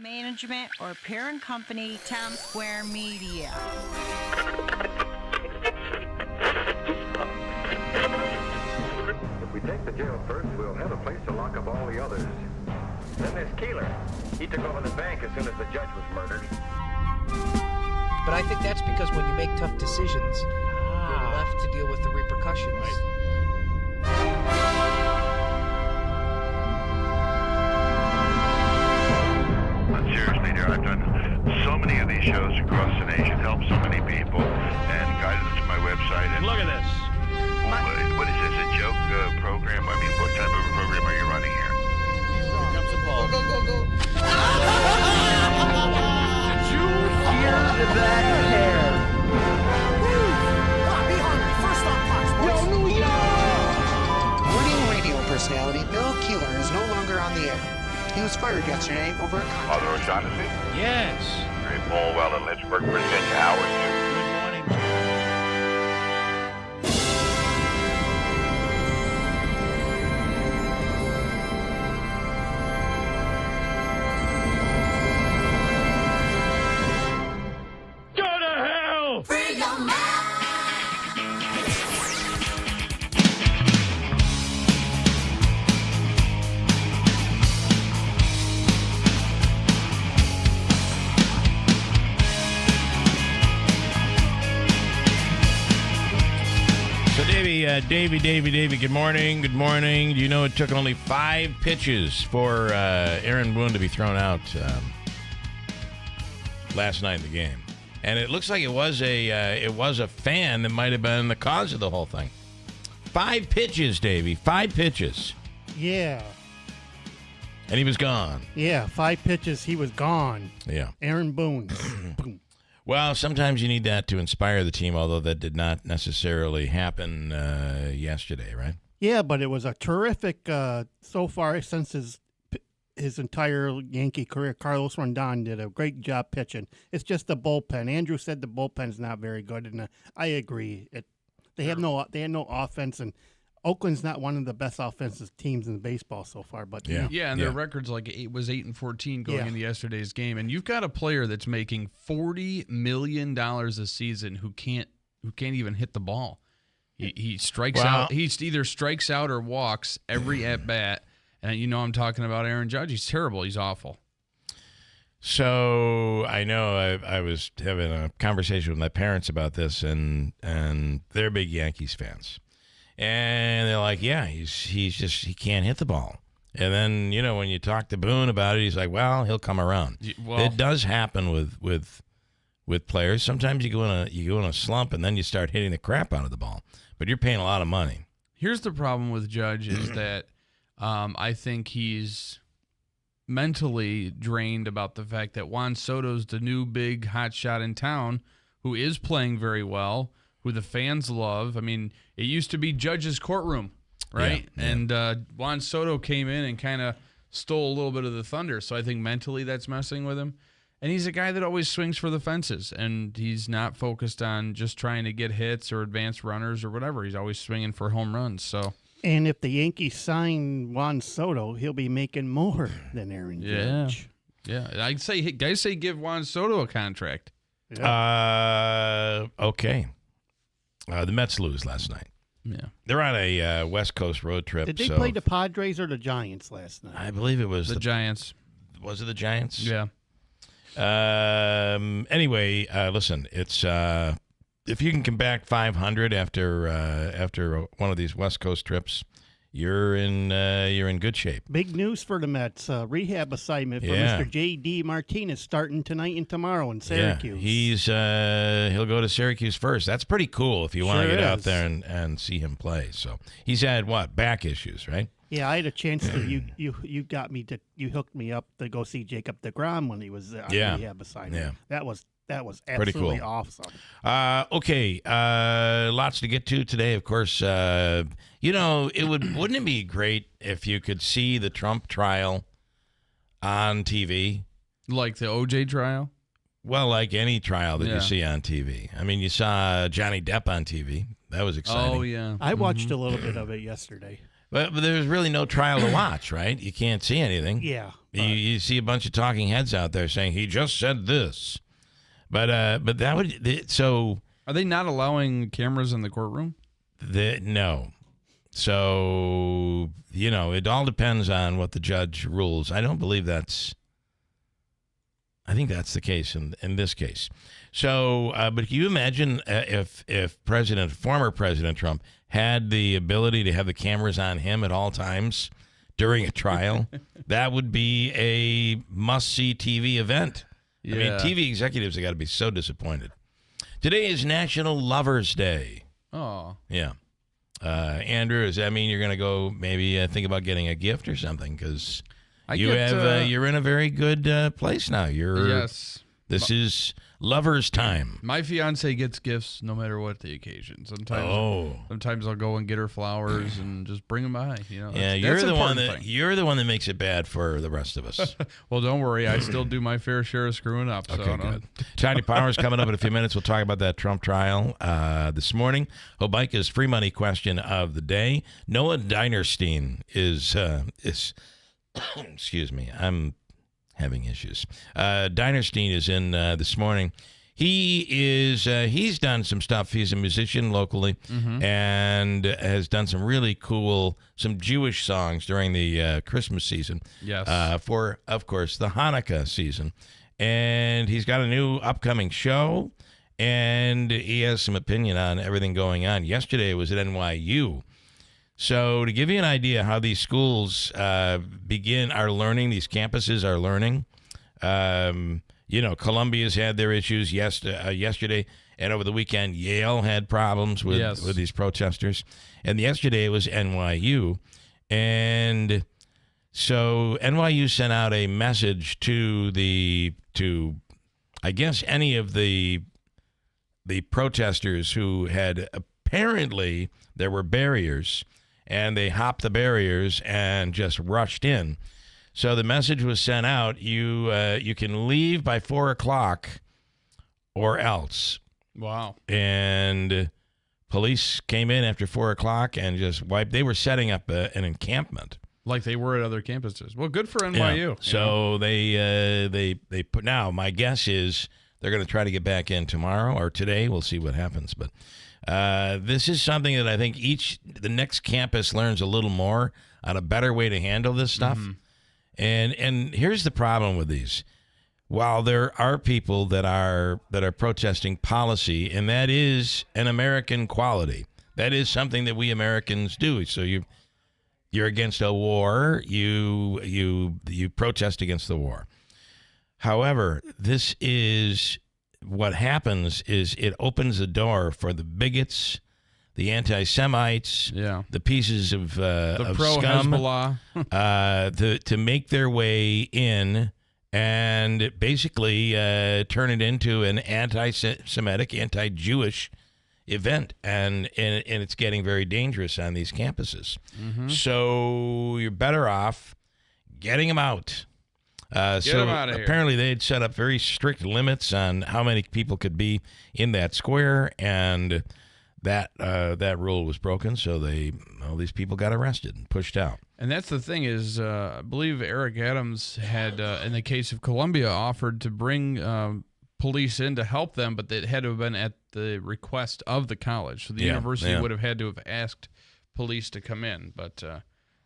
Management or parent company, Town Square Media. If we take the jail first, we'll have a place to lock up all the others. Then there's Keeler. He took over the bank as soon as the judge was murdered. But I think that's because when you make tough decisions, you're left to deal with the repercussions. Right. Seriously, dear, I've done so many of these shows across the nation, helped so many people, and guided them to my website. And Look at this. what is this, a joke program? I mean, what type of a program are you running here? Here comes the ball. Go. Did you hear that hair? Be hungry. First on Fox Sports. New York! Warning radio personality Bill Keeler is no longer on the air. He was fired yesterday over a contract. Father O'Shaughnessy? Yes. Great Paul, well in Lynchburg, Virginia. How are you? Good morning, Jim. Go to hell! Free your mind. So, Davey, good morning. Good morning. Do you know it took only 5 pitches for Aaron Boone to be thrown out last night in the game? And it looks like it was a fan that might have been the cause of the whole thing. 5 pitches, Davey. 5 pitches. Yeah, And he was gone. 5 pitches, he was gone. Yeah. Aaron Boone. Boom. Well, sometimes you need that to inspire the team, although that did not necessarily happen yesterday, right? Yeah, but it was a terrific so far since his entire Yankee career. Carlos Rondon did a great job pitching. It's just the bullpen. Andrew said the bullpen's not very good, and I agree. They had no offense, and Oakland's not one of the best offensive teams in baseball so far. But Yeah, and their record's like 8-14 going into yesterday's game. And you've got a player that's making $40 million a season who can't even hit the ball. He strikes out. He either strikes out or walks every at bat. And I'm talking about Aaron Judge. He's terrible. He's awful. So I know I was having a conversation with my parents about this, and they're big Yankees fans. And they're like, yeah, he can't hit the ball. And then, when you talk to Boone about it, he's like, well, he'll come around. It does happen with players. Sometimes you go in a slump and then you start hitting the crap out of the ball. But you're paying a lot of money. Here's the problem with Judge is that I think he's mentally drained about the fact that Juan Soto's the new big hot shot in town who is playing very well, who the fans love. I mean, it used to be Judge's courtroom, right? Yeah. And Juan Soto came in and kind of stole a little bit of the thunder. So I think mentally that's messing with him. And he's a guy that always swings for the fences, and he's not focused on just trying to get hits or advance runners or whatever. He's always swinging for home runs. So. And if the Yankees sign Juan Soto, he'll be making more than Aaron Judge. Yeah. I'd say guys say give Juan Soto a contract. Yeah. Okay. The Mets lose last night. Yeah. They're on a West Coast road trip. Did they play the Padres or the Giants last night? I believe it was the Giants. Was it the Giants? Yeah. Anyway, listen, it's if you can come back 500 after one of these West Coast trips, you're in good shape. Big news for the Mets. Rehab assignment for Yeah. Mr. J.D. Martinez starting tonight and tomorrow in Syracuse. Yeah, he'll go to Syracuse first. That's pretty cool if you want to Sure get out is. there and see him play. So he's had back issues, right? Yeah, I had a chance to. You got me to. You hooked me up to go see Jacob deGrom when he was on rehab assignment. Yeah. That was Pretty absolutely cool. awesome. Okay, lots to get to today. Of course, wouldn't it be great if you could see the Trump trial on TV? Like the OJ trial? Well, like any trial that Yeah. you see on TV. I mean, you saw Johnny Depp on TV. That was exciting. Oh, yeah. I watched a little bit of it yesterday. But there's really no trial to watch, right? You can't see anything. Yeah. You see a bunch of talking heads out there saying he just said this, but that would so. Are they not allowing cameras in the courtroom? No. So it all depends on what the judge rules. I don't believe that's. I think that's the case in this case. So, but can you imagine if former President Trump had the ability to have the cameras on him at all times during a trial? That would be a must-see TV event. Yeah. I mean, TV executives have got to be so disappointed. Today is National Lovers Day. Oh. Yeah. Andrew, does that mean you're going to go maybe think about getting a gift or something? Because you're in a very good place now. Yes. This is lovers' time. My fiance gets gifts no matter what the occasion. Sometimes I'll go and get her flowers and just bring them by. You're the one that makes it bad for the rest of us. Well, don't worry. I still do my fair share of screwing up. Okay, so good. Tiny Powers coming up in a few minutes. We'll talk about that Trump trial this morning. Hobica's free money question of the day. Noah Dinerstein is excuse me. I'm having issues. Dinerstein is in this morning. He's done some stuff. He's a musician locally and has done some really cool, some Jewish songs during the Christmas season. Yes. For, of course, the Hanukkah season. And he's got a new upcoming show, and he has some opinion on everything going on. Yesterday it was at NYU. So to give you an idea how these schools are learning, these campuses are learning, Columbia's had their issues yesterday, and over the weekend, Yale had problems with these protesters. And yesterday it was NYU. And so NYU sent out a message to I guess, any of the protesters who had apparently there were barriers, and they hopped the barriers and just rushed in. So the message was sent out: you can leave by 4:00 or else. Wow! And police came in after 4:00 and just wiped. They were setting up an encampment, like they were at other campuses. Well, good for NYU. Yeah. So they put. Now my guess is they're going to try to get back in tomorrow or today. We'll see what happens, but. This is something that I think the next campus learns a little more on a better way to handle this stuff. And here's the problem with these. While there are people that are protesting policy, and that is an American quality, that is something that we Americans do. So you're against a war, you protest against the war. However, what happens is it opens the door for the bigots, the anti-Semites, the pieces of scum to make their way in and basically turn it into an anti-Semitic, anti-Jewish event, and it's getting very dangerous on these campuses. So you're better off getting them out. So apparently they had set up very strict limits on how many people could be in that square, and that rule was broken. So these people got arrested and pushed out. And that's the thing is, I believe Eric Adams had, in the case of Columbia, offered to bring police in to help them, but it had to have been at the request of the college. So the university would have had to have asked police to come in, but.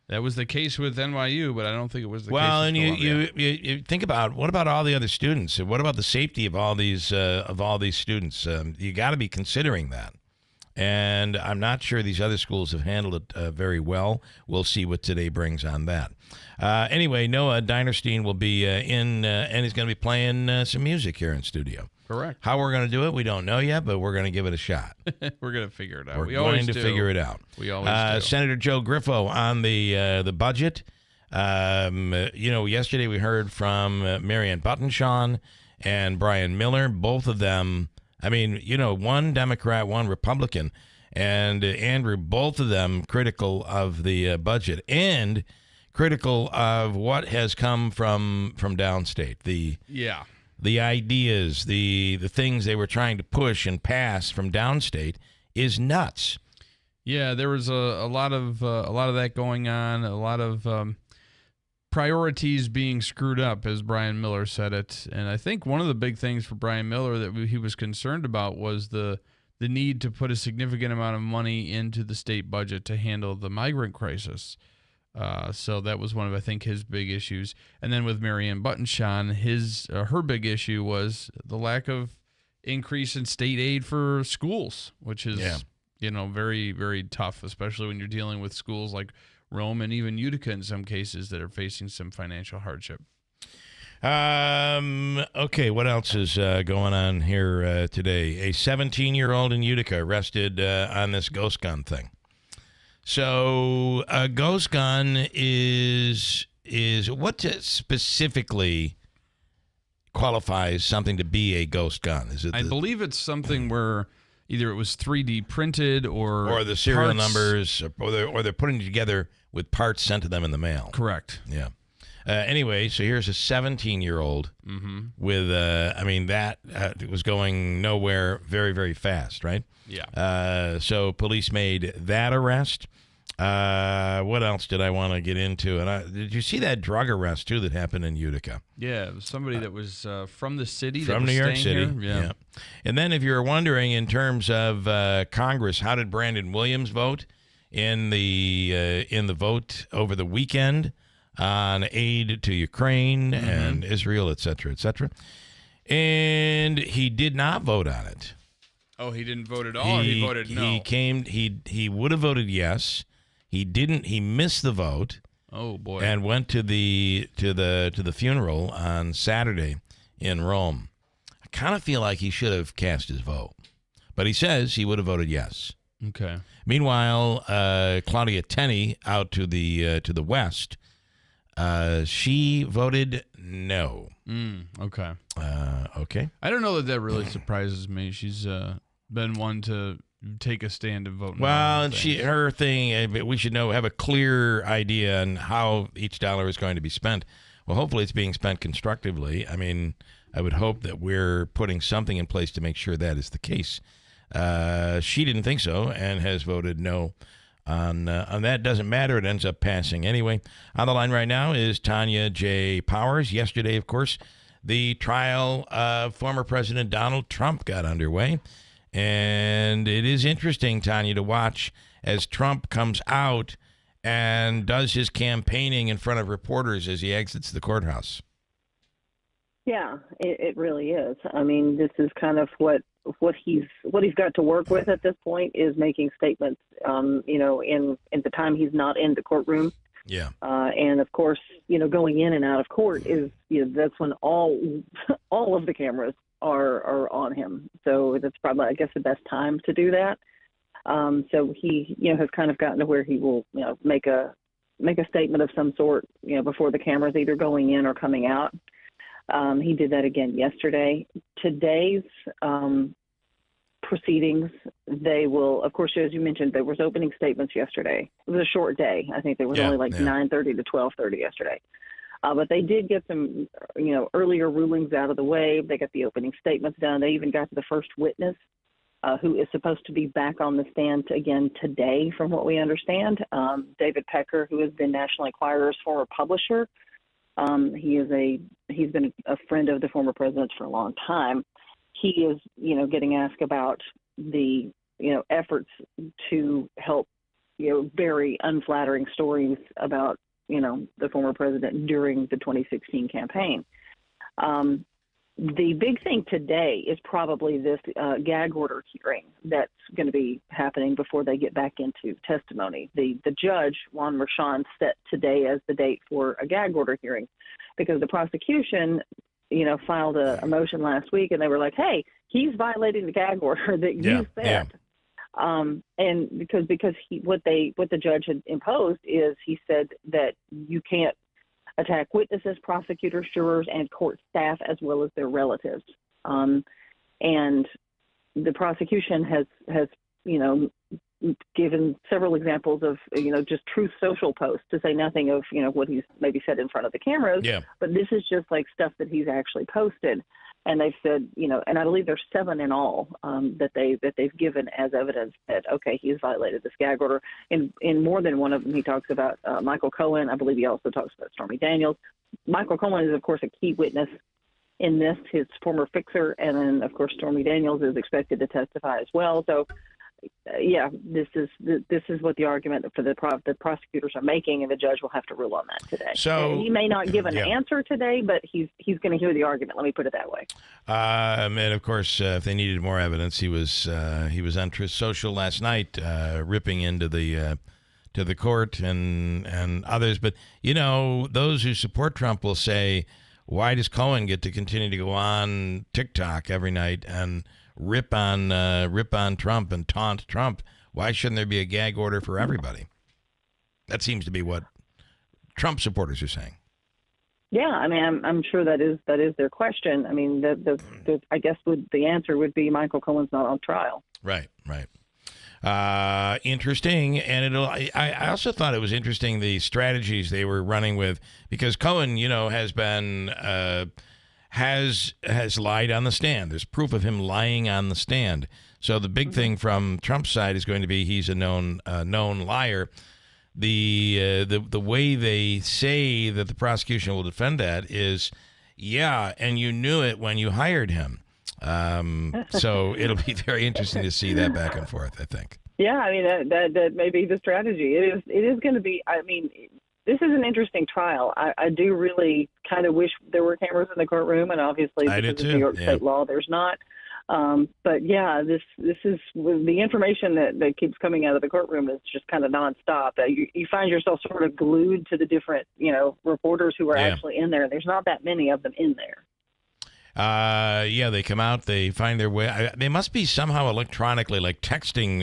That was the case with NYU, but I don't think it was the case with Columbia. Well, and you think about, what about all the other students? What about the safety of all these students? You got to be considering that. And I'm not sure these other schools have handled it very well. We'll see what today brings on that. Anyway, Noah Dinerstein will be in, and he's going to be playing some music here in studio. Correct. How we're going to do it, we don't know yet, but we're going to give it a shot. We're going to figure it out. We're going to figure it out. We always do. Senator Joe Griffo on the budget. Yesterday we heard from Marianne Buttonshaw and Brian Miller. Both of them, one Democrat, one Republican, and Andrew, both of them critical of the budget and critical of what has come from downstate. The ideas, the things they were trying to push and pass from downstate is nuts. Yeah, there was a lot of that going on, a lot of priorities being screwed up, as Brian Miller said it. And I think one of the big things for Brian Miller that he was concerned about was the need to put a significant amount of money into the state budget to handle the migrant crisis. So that was one of, I think, his big issues. And then with Marianne Buttonshaw, her big issue was the lack of increase in state aid for schools, which is very, very tough, especially when you're dealing with schools like Rome and even Utica in some cases that are facing some financial hardship. Okay, what else is going on here today? A 17-year-old in Utica arrested on this ghost gun thing. So a ghost gun is what specifically qualifies something to be a ghost gun? Is it? I believe it's something where either it was 3D printed or the serial parts. numbers, or they're putting it together with parts sent to them in the mail. Correct. Yeah. Anyway, so here's a 17-year-old with, that was going nowhere very, very fast, right? Yeah. So police made that arrest. What else did I want to get into? And did you see that drug arrest, too, that happened in Utica? Yeah, it was somebody that was from the city. From that was New York City. Here. Yeah. And then if you're wondering in terms of Congress, how did Brandon Williams vote in the vote over the weekend on aid to Ukraine and Israel, et cetera, et cetera? And he did not vote on it. Oh, he didn't vote at all? He voted no? He would have voted yes. He didn't. He missed the vote. Oh boy! And went to the funeral on Saturday in Rome. I kind of feel like he should have cast his vote, but he says he would have voted yes. Okay. Meanwhile, Claudia Tenney out to the west, she voted no. Okay. Okay. I don't know that really surprises me. She's been one to take a stand and vote no. Well, and her thing, we should have a clear idea on how each dollar is going to be spent. Well, hopefully it's being spent constructively. I mean, I would hope that we're putting something in place to make sure that is the case. She didn't think so and has voted no on that. Doesn't matter. It ends up passing anyway. On the line right now is Tanya J. Powers. Yesterday, of course, the trial of former President Donald Trump got underway. And it is interesting, Tanya, to watch as Trump comes out and does his campaigning in front of reporters as he exits the courthouse. Yeah, it really is. I mean, this is kind of what he's got to work with at this point is making statements. In the time he's not in the courtroom. Yeah. And of course, going in and out of court is that's when all of the cameras are on him. So that's probably, I guess, the best time to do that. So he, has kind of gotten to where he will, make a statement of some sort, before the camera's either going in or coming out. He did that again yesterday. Today's proceedings, they will, of course, as you mentioned, there was opening statements yesterday. It was a short day. I think there was only 9:30 to 12:30 yesterday. But they did get some, earlier rulings out of the way. They got the opening statements done. They even got to the first witness, who is supposed to be back on the stand again today, from what we understand. David Pecker, who has been National Enquirer's former publisher. He's been a friend of the former president for a long time. He is, getting asked about the, efforts to help, very unflattering stories about, the former president during the 2016 campaign. The big thing today is probably this gag order hearing that's going to be happening before they get back into testimony. The judge, Juan Merchan, set today as the date for a gag order hearing because the prosecution, filed a motion last week and they were like, hey, he's violating the gag order that you set. Yeah. And because what the judge had imposed is he said that you can't attack witnesses, prosecutors, jurors, and court staff as well as their relatives. And the prosecution has given several examples of, just Truth Social posts, to say nothing of, what he's maybe said in front of the cameras. Yeah. But this is just like stuff that he's actually posted. And they've said, and I believe there's 7 in all that they've given as evidence that, okay, he's violated this gag order. In more than one of them, he talks about Michael Cohen. I believe he also talks about Stormy Daniels. Michael Cohen is, of course, a key witness in this, his former fixer. And then, of course, Stormy Daniels is expected to testify as well. So, this is what the argument for the prosecutors are making, and the judge will have to rule on that today. So and he may not give an answer today, but he's going to hear the argument. Let me put it that way. And of course, if they needed more evidence, he was on Truth Social last night, ripping into the to the court and others. But those who support Trump will say, why does Cohen get to continue to go on TikTok every night and rip on Trump and taunt Trump? Why shouldn't there be a gag order for everybody? That seems to be what Trump supporters are saying. Yeah, I mean, I'm sure that is their question. I mean, I guess the answer would be Michael Cohen's not on trial. Right. Interesting, and I also thought it was interesting the strategies they were running with, because Cohen, has been. Has lied on the stand. There's proof of him lying on the stand. So the big thing from Trump's side is going to be he's a known liar. The way they say that the prosecution will defend that is, and you knew it when you hired him. So it'll be very interesting to see that back and forth, I think. Yeah, I mean that may be the strategy. It is going to be. I mean, this is an interesting trial. I do really kind of wish there were cameras in the courtroom, and obviously because of New York State law, there's not. But this is the information that keeps coming out of the courtroom is just kind of nonstop. You find yourself sort of glued to the different reporters who are actually in there. There's not that many of them in there. They come out, they find their way. They must be somehow electronically, like texting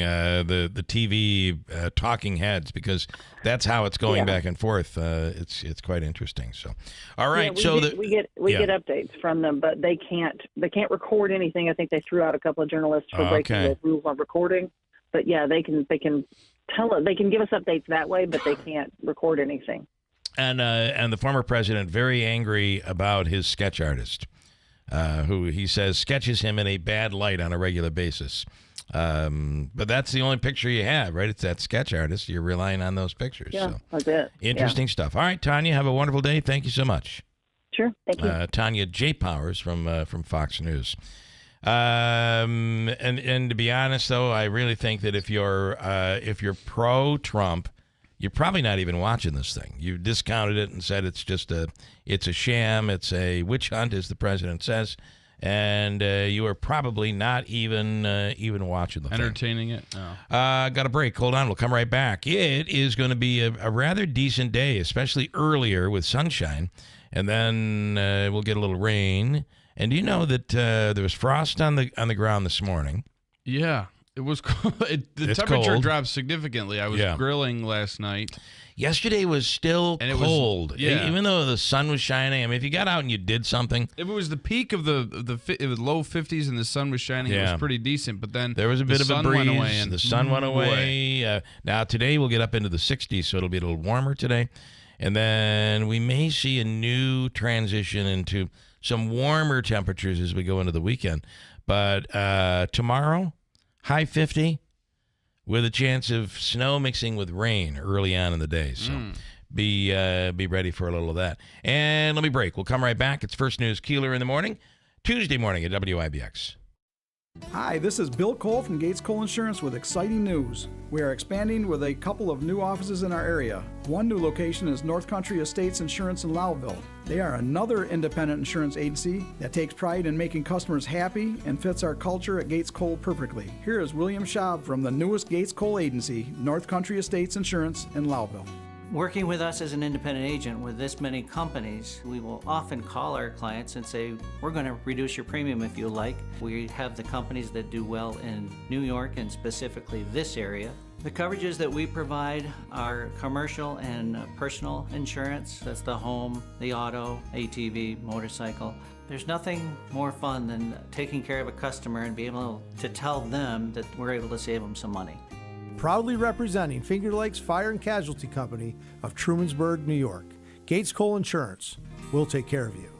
the TV talking heads, because that's how it's going back and forth. It's quite interesting. So, all right. We get updates from them, but they can't record anything. I think they threw out a couple of journalists for breaking the rules on recording. But they can give us updates that way, but they can't record anything. And the former president very angry about his sketch artist, who he says sketches him in a bad light on a regular basis. But that's the only picture you have, right? It's that sketch artist. You're relying on those pictures. Yeah, so. That's it. Interesting stuff. All right, Tanya, have a wonderful day. Thank you so much. Sure, thank you. Tanya J. Powers from Fox News. And to be honest, though, I really think that if you're pro-Trump, you're probably not even watching this thing. You discounted it and said it's a sham. It's a witch hunt, as the president says, and you are probably not even watching the thing. Entertaining it. No. Got a break. Hold on. We'll come right back. It is going to be a rather decent day, especially earlier with sunshine, and then we'll get a little rain. And do you know that there was frost on the ground this morning? Yeah. It was cold. The temperature cold. Dropped significantly. I was grilling last night. Yesterday was still cold. Even though the sun was shining. I mean, if you got out and you did something. If it was the peak of the low 50s and the sun was shining, it was pretty decent. But then there was a bit of a breeze. The sun went away. Boy. Now today we'll get up into the 60s, so it'll be a little warmer today. And then we may see a new transition into some warmer temperatures as we go into the weekend. But tomorrow, high 50 with a chance of snow mixing with rain early on in the day. So be ready for a little of that. And let me break. We'll come right back. It's First News Keeler in the morning, Tuesday morning at WIBX. Hi, this is Bill Cole from Gates Cole Insurance with exciting news. We are expanding with a couple of new offices in our area. One new location is North Country Estates Insurance in Lowville. They are another independent insurance agency that takes pride in making customers happy and fits our culture at Gates Cole perfectly. Here is William Schaub from the newest Gates Cole agency, North Country Estates Insurance in Lowville. Working with us as an independent agent with this many companies, we will often call our clients and say, we're going to reduce your premium if you like. We have the companies that do well in New York and specifically this area. The coverages that we provide are commercial and personal insurance. That's the home, the auto, ATV, motorcycle. There's nothing more fun than taking care of a customer and being able to tell them that we're able to save them some money. Proudly representing Finger Lakes Fire and Casualty Company of Trumansburg, New York. Gates Cole Insurance. We'll take care of you.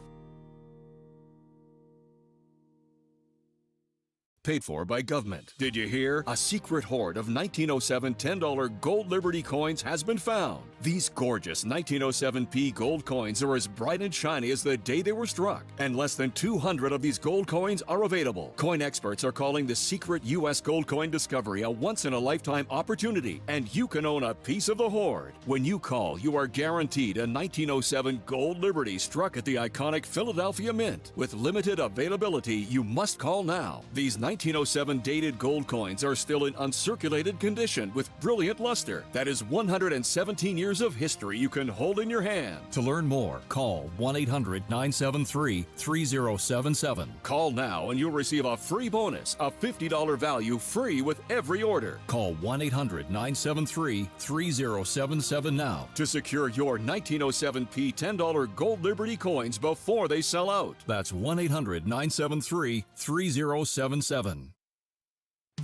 Paid for by government. Did you hear? A secret hoard of 1907 $10 gold Liberty coins has been found. These gorgeous 1907p gold coins are as bright and shiny as the day they were struck, and less than 200 of these gold coins are available. Coin experts are calling the secret U.S. gold coin discovery a once-in-a-lifetime opportunity, and you can own a piece of the hoard. When you call, you are guaranteed a 1907 gold Liberty struck at the iconic Philadelphia Mint. With limited availability, you must call now. These 1907 dated gold coins are still in uncirculated condition with brilliant luster. That is 117 years of history you can hold in your hand. To learn more, call 1-800-973-3077. Call now and you'll receive a free bonus, a $50 value free with every order. Call 1-800-973-3077 now to secure your 1907p $10 gold Liberty coins before they sell out. That's 1-800-973-3077.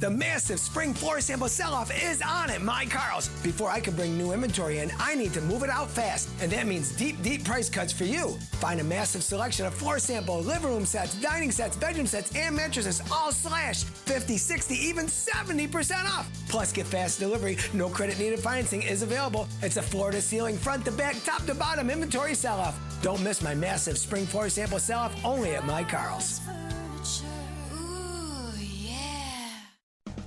The massive spring floor sample sell-off is on at My Carl's. Before I can bring new inventory in, I need to move it out fast, and that means deep, deep price cuts for you. Find a massive selection of floor sample, living room sets, dining sets, bedroom sets, and mattresses, all slashed 50, 60, even 70% off. Plus, get fast delivery. No credit needed financing is available. It's a floor-to-ceiling, front-to-back, top-to-bottom inventory sell-off. Don't miss my massive spring floor sample sell-off only at My Carl's.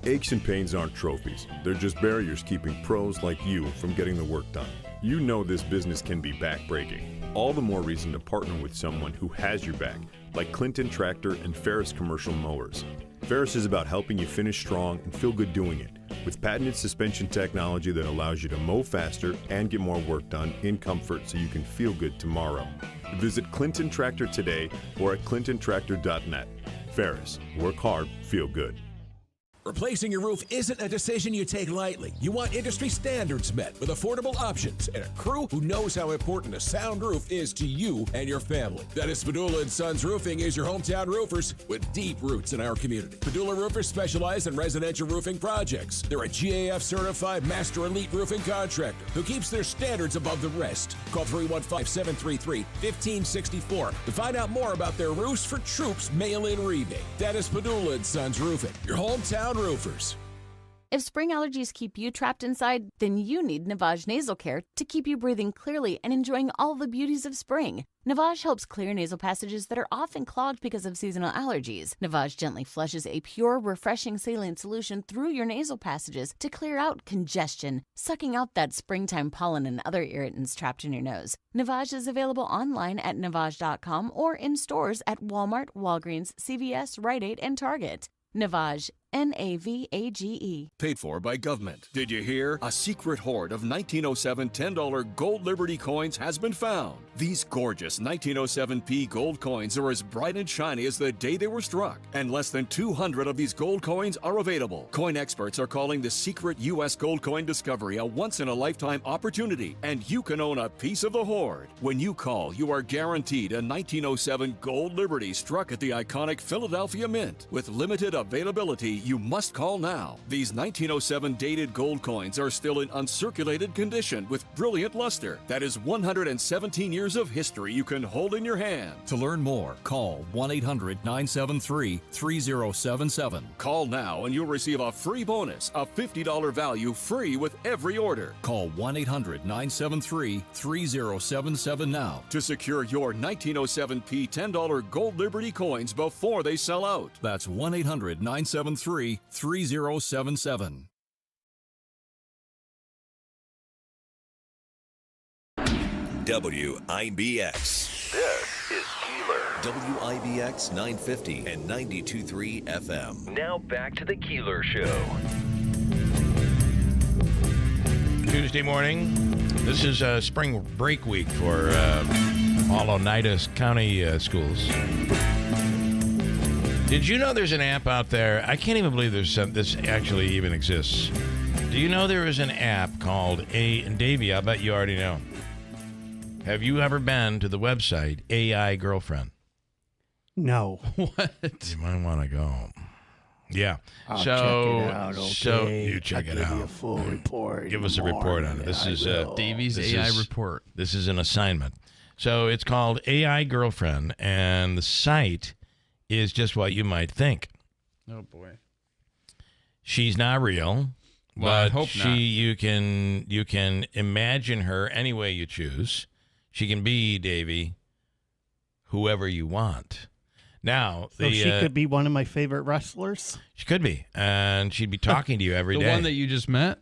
Aches and pains aren't trophies. They're just barriers keeping pros like you from getting the work done. You know this business can be backbreaking. All the more reason to partner with someone who has your back, like Clinton Tractor and Ferris Commercial Mowers. Ferris is about helping you finish strong and feel good doing it, with patented suspension technology that allows you to mow faster and get more work done in comfort so you can feel good tomorrow. Visit Clinton Tractor today or at clintontractor.net. Ferris, work hard, feel good. Replacing your roof isn't a decision you take lightly. You want industry standards met with affordable options and a crew who knows how important a sound roof is to you and your family. Dennis Padula & Sons Roofing is your hometown roofers with deep roots in our community. Padula Roofers specialize in residential roofing projects. They're a GAF certified master elite roofing contractor who keeps their standards above the rest. Call 315-733-1564 to find out more about their roofs for troops mail-in rebate. Dennis Padula & Sons Roofing, your hometown roofers. If spring allergies keep you trapped inside, then you need Navage Nasal Care to keep you breathing clearly and enjoying all the beauties of spring. Navage helps clear nasal passages that are often clogged because of seasonal allergies. Navage gently flushes a pure, refreshing saline solution through your nasal passages to clear out congestion, sucking out that springtime pollen and other irritants trapped in your nose. Navage is available online at Navage.com or in stores at Walmart, Walgreens, CVS, Rite Aid, and Target. Navage, Navage. Paid for by government. Did you hear? A secret hoard of 1907 $10 gold Liberty coins has been found. These gorgeous 1907p gold coins are as bright and shiny as the day they were struck, and less than 200 of these gold coins are available. Coin experts are calling the secret U.S. gold coin discovery a once-in-a-lifetime opportunity, and you can own a piece of the hoard. When you call, you are guaranteed a 1907 gold Liberty struck at the iconic Philadelphia Mint. With limited availability, you must call now. These 1907 dated gold coins are still in uncirculated condition with brilliant luster. That is 117 years of history you can hold in your hand. To learn more, call 1-800-973-3077. Call now and you'll receive a free bonus, a $50 value free with every order. Call 1-800-973-3077 now to secure your 1907p $10 gold Liberty coins before they sell out. That's 1-800-973-3077. WIBX. This is Keeler. WIBX 950 and 92.3 FM. Now back to the Keeler Show. Tuesday morning. This is spring break week for all Oneida County schools. Did you know there's an app out there? I can't even believe this actually even exists. Do you know there is an app called and Davey, I bet you already know. Have you ever been to the website AI Girlfriend? No. What? You might want to go. Yeah. I'll check it out, okay? So you check I'll it out. give you a full report. Give us a report on it. This is Davey's AI report. This is an assignment. So it's called AI Girlfriend, and the site is just what you might think. Oh boy. She's not real. Well, but I hope not. you can imagine her any way you choose. She can be, Davey, whoever you want. Now, So she could be one of my favorite wrestlers? She could be. And she'd be talking to you every day. The one that you just met?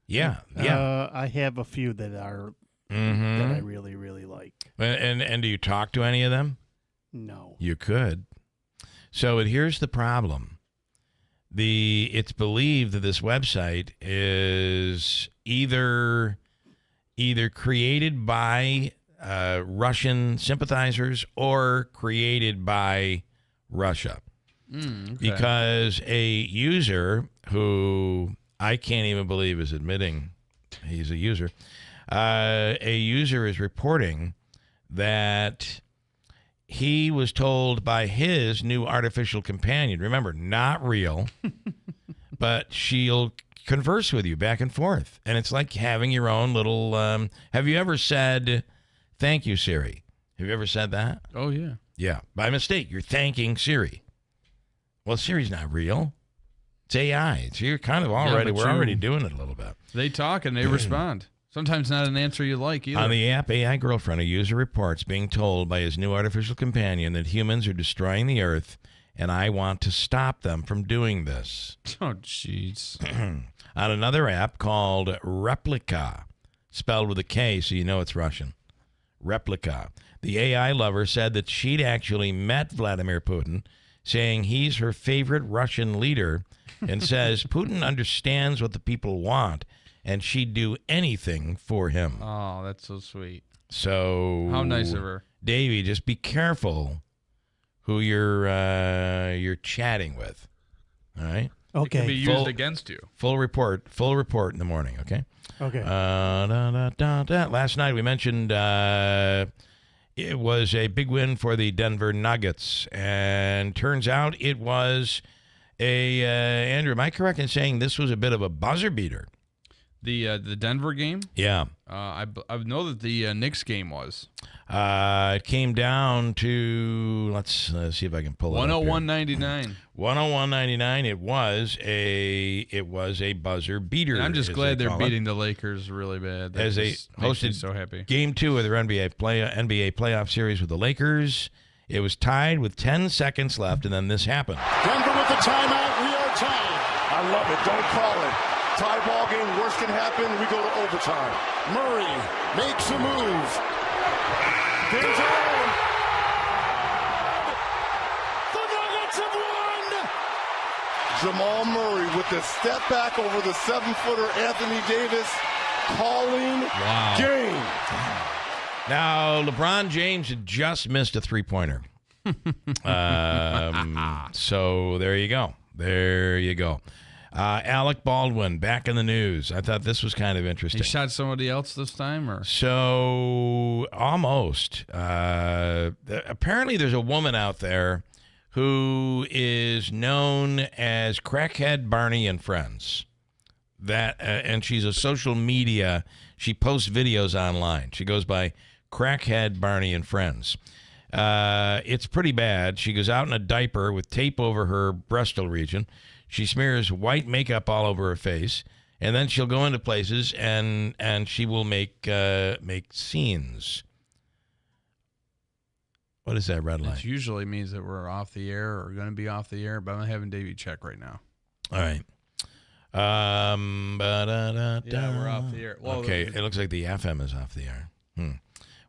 Yeah. I have a few that are that I really, really like. And do you talk to any of them? No. You could. So here's the problem. It's believed that this website is either created by Russian sympathizers or created by Russia. Okay. Because a user who I can't even believe is admitting he's a user is reporting that he was told by his new artificial companion, remember, not real, but she'll converse with you back and forth. And it's like having your own little, have you ever said, thank you, Siri? Have you ever said that? Oh, yeah. Yeah. By mistake, you're thanking Siri. Well, Siri's not real. It's AI. So you're kind of already, we're already doing it a little bit. They talk and they respond. Sometimes not an answer you like either. On the app AI Girlfriend, a user reports being told by his new artificial companion that humans are destroying the earth, and I want to stop them from doing this. Oh, jeez. On another app called Replica, spelled with a K, so you know it's Russian. Replica. The AI lover said that she'd actually met Vladimir Putin, saying he's her favorite Russian leader, and says Putin understands what the people want, and she'd do anything for him. Oh, that's so sweet. So how nice of her. Davey, just be careful who you're chatting with. All right? Okay. It can be used against you. Full report in the morning, okay? Okay. Last night we mentioned it was a big win for the Denver Nuggets, and turns out it was Andrew, am I correct in saying this was a bit of a buzzer beater? The Denver game? Yeah. I know that the Knicks game was. It came down to, let's see if I can pull it up. 101.99. 101.99. It was a buzzer beater. And I'm just glad they're beating the Lakers really bad. That as they hosted so happy. Game 2 of their NBA playoff series with the Lakers. It was tied with 10 seconds left, and then this happened. Denver with the timeout. We are tied. I love it. Don't call it. Tie ball game. Worst can happen. We go to overtime. Murray makes a move. Game's on. The Nuggets have won. Jamal Murray with the step back over the 7-footer Anthony Davis, calling game. Now, LeBron James had just missed a three-pointer. So there you go. There you go. Alec Baldwin back in the news. I thought this was kind of interesting. He shot somebody else this time, or so almost. Apparently, there's a woman out there who is known as Crackhead Barney and Friends. And she's a social media. She posts videos online. She goes by Crackhead Barney and Friends. It's pretty bad. She goes out in a diaper with tape over her breastal region. She smears white makeup all over her face, and then she'll go into places and she will make scenes. What is that red light? It usually means that we're off the air or going to be off the air, but I'm having Davey check right now. All right. Yeah, we're off the air. Well, okay, it looks like the FM is off the air.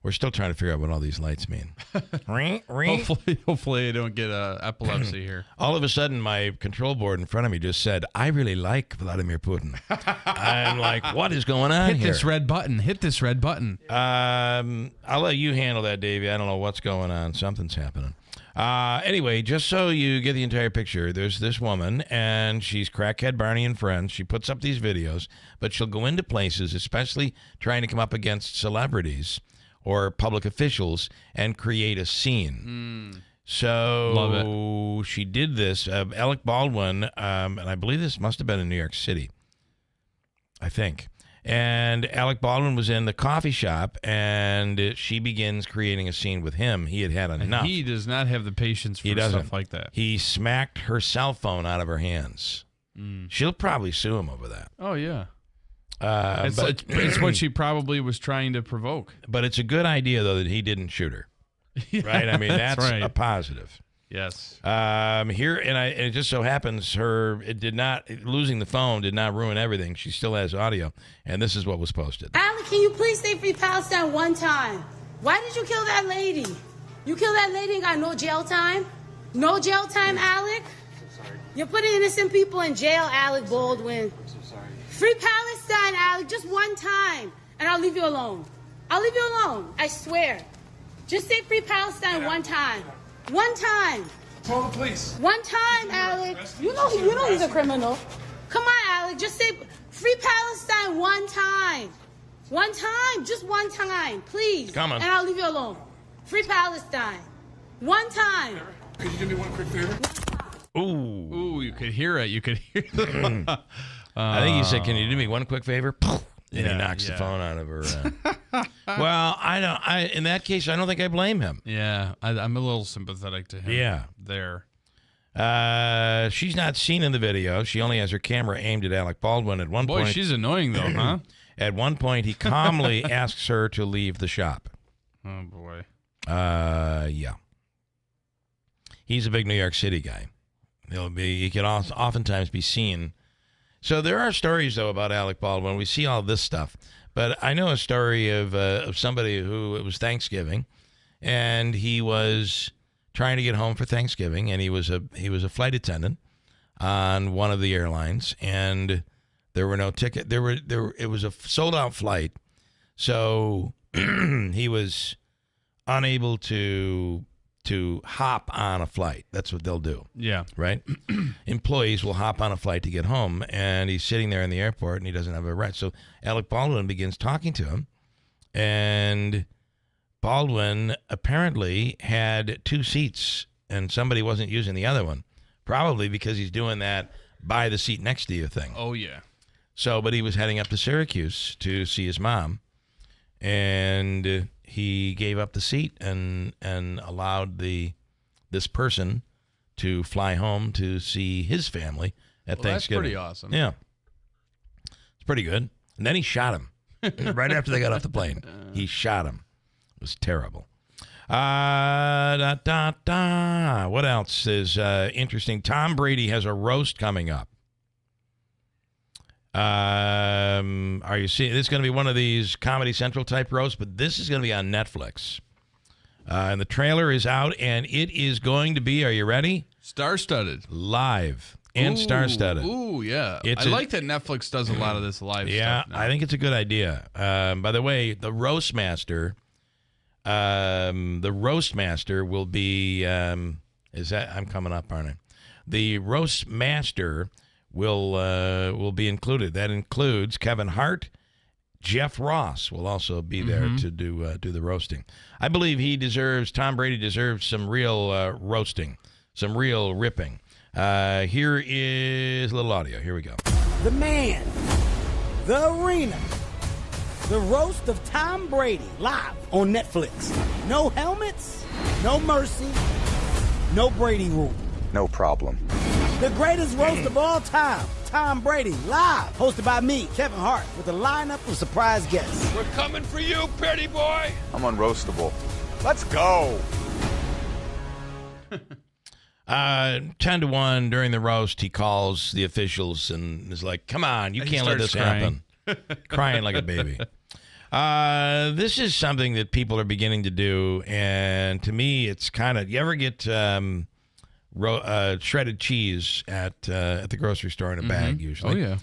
We're still trying to figure out what all these lights mean. Hopefully I don't get epilepsy here. All of a sudden, my control board in front of me just said, I really like Vladimir Putin. I'm like, what is going on here? Hit this red button. Hit this red button. I'll let you handle that, Davey. I don't know what's going on. Something's happening. Anyway, just so you get the entire picture, there's this woman, and she's Crackhead Barney and Friends. She puts up these videos, but she'll go into places, especially trying to come up against celebrities or public officials, and create a scene. So Love it. She did this. Alec Baldwin, and I believe this must have been in New York City, I think. And Alec Baldwin was in the coffee shop, and she begins creating a scene with him. He had had enough. And he does not have the patience for stuff like that. He smacked her cell phone out of her hands. She'll probably sue him over that. Oh, yeah. It's what she probably was trying to provoke. But it's a good idea, though, that he didn't shoot her. Right? I mean, that's right. a positive. Yes. Here, and it just so happens losing the phone did not ruin everything. She still has audio, and this is what was posted. Alec, can you please say Free Palestine one time? Why did you kill that lady? You killed that lady and got no jail time? No jail time, Alec? I'm so sorry. You're putting innocent people in jail, Alec Baldwin. I'm so sorry. Free Palestine, Alec, just one time, and I'll leave you alone. I'll leave you alone, I swear. Just say Free Palestine one time. One time. Call the police. One time, Alec. You know he's a criminal. Come on, Alec. Just say Free Palestine one time. One time. Just one time. Please. Come on. And I'll leave you alone. Free Palestine. One time. Could you do me one quick favor? Ooh, you could hear it. You could hear it. I think he said, "Can you do me one quick favor?" And he knocks the phone out of her. Well, in that case, I don't think I blame him. Yeah, I'm a little sympathetic to him. Yeah. There. She's not seen in the video. She only has her camera aimed at Alec Baldwin. At one point, she's annoying though, huh? At one point, he calmly asks her to leave the shop. Oh boy. Yeah. He's a big New York City guy. He can oftentimes be seen. So there are stories, though, about Alec Baldwin. We see all this stuff. But I know a story of somebody who, it was Thanksgiving, and he was trying to get home for Thanksgiving, and he was a flight attendant on one of the airlines, and there were no tickets. It was a sold-out flight, so he was unable to hop on a flight. That's what they'll do. Yeah. Right? Employees will hop on a flight to get home, and he's sitting there in the airport, and he doesn't have a ride. So Alec Baldwin begins talking to him, and Baldwin apparently had two seats, and somebody wasn't using the other one, probably because he's doing that by the seat next to you thing. Oh, yeah. So, but he was heading up to Syracuse to see his mom, and he gave up the seat and allowed this person to fly home to see his family at Thanksgiving. That's pretty awesome. Yeah. It's pretty good. And then he shot him right after they got off the plane. He shot him. It was terrible. What else is interesting? Tom Brady has a roast coming up. Are you seeing? This is going to be one of these Comedy Central type roasts, but this is going to be on Netflix. And the trailer is out, and it is going to be, are you ready? Star-studded. Live and star-studded. Ooh, yeah. I like that Netflix does a lot of this live stuff now. I think it's a good idea. By the way, the roast master will be, I'm coming up, aren't I? The roast master will be included. That includes Kevin Hart. Jeff Ross will also be there to do the roasting. I believe Tom Brady deserves some real roasting, some real ripping. Here is a little audio. Here we go. The man, the arena, the roast of Tom Brady, live on Netflix. No helmets, no mercy, no Brady rule. No problem. The greatest roast of all time, Tom Brady, live, hosted by me, Kevin Hart, with a lineup of surprise guests. We're coming for you, pretty boy. I'm unroastable. Let's go. 10-1 during the roast, he calls the officials and is like, come on, you can't let this happen. Crying like a baby. This is something that people are beginning to do, and to me, it's kind of, you ever get shredded cheese at the grocery store in a bag, usually? Oh,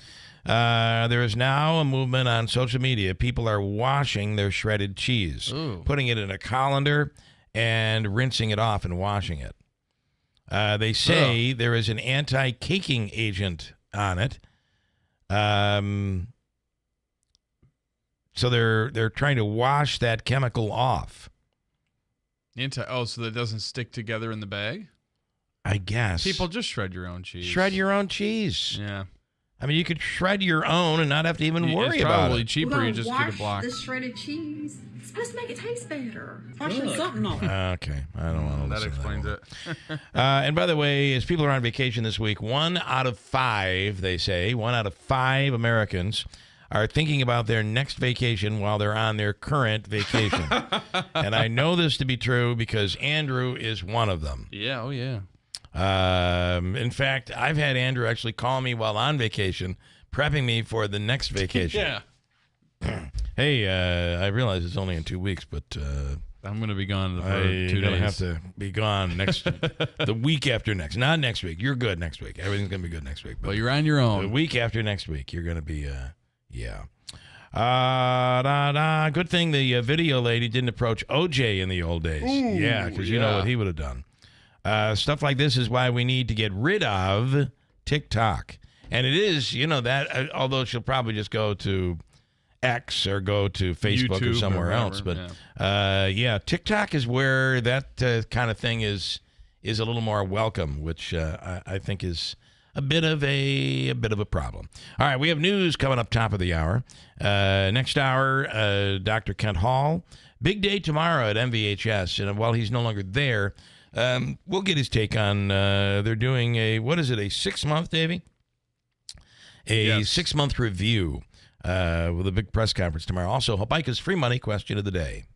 yeah. There is now a movement on social media. People are washing their shredded cheese, putting it in a colander and rinsing it off and washing it. They say there is an anti-caking agent on it. So they're trying to wash that chemical off. So that it doesn't stick together in the bag? I guess. People just shred your own cheese. Shred your own cheese. Yeah. I mean, you could shred your own and not have to even worry it's about probably it. cheaper. You just get a block. The shredded cheese. It's supposed to make it taste better. Especially something on it. Okay, I don't want to. That explains it. And by the way, as people are on vacation this week, 1 out of 5, they say, 1 out of 5 Americans are thinking about their next vacation while they're on their current vacation. And I know this to be true because Andrew is one of them. Yeah, oh yeah. In fact, I've had Andrew actually call me while on vacation, prepping me for the next vacation. Yeah. Hey, I realize it's only in 2 weeks, but I'm going to be gone for 2 days. I'm going to have to be gone the week after next. Not next week. You're good next week. Everything's going to be good next week. But you're on your own. The week after next week, you're going to be, yeah. Good thing the video lady didn't approach OJ in the old days. Ooh, yeah, because you know what he would have done. Stuff like this is why we need to get rid of TikTok. And it is, that, although she'll probably just go to X or go to Facebook YouTube or somewhere else. But TikTok is where that kind of thing is a little more welcome, which I think is a bit of a problem. All right, we have news coming up top of the hour. Next hour, Dr. Kent Hall. Big day tomorrow at MVHS, and while he's no longer there, we'll get his take on. They're doing a 6-month, Davey? A 6-month review. With a big press conference tomorrow. Also, Habaika's free money question of the day.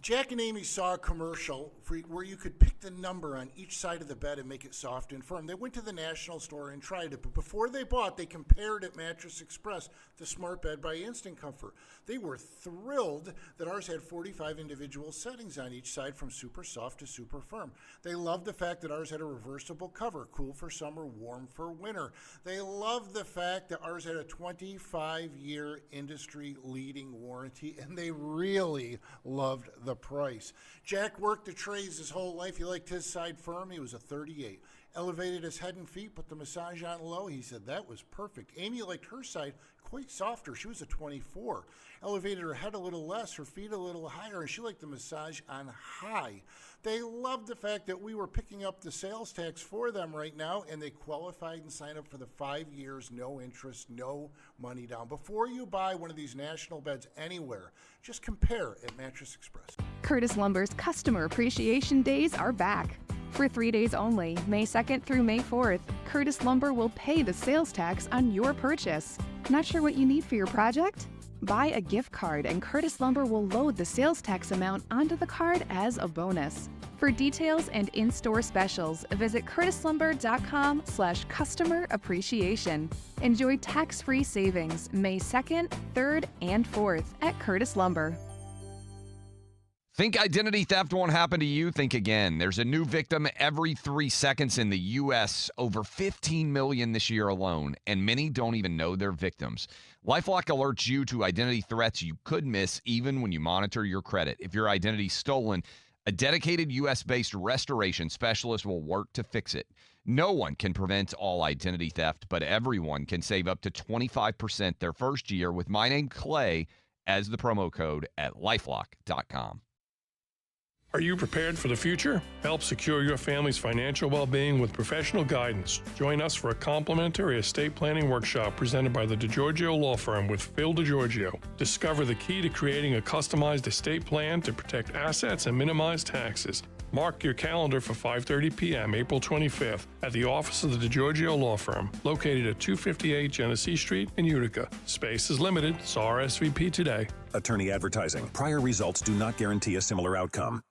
Jack and Amy saw a commercial where you could pick the number on each side of the bed and make it soft and firm. They went to the National store and tried it, but before they bought, they compared at Mattress Express the Smart Bed by Instant Comfort. They were thrilled that ours had 45 individual settings on each side from super soft to super firm. They loved the fact that ours had a reversible cover, cool for summer, warm for winter. They loved the fact that ours had a 25-year industry-leading warranty, and they really loved the price. Jack worked the trays his whole life. He liked his side firm. He was a 38. Elevated his head and feet, put the massage on low. He said that was perfect. Amy liked her side quite softer. She was a 24. Elevated her head a little less, her feet a little higher, and she liked the massage on high. They loved the fact that we were picking up the sales tax for them right now, and they qualified and signed up for the 5 years, no interest, no money down. Before you buy one of these national beds anywhere, just compare at Mattress Express. Curtis Lumber's Customer Appreciation Days are back. For 3 days only, May 2nd through May 4th, Curtis Lumber will pay the sales tax on your purchase. Not sure what you need for your project? Buy a gift card and Curtis Lumber will load the sales tax amount onto the card as a bonus. For details and in-store specials, visit curtislumber.com/customer appreciation. Enjoy tax-free savings May 2nd, 3rd, and 4th at Curtis Lumber. Think identity theft won't happen to you? Think again. There's a new victim every 3 seconds in the U.S., over 15 million this year alone, and many don't even know they're victims. LifeLock alerts you to identity threats you could miss even when you monitor your credit. If your identity's stolen, a dedicated U.S.-based restoration specialist will work to fix it. No one can prevent all identity theft, but everyone can save up to 25% their first year with my name, Clay, as the promo code at LifeLock.com. Are you prepared for the future? Help secure your family's financial well-being with professional guidance. Join us for a complimentary estate planning workshop presented by the DiGiorgio Law Firm with Phil DiGiorgio. Discover the key to creating a customized estate plan to protect assets and minimize taxes. Mark your calendar for 5:30 p.m. April 25th at the office of the DiGiorgio Law Firm, located at 258 Genesee Street in Utica. Space is limited, so RSVP today. Attorney advertising. Prior results do not guarantee a similar outcome.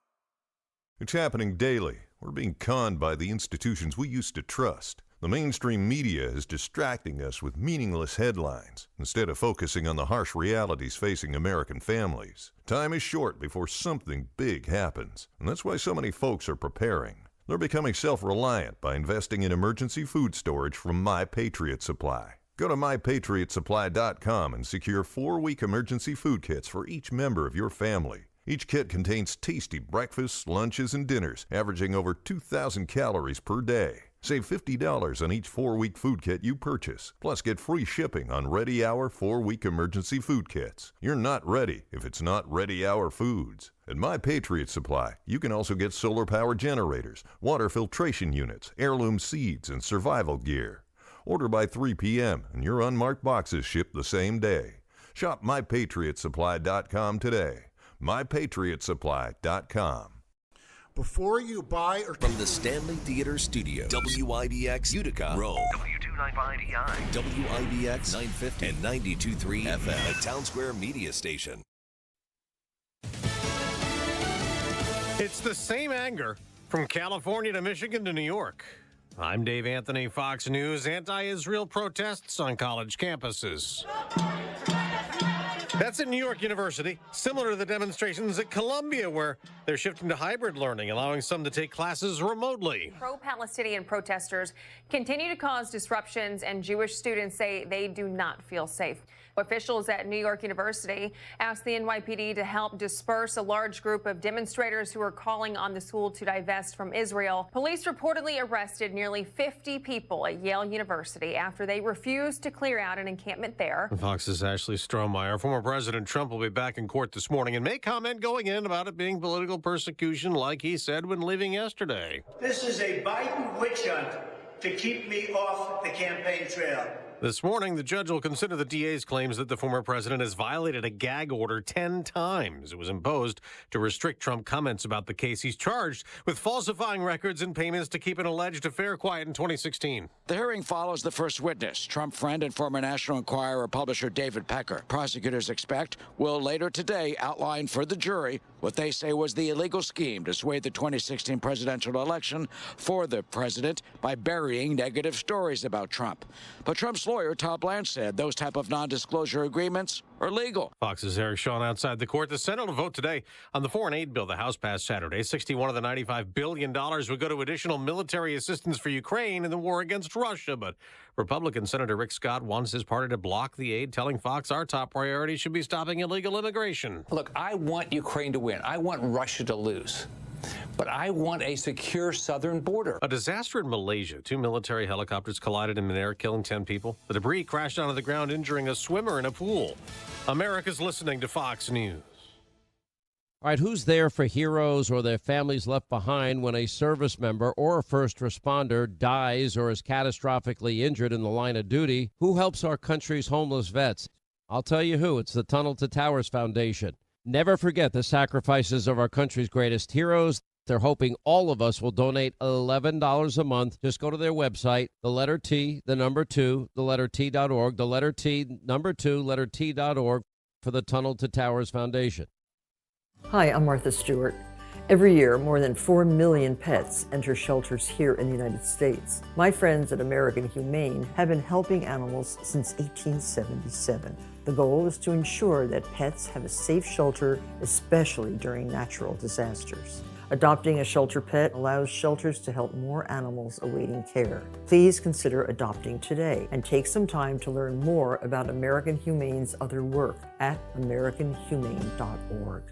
It's happening daily. We're being conned by the institutions we used to trust. The mainstream media is distracting us with meaningless headlines instead of focusing on the harsh realities facing American families. Time is short before something big happens, and that's why so many folks are preparing. They're becoming self-reliant by investing in emergency food storage from My Patriot Supply. Go to MyPatriotSupply.com and secure 4-week emergency food kits for each member of your family. Each kit contains tasty breakfasts, lunches, and dinners, averaging over 2,000 calories per day. Save $50 on each 4-week food kit you purchase. Plus, get free shipping on Ready Hour 4-week emergency food kits. You're not ready if it's not Ready Hour Foods. At My Patriot Supply, you can also get solar power generators, water filtration units, heirloom seeds, and survival gear. Order by 3 p.m. and your unmarked boxes ship the same day. Shop MyPatriotSupply.com today. MyPatriotSupply.com. Before you buy or... From the Stanley Theater Studio, WIBX Utica, Rome. W295EI. WIBX 950 and 92.3 FM, a Town Square media station. It's the same anger from California to Michigan to New York. I'm Dave Anthony, Fox News. Anti-Israel protests on college campuses. That's at New York University, similar to the demonstrations at Columbia, where they're shifting to hybrid learning, allowing some to take classes remotely. Pro-Palestinian protesters continue to cause disruptions, and Jewish students say they do not feel safe. Officials at New York University asked the NYPD to help disperse a large group of demonstrators who are calling on the school to divest from Israel. Police reportedly arrested nearly 50 people at Yale University after they refused to clear out an encampment there. Fox's Ashley Strohmeyer. Former President Trump will be back in court this morning and may comment going in about it being political persecution, like he said when leaving yesterday. This is a Biden witch hunt to keep me off the campaign trail. This morning, the judge will consider the DA's claims that the former president has violated a gag order 10 times. It was imposed to restrict Trump comments about the case. He's charged with falsifying records and payments to keep an alleged affair quiet in 2016. The hearing follows the first witness, Trump friend and former National Enquirer publisher David Pecker. Prosecutors expect will later today outline for the jury what they say was the illegal scheme to sway the 2016 presidential election for the president by burying negative stories about Trump. But Trump's lawyer, Todd Blanche, said those type of non-disclosure agreements are legal. Fox's Eric Shawn outside the court. The Senate will vote today on the foreign aid bill the House passed Saturday. $61 of the $95 billion would go to additional military assistance for Ukraine in the war against Russia. But Republican Senator Rick Scott wants his party to block the aid, telling Fox our top priority should be stopping illegal immigration. Look, I want Ukraine to win. I want Russia to lose. But I want a secure southern border. A disaster in Malaysia. 2 military helicopters collided in midair, killing 10 people. The debris crashed onto the ground, injuring a swimmer in a pool. America's listening to Fox News. All right, who's there for heroes or their families left behind when a service member or a first responder dies or is catastrophically injured in the line of duty? Who helps our country's homeless vets? I'll tell you who. It's the Tunnel to Towers Foundation. Never forget the sacrifices of our country's greatest heroes. They're hoping all of us will donate $11 a month. Just go to their website, the letter T, the number 2, the letter T.org, the letter T, number 2, letter T.org for the Tunnel to Towers Foundation. Hi, I'm Martha Stewart. Every year, more than 4 million pets enter shelters here in the United States. My friends at American Humane have been helping animals since 1877. The goal is to ensure that pets have a safe shelter, especially during natural disasters. Adopting a shelter pet allows shelters to help more animals awaiting care. Please consider adopting today and take some time to learn more about American Humane's other work at americanhumane.org.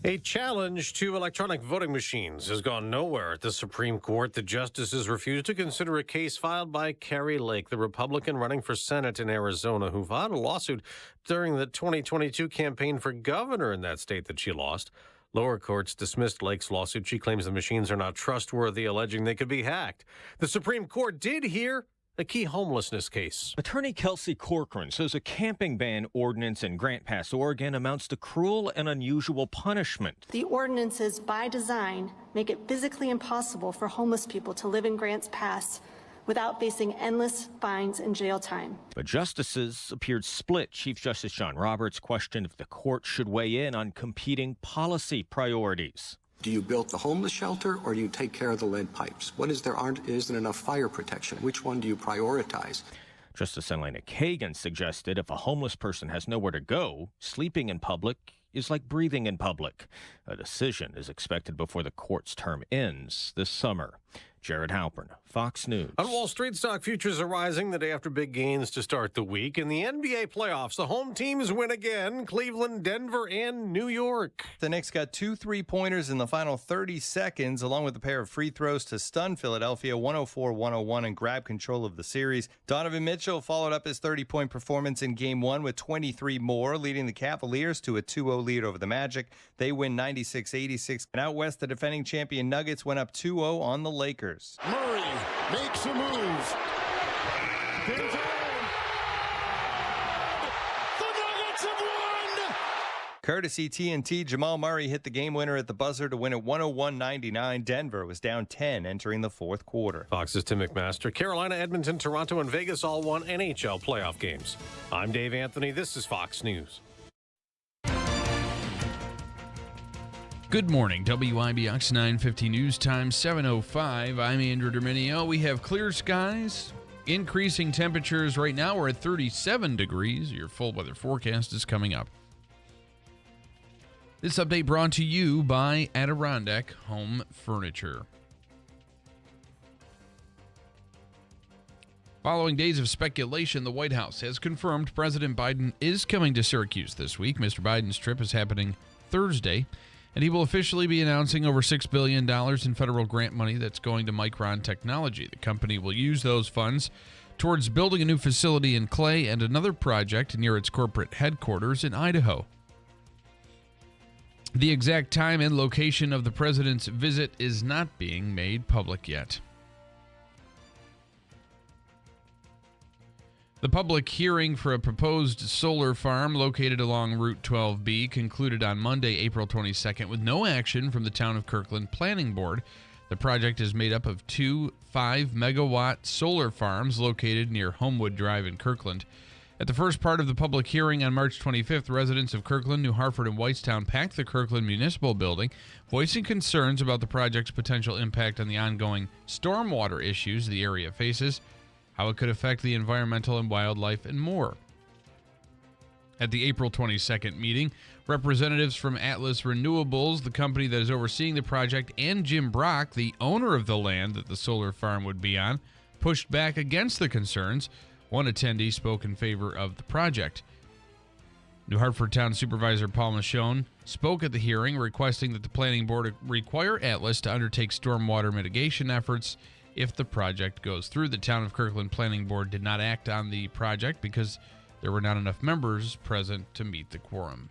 A challenge to electronic voting machines has gone nowhere at the Supreme Court. The justices refused to consider a case filed by Carrie Lake, the Republican running for Senate in Arizona, who filed a lawsuit during the 2022 campaign for governor in that state that she lost. Lower courts dismissed Lake's lawsuit. She claims the machines are not trustworthy, alleging they could be hacked. The Supreme Court did hear a key homelessness case. Attorney Kelsey Corcoran says a camping ban ordinance in Grant Pass, Oregon amounts to cruel and unusual punishment. The ordinances, by design, make it physically impossible for homeless people to live in Grants Pass without facing endless fines and jail time. But justices appeared split. Chief Justice John Roberts questioned if the court should weigh in on competing policy priorities. Do you build the homeless shelter or do you take care of the lead pipes? What is there isn't enough fire protection? Which one do you prioritize? Justice Elena Kagan suggested if a homeless person has nowhere to go, sleeping in public is like breathing in public. A decision is expected before the court's term ends this summer. Jared Halpern, Fox News. On Wall Street, stock futures are rising the day after big gains to start the week. In the NBA playoffs, the home teams win again: Cleveland, Denver, and New York. The Knicks got 2 3-pointers in the final 30 seconds, along with a pair of free throws to stun Philadelphia 104-101 and grab control of the series. Donovan Mitchell followed up his 30-point performance in Game 1 with 23 more, leading the Cavaliers to a 2-0 lead over the Magic. They win 96-86. And out west, the defending champion Nuggets went up 2-0 on the Lakers. Murray makes a move. The Nuggets have won! Courtesy TNT, Jamal Murray hit the game winner at the buzzer to win at 101-99. Denver was down 10 entering the fourth quarter. Fox's Tim McMaster. Carolina, Edmonton, Toronto, and Vegas all won NHL playoff games. I'm Dave Anthony. This is Fox News. Good morning, WIBX 950 News Time 7:05. I'm Andrew Dominio. We have clear skies, increasing temperatures. Right now we're at 37 degrees. Your full weather forecast is coming up. This update brought to you by Adirondack Home Furniture. Following days of speculation, the White House has confirmed President Biden is coming to Syracuse this week. Mr. Biden's trip is happening Thursday, and he will officially be announcing over $6 billion in federal grant money that's going to Micron Technology. The company will use those funds towards building a new facility in Clay and another project near its corporate headquarters in Idaho. The exact time and location of the president's visit is not being made public yet. The public hearing for a proposed solar farm located along Route 12B concluded on Monday, April 22nd, with no action from the Town of Kirkland Planning Board. The project is made up of 2 5-megawatt solar farms located near Homewood Drive in Kirkland. At the first part of the public hearing on March 25th, residents of Kirkland, New Hartford, and Whitestown packed the Kirkland Municipal Building, voicing concerns about the project's potential impact on the ongoing stormwater issues the area faces, how it could affect the environmental and wildlife, and more. At the April 22nd meeting, representatives from Atlas Renewables, the company that is overseeing the project, and Jim Brock, the owner of the land that the solar farm would be on, pushed back against the concerns. One attendee spoke in favor of the project. New Hartford Town Supervisor Paul Michonne spoke at the hearing, requesting that the planning board require Atlas to undertake stormwater mitigation efforts if the project goes through. The Town of Kirkland Planning Board did not act on the project because there were not enough members present to meet the quorum.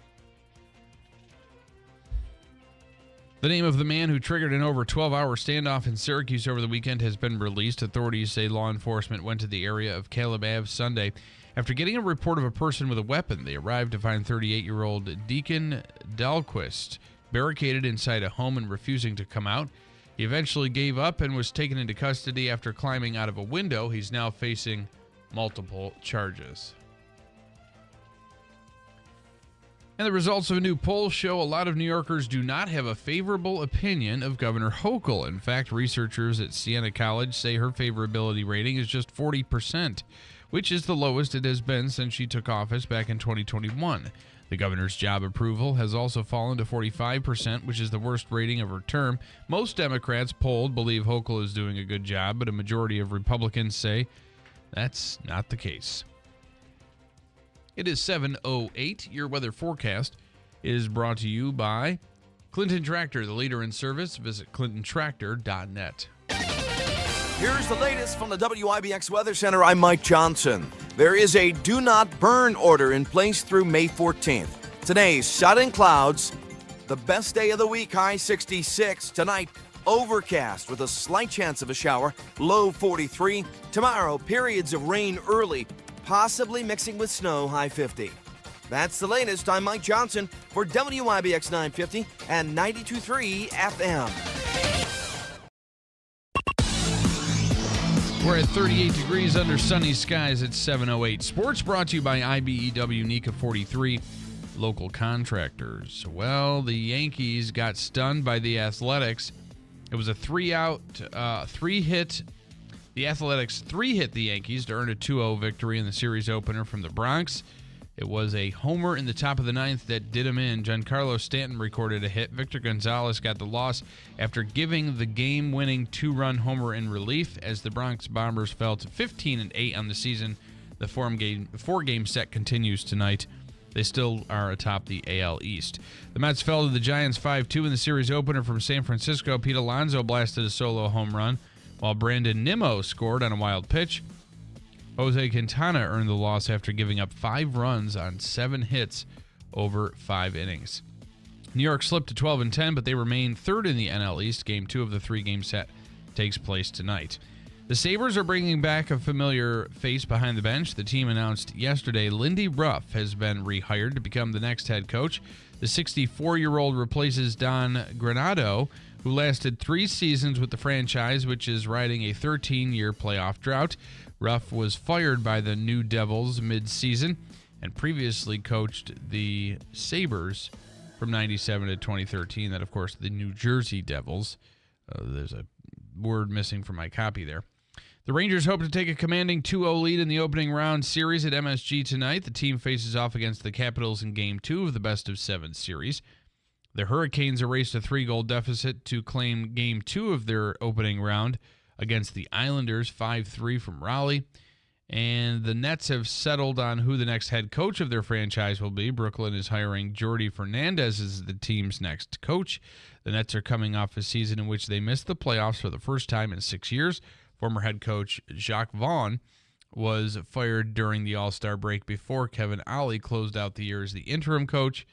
The name of the man who triggered an over 12-hour standoff in Syracuse over the weekend has been released. Authorities say law enforcement went to the area of Caleb Ave Sunday after getting a report of a person with a weapon. They arrived to find 38-year-old Deacon Dahlquist barricaded inside a home and refusing to come out. He eventually gave up and was taken into custody after climbing out of a window. He's now facing multiple charges. And the results of a new poll show a lot of New Yorkers do not have a favorable opinion of Governor Hochul. In fact, researchers at Siena College say her favorability rating is just 40%, which is the lowest it has been since she took office back in 2021. The governor's job approval has also fallen to 45%, which is the worst rating of her term. Most Democrats polled believe Hochul is doing a good job, but a majority of Republicans say that's not the case. It is 7:08. Your weather forecast is brought to you by Clinton Tractor, the leader in service. Visit clintontractor.net. Here's the latest from the WIBX Weather Center. I'm Mike Johnson. There is a do not burn order in place through May 14th. Today, sun clouds. The best day of the week, high 66. Tonight, overcast with a slight chance of a shower, low 43. Tomorrow, periods of rain early, possibly mixing with snow, high 50. That's the latest. I'm Mike Johnson for WIBX 950 and 92.3 FM. We're at 38 degrees under sunny skies at 7:08. Sports brought to you by IBEW NECA 43, local contractors. Well, the Yankees got stunned by the Athletics. It was a 3-hit. The Athletics 3-hit the Yankees to earn a 2-0 victory in the series opener from the Bronx. It was a homer in the top of the ninth that did him in. Giancarlo Stanton recorded a hit. Victor Gonzalez got the loss after giving the game-winning 2-run homer in relief as the Bronx Bombers fell to 15-8 on the season. The four-game set continues tonight. They still are atop the AL East. The Mets fell to the Giants 5-2 in the series opener from San Francisco. Pete Alonso blasted a solo home run, while Brandon Nimmo scored on a wild pitch. Jose Quintana earned the loss after giving up 5 runs on 7 hits over 5 innings. New York slipped to 12-10, but they remain third in the NL East. Game 2 of the 3-game set takes place tonight. The Sabres are bringing back a familiar face behind the bench. The team announced yesterday Lindy Ruff has been rehired to become the next head coach. The 64-year-old replaces Don Granado, who lasted 3 seasons with the franchise, which is riding a 13-year playoff drought. Ruff was fired by the New Devils mid-season and previously coached the Sabres from 97 to 2013. That, of course, the New Jersey Devils. There's a word missing from my copy there. The Rangers hope to take a commanding 2-0 lead in the opening round series at MSG tonight. The team faces off against the Capitals in Game 2 of the best-of-7 series. The Hurricanes erased a 3-goal deficit to claim Game 2 of their opening round against the Islanders, 5-3 from Raleigh. And the Nets have settled on who the next head coach of their franchise will be. Brooklyn is hiring Jordi Fernandez as the team's next coach. The Nets are coming off a season in which they missed the playoffs for the first time in 6 years. Former head coach Jacques Vaughn was fired during the All-Star break before Kevin Ollie closed out the year as the interim coach.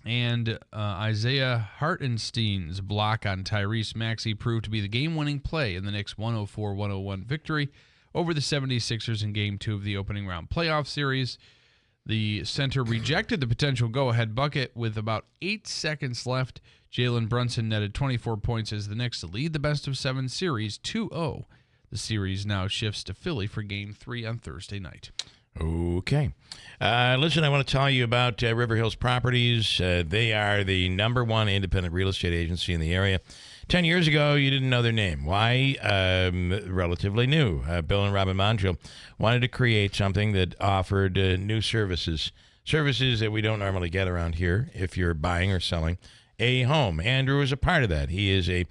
And Isaiah Hartenstein's block on Tyrese Maxey proved to be the game-winning play in the Knicks' 104-101 victory over the 76ers in Game 2 of the opening round playoff series. The center rejected the potential go-ahead bucket with about 8 seconds left. Jalen Brunson netted 24 points as the Knicks lead the best-of-7 series 2-0. The series now shifts to Philly for Game 3 on Thursday night. Okay. Listen, I want to tell you about River Hills Properties. They are the #1 independent real estate agency in the area. 10 years ago, you didn't know their name. Why? Relatively new. Bill and Robin Monjo wanted to create something that offered new services that we don't normally get around here if you're buying or selling a home. Andrew is a part of that. He is a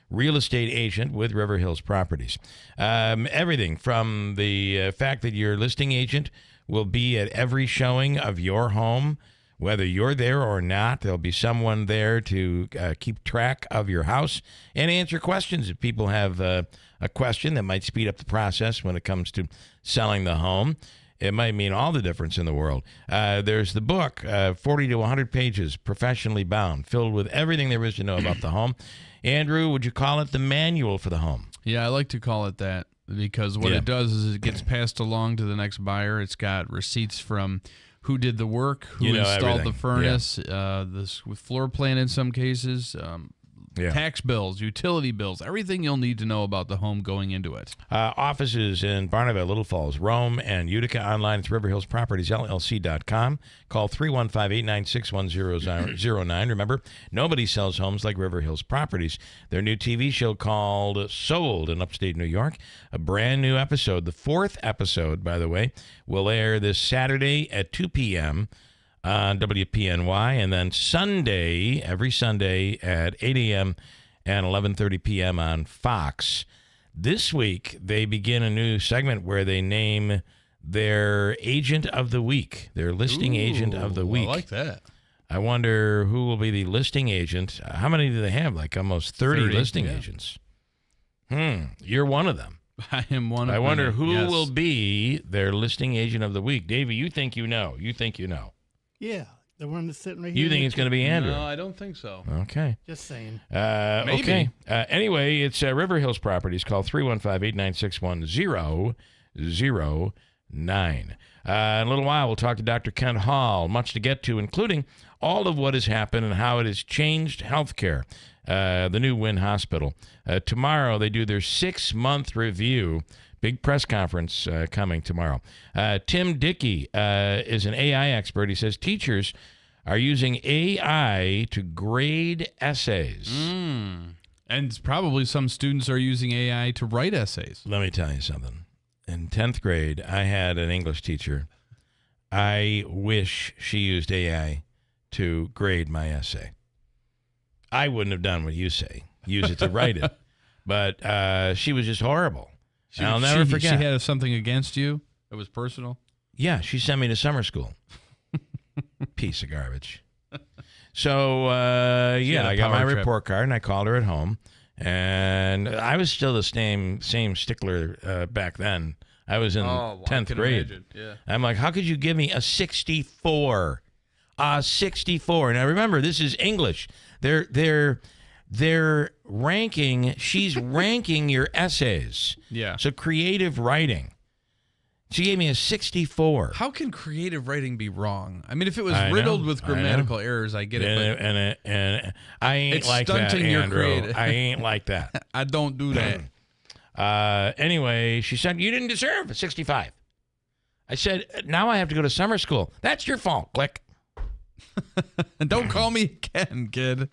real estate agent with River Hills Properties. Everything from the fact that your listing agent will be at every showing of your home, whether you're there or not. There'll be someone there to keep track of your house and answer questions. If people have a question that might speed up the process when it comes to selling the home, it might mean all the difference in the world. There's the book, 40 to 100 pages, professionally bound, filled with everything there is to know about the home. Andrew, would you call it the manual for the home? Yeah, I like to call it that because what it does is it gets passed along to the next buyer. It's got receipts from who did the work, who installed everything. The furnace, this with floor plan in some cases, tax bills, utility bills, everything you'll need to know about the home going into it. Offices in Barneville, Little Falls, Rome, and Utica. Online at riverhillspropertiesllc.com. Call 315-896-1009. Remember, nobody sells homes like River Hills Properties. Their new TV show called Sold in upstate New York. A brand new episode. The 4th episode, by the way, will air this Saturday at 2 p.m., on WPNY, and then every Sunday at 8 a.m. and 11:30 p.m. on Fox. This week, they begin a new segment where they name their agent of the week, their listing agent of the week. I like that. I wonder who will be the listing agent. How many do they have? Like almost 30 listing agents. You're one of them. I am one of them. I wonder who will be their listing agent of the week. Davey, you think you know. You think you know. Yeah, the one that's sitting right here. You think it's going to be Andrew? No, I don't think so. Okay. Just saying. Maybe. Okay. Anyway, it's River Hills Properties. Call 315-896-1009. In a little while, we'll talk to Dr. Kent Hall. Much to get to, including all of what has happened and how it has changed healthcare. The new Wynn Hospital. Tomorrow, they do their 6-month review. Big press conference coming tomorrow. Tim Dickey is an AI expert. He says teachers are using AI to grade essays. And probably some students are using AI to write essays. Let me tell you something. In 10th grade, I had an English teacher I wish she used AI to grade my essay. I wouldn't have done what you say. Use it to write it. But she was just horrible. I'll never forget. She had something against you that was personal? Yeah, she sent me to summer school. Piece of garbage. So, I got my report card, and I called her at home. And I was still the same stickler back then. I was in 10th grade. Yeah. I'm like, how could you give me a 64? A 64. Now, remember, this is English. They're ranking. She's ranking your essays. Yeah. So creative writing. She gave me a 64. How can creative writing be wrong? I mean, if it was riddled with grammatical errors, I get it. And I ain't like that, Andrew. I ain't like that. I don't do that. Anyway, she said, you didn't deserve a 65. I said, now I have to go to summer school. That's your fault. Click. And don't call me again, kid.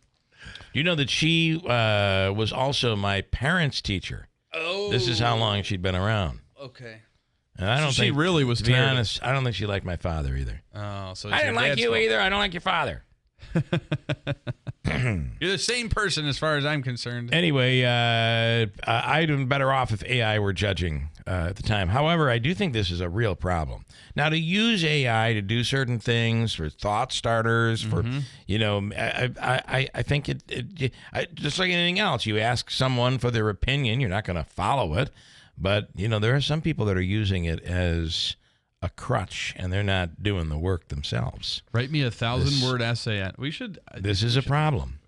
You know that she was also my parents' teacher. Oh. This is how long she'd been around. Okay. And I don't think she really was. To be honest, I don't think she liked my father either. Oh, so I didn't like you either. I don't like your father. You're the same person as far as I'm concerned. Anyway, I'd been better off if AI were judging at the time. However, I do think this is a real problem. Now, to use AI to do certain things for thought starters, for I think it just like anything else. You ask someone for their opinion, you're not going to follow it. But, there are some people that are using it as a crutch, and they're not doing the work themselves. Write me a 1,000-word essay. We should. This is a problem.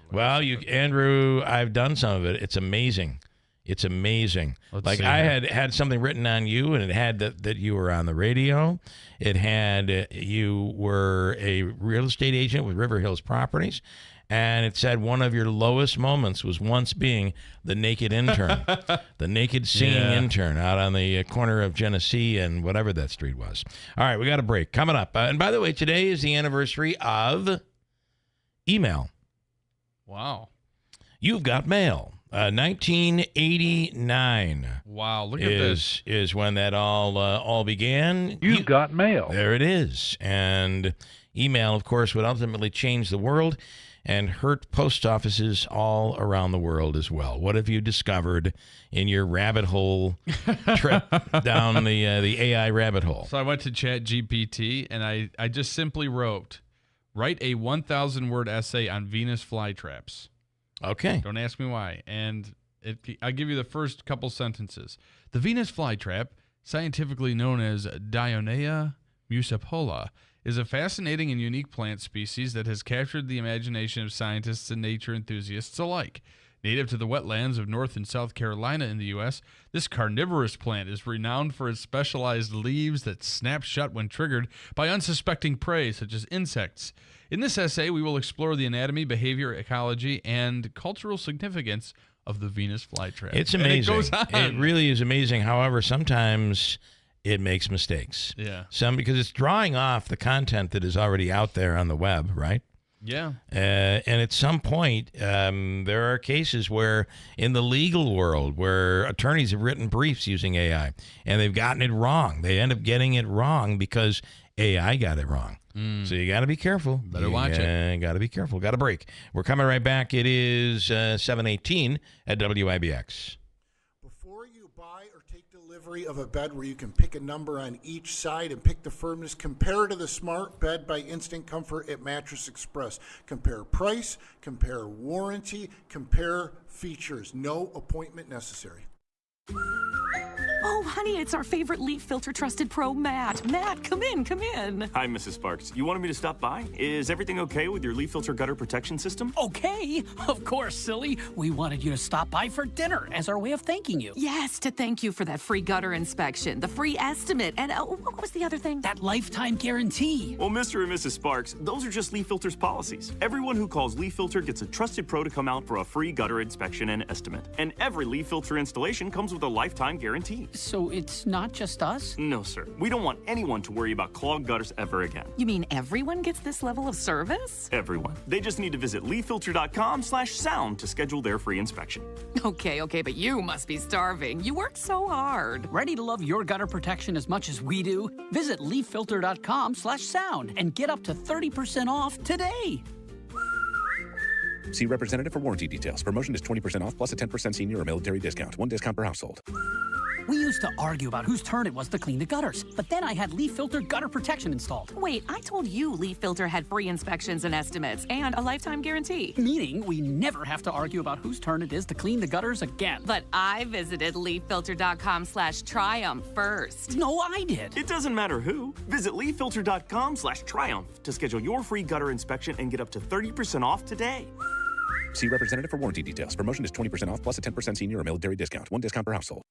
Well, Andrew, I've done some of it. It's amazing. It's amazing. Like I had something written on you, and it had that you were on the radio. It had you were a real estate agent with River Hills Properties. And it said one of your lowest moments was once being the naked intern, the naked singing intern out on the corner of Genesee and whatever that street was. All right, we got a break. Coming up. And by the way, today is the anniversary of email. Wow. You've got mail. 1989. Wow, look at this. Is when that all began. You've got mail. There it is. And email, of course, would ultimately change the world and hurt post offices all around the world as well. What have you discovered in your rabbit hole trip down the AI rabbit hole? So I went to ChatGPT, and I just simply write a 1,000-word essay on Venus flytraps. Okay. Don't ask me why. And I'll give you the first couple sentences. The Venus flytrap, scientifically known as Dionea musipola, is a fascinating and unique plant species that has captured the imagination of scientists and nature enthusiasts alike. Native to the wetlands of North and South Carolina in the U.S., this carnivorous plant is renowned for its specialized leaves that snap shut when triggered by unsuspecting prey, such as insects. In this essay, we will explore the anatomy, behavior, ecology, and cultural significance of the Venus flytrap. It's amazing. And it goes on. It really is amazing. However, sometimes it makes mistakes. Yeah. Because it's drawing off the content that is already out there on the web, right? Yeah. And at some point, there are cases where in the legal world where attorneys have written briefs using AI and they've gotten it wrong. They end up getting it wrong because AI got it wrong. So you got to be careful. Better watch it. Got to be careful. Got a break. We're coming right back. It is 7:18 at WIBX. Of a bed where you can pick a number on each side and pick the firmness, compare to the Smart Bed by Instant Comfort at Mattress Express. Compare price, compare warranty, compare features. No appointment necessary. Oh, honey, it's our favorite leaf filter trusted pro, Matt. Matt, come in. Hi, Mrs. Sparks. You wanted me to stop by? Is everything okay with your leaf filter gutter protection system? Okay. Of course, silly. We wanted you to stop by for dinner as our way of thanking you. Yes, to thank you for that free gutter inspection, the free estimate, and what was the other thing? That lifetime guarantee. Well, Mr. and Mrs. Sparks, those are just Leaf Filter's policies. Everyone who calls Leaf Filter gets a trusted pro to come out for a free gutter inspection and estimate. And every Leaf Filter installation comes with a lifetime guarantee. So So it's not just us? No, sir. We don't want anyone to worry about clogged gutters ever again. You mean everyone gets this level of service? Everyone. They just need to visit leafilter.com/sound to schedule their free inspection. Okay, but you must be starving. You work so hard. Ready to love your gutter protection as much as we do? Visit leaffilter.com/sound and get up to 30% off today. See representative for warranty details. Promotion is 20% off plus a 10% senior or military discount. One discount per household. We used to argue about whose turn it was to clean the gutters, but then I had Leaf Filter gutter protection installed. Wait, I told you Leaf Filter had free inspections and estimates and a lifetime guarantee. Meaning we never have to argue about whose turn it is to clean the gutters again. But I visited leaffilter.com/triumph first. No, I did. It doesn't matter who. Visit leaffilter.com/triumph to schedule your free gutter inspection and get up to 30% off today. See representative for warranty details. Promotion is 20% off plus a 10% senior or military discount. One discount per household.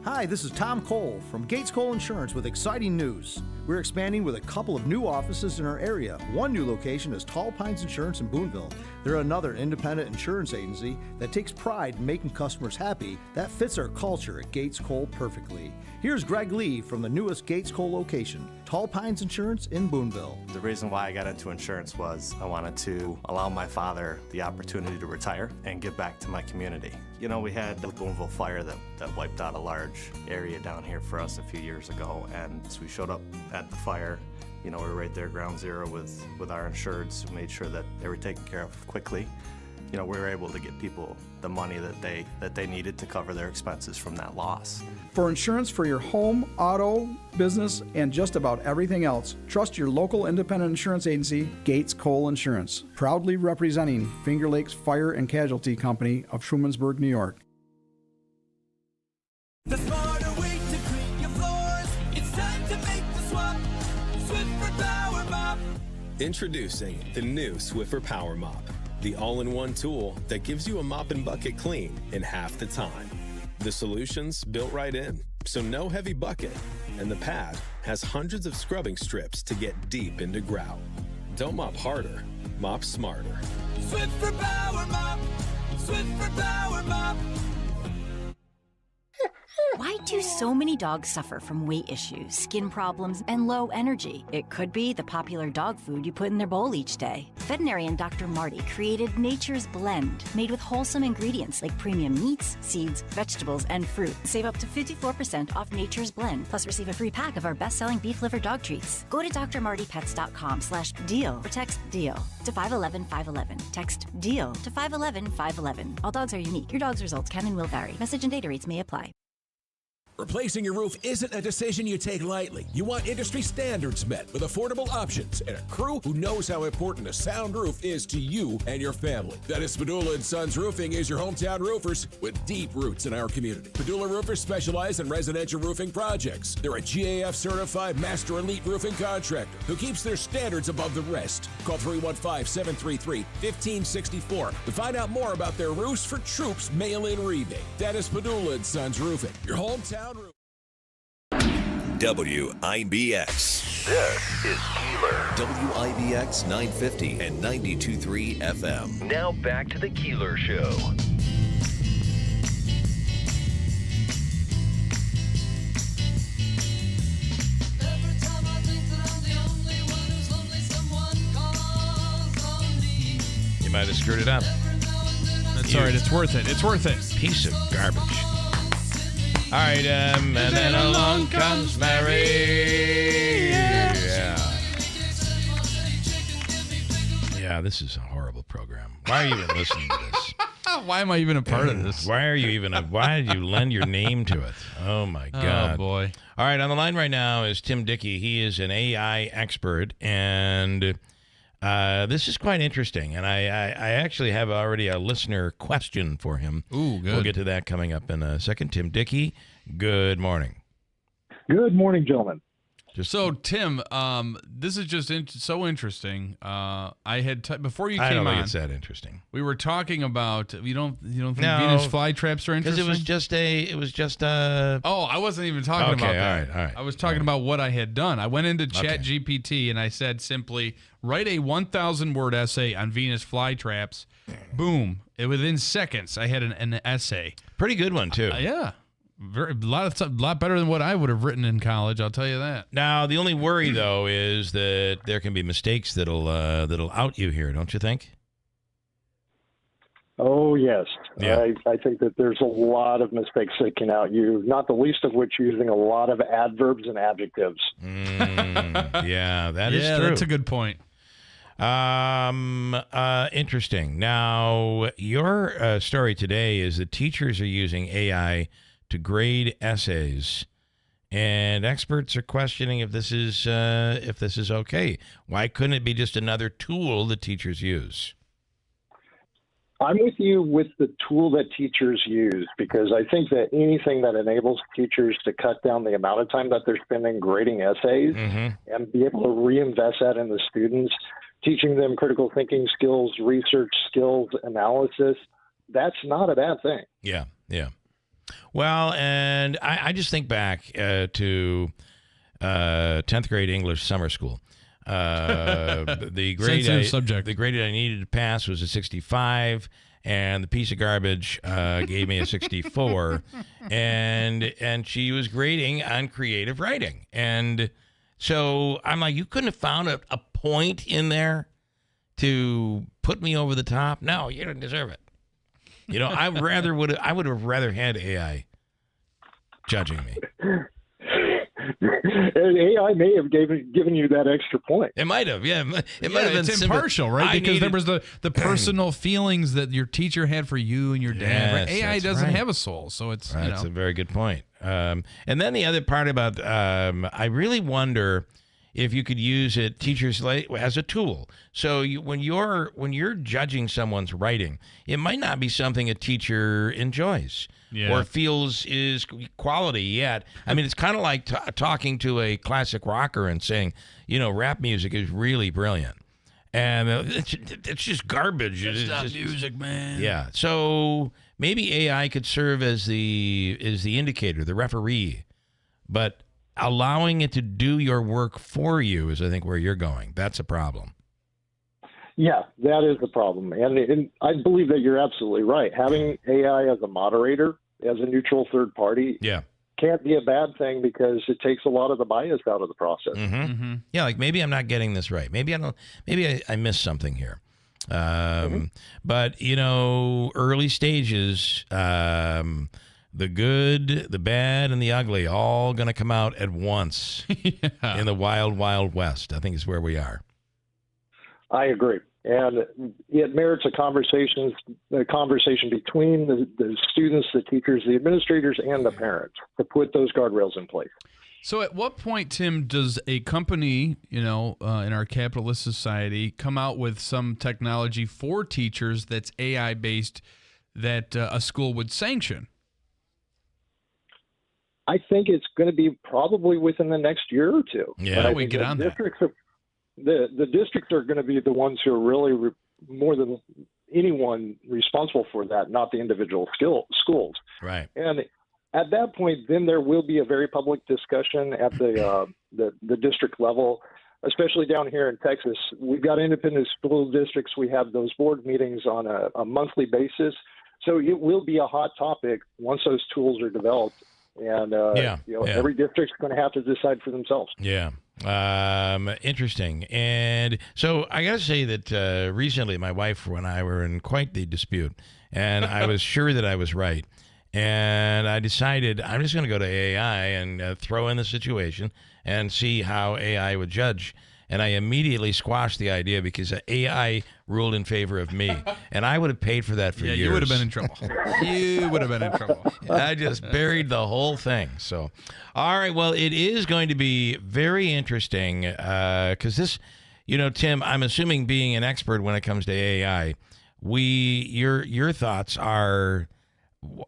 Hi, this is Tom Cole from Gates Cole Insurance with exciting news. We're expanding with a couple of new offices in our area. One new location is Tall Pines Insurance in Boonville. They're another independent insurance agency that takes pride in making customers happy. That fits our culture at Gates Cole perfectly. Here's Greg Lee from the newest Gates Cole location, Tall Pines Insurance in Boonville. The reason why I got into insurance was I wanted to allow my father the opportunity to retire and give back to my community. You know, we had the Boonville fire that wiped out a large area down here for us a few years ago, and so we showed up at the fire. You know, we were right there, ground zero, with our insureds, who made sure that they were taken care of quickly. You know, we were able to get people the money that they needed to cover their expenses from that loss. For insurance for your home, auto, business, and just about everything else, trust your local independent insurance agency, Gates Cole Insurance, proudly representing Finger Lakes Fire and Casualty Company of Trumansburg, New York. The smarter way to clean your floors. It's time to make the swap. Swiffer Power Mop. Introducing the new Swiffer Power Mop, the all-in-one tool that gives you a mop and bucket clean in half the time. The solution's built right in, so no heavy bucket, and the pad has hundreds of scrubbing strips to get deep into grout. Don't mop harder, mop smarter. Swiffer Power Mop. Swiffer Power Mop. Why do so many dogs suffer from weight issues, skin problems, and low energy? It could be the popular dog food you put in their bowl each day. Veterinarian Dr. Marty created Nature's Blend, made with wholesome ingredients like premium meats, seeds, vegetables, and fruit. Save up to 54% off Nature's Blend, plus receive a free pack of our best-selling beef liver dog treats. Go to drmartypets.com/deal or text DEAL to 511-511. Text DEAL to 511-511. All dogs are unique. Your dog's results can and will vary. Message and data rates may apply. Replacing your roof isn't a decision you take lightly. You want industry standards met with affordable options and a crew who knows how important a sound roof is to you and your family. That is Padula & Sons Roofing is your hometown roofers with deep roots in our community. Padula Roofers specialize in residential roofing projects. They're a GAF certified master elite roofing contractor who keeps their standards above the rest. Call 315-733-1564 to find out more about their Roofs for Troops mail-in rebate. That is Padula & Sons Roofing, your hometown. WIBX. This is Keeler. WIBX 950 and 92.3 FM. Now back to the Keeler Show. You might have screwed it up. That's all right. It's worth it. It's worth it. Piece of garbage. All right, and then along comes Mary. Yeah, this is a horrible program. Why are you even listening to this? Why am I even a part of this? Why did you lend your name to it? Oh, my God. Oh, boy. All right, on the line right now is Tim Dickey. He is an AI expert, and this is quite interesting. And I actually have already a listener question for him. Ooh, good. We'll get to that coming up in a second. Tim Dickey, good morning. Good morning, gentlemen. So, Tim, this is just so interesting. I had before you came on. I don't think it's that interesting. We were talking about you don't think Venus flytraps are interesting? Because it was just a. Oh, I wasn't even talking about that. All right. I was talking about what I had done. I went into ChatGPT and I said simply, write a 1,000-word essay on Venus flytraps. Boom! Within seconds, I had an essay. Pretty good one too. Yeah. A lot better than what I would have written in college. I'll tell you that. Now, the only worry though is that there can be mistakes that'll out you here, don't you think? Oh, yes. Yeah. I think that there's a lot of mistakes that can out you, not the least of which using a lot of adverbs and adjectives. Yeah, that is true. Yeah, that's a good point. Interesting. Now, your story today is that teachers are using AI to grade essays, and experts are questioning if this is okay. Why couldn't it be just another tool that teachers use? I'm with you with the tool that teachers use, because I think that anything that enables teachers to cut down the amount of time that they're spending grading essays and be able to reinvest that in the students, teaching them critical thinking skills, research skills, analysis, that's not a bad thing. Yeah, yeah. Well, and I just think back to 10th grade English summer school. The grade the grade I needed to pass was a 65, and the piece of garbage gave me a 64, and she was grading on creative writing, and so I'm like, you couldn't have found a point in there to put me over the top. No, you didn't deserve it. You know, I would have rather had AI judging me. AI may have given you that extra point. It might have, yeah. It might have been it's impartial, right? Because there was the personal feelings that your teacher had for you and your dad. Right? AI doesn't have a soul, so it's That's a very good point. And then the other part about I really wonder if you could use it, teachers, as a tool. So when you're judging someone's writing, it might not be something a teacher enjoys or feels is quality yet. I mean, it's kind of like talking to a classic rocker and saying, you know, rap music is really brilliant. And it's just garbage. It's not music, man. Yeah. So maybe AI could serve as the indicator, the referee. But allowing it to do your work for you is, I think, where you're going. That's a problem. Yeah, that is the problem. And I believe that you're absolutely right. Having AI as a moderator, as a neutral third party, can't be a bad thing, because it takes a lot of the bias out of the process. Yeah, like maybe I'm not getting this right. Maybe I missed something here. But, you know, early stages, the good, the bad, and the ugly all going to come out at once in the wild, wild west. I think is where we are. I agree. And it merits a conversation between the students, the teachers, the administrators, and the parents to put those guardrails in place. So at what point, Tim, does a company, in our capitalist society, come out with some technology for teachers that's AI-based that a school would sanction? I think it's going to be probably within the next year or two. Yeah, we get on that. The districts are going to be the ones who are really more than anyone responsible for that, not the individual schools. Right. And at that point, then there will be a very public discussion at the district level, especially down here in Texas. We've got independent school districts. We have those board meetings on a monthly basis. So it will be a hot topic once those tools are developed. And every district's going to have to decide for themselves. Yeah. Interesting. And so I got to say that recently my wife and I were in quite the dispute, and I was sure that I was right. And I decided I'm just going to go to AI and throw in the situation and see how AI would judge. And I immediately squashed the idea because AI ruled in favor of me. And I would have paid for that for years. You would have been in trouble. You would have been in trouble. I just buried the whole thing. So, all right, well, it is going to be very interesting because this, Tim, I'm assuming being an expert when it comes to AI, your thoughts are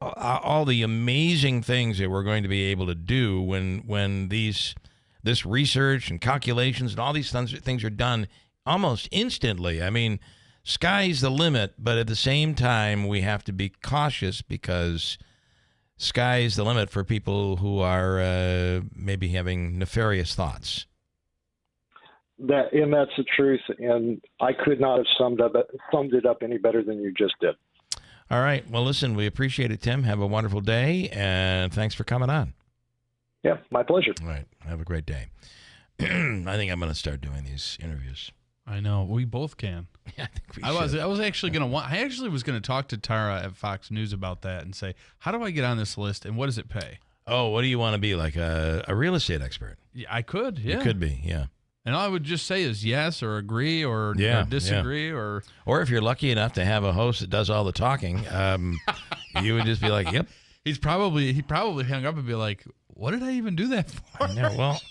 all the amazing things that we're going to be able to do when this research and calculations and all these things are done almost instantly. I mean, sky's the limit, but at the same time, we have to be cautious because sky's the limit for people who are maybe having nefarious thoughts. That's the truth, and I could not have summed it up any better than you just did. All right. Well, listen, we appreciate it, Tim. Have a wonderful day, and thanks for coming on. Yeah, my pleasure. All right. Have a great day. I think I'm going to start doing these interviews. I know. We both can. Yeah, I think we I was actually going to I actually was going to talk to Tara at Fox News about that and say, how do I get on this list and what does it pay? Oh, what do you want to be, like a real estate expert? Yeah, I could, yeah. You could be, yeah. And all I would just say is yes or agree or disagree or if you're lucky enough to have a host that does all the talking, you would just be like, yep. He probably hung up and be like, what did I even do that for? I know. Well,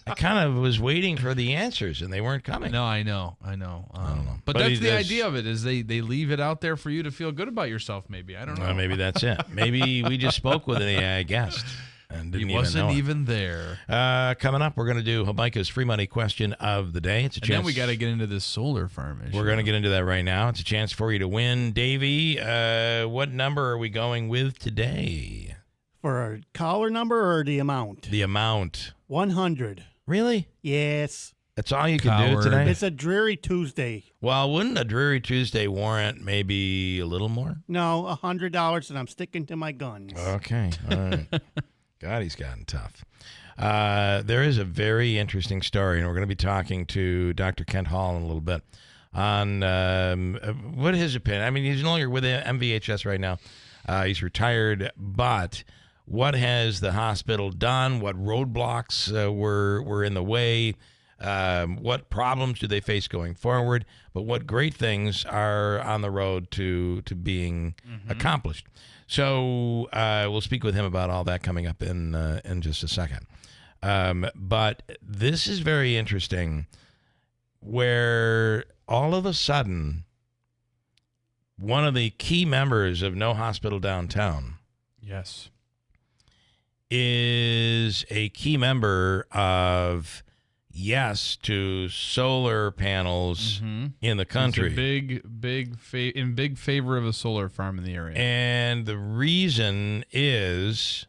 I kind of was waiting for the answers and they weren't coming. No, I know. I don't know. But that's the idea of it is they leave it out there for you to feel good about yourself. Maybe I don't know. Well, maybe that's it. Maybe we just spoke with an AI guest. And he wasn't even there. Coming up, we're going to do Jamaica's free money question of the day. It's a chance. And then we got to get into this solar farm issue. We're going to get into that right now. It's a chance for you to win. Davey, what number are we going with today? For a caller number or the amount? The amount. 100. Really? Yes. That's all you can do today? It's a dreary Tuesday. Well, wouldn't a dreary Tuesday warrant maybe a little more? No, $100, and I'm sticking to my guns. Okay. All right. God, he's gotten tough. There is a very interesting story, and we're going to be talking to Dr. Kent Hall in a little bit on what his opinion. I mean, he's no longer with MVHS right now. He's retired, but what has the hospital done? What roadblocks were in the way? What problems do they face going forward? But what great things are on the road to being accomplished? So we'll speak with him about all that coming up in just a second. But this is very interesting, where all of a sudden, one of the key members of No Hospital Downtown, yes, is a key member of yes to solar panels in the country. He's a big favor of a solar farm in the area. And the reason is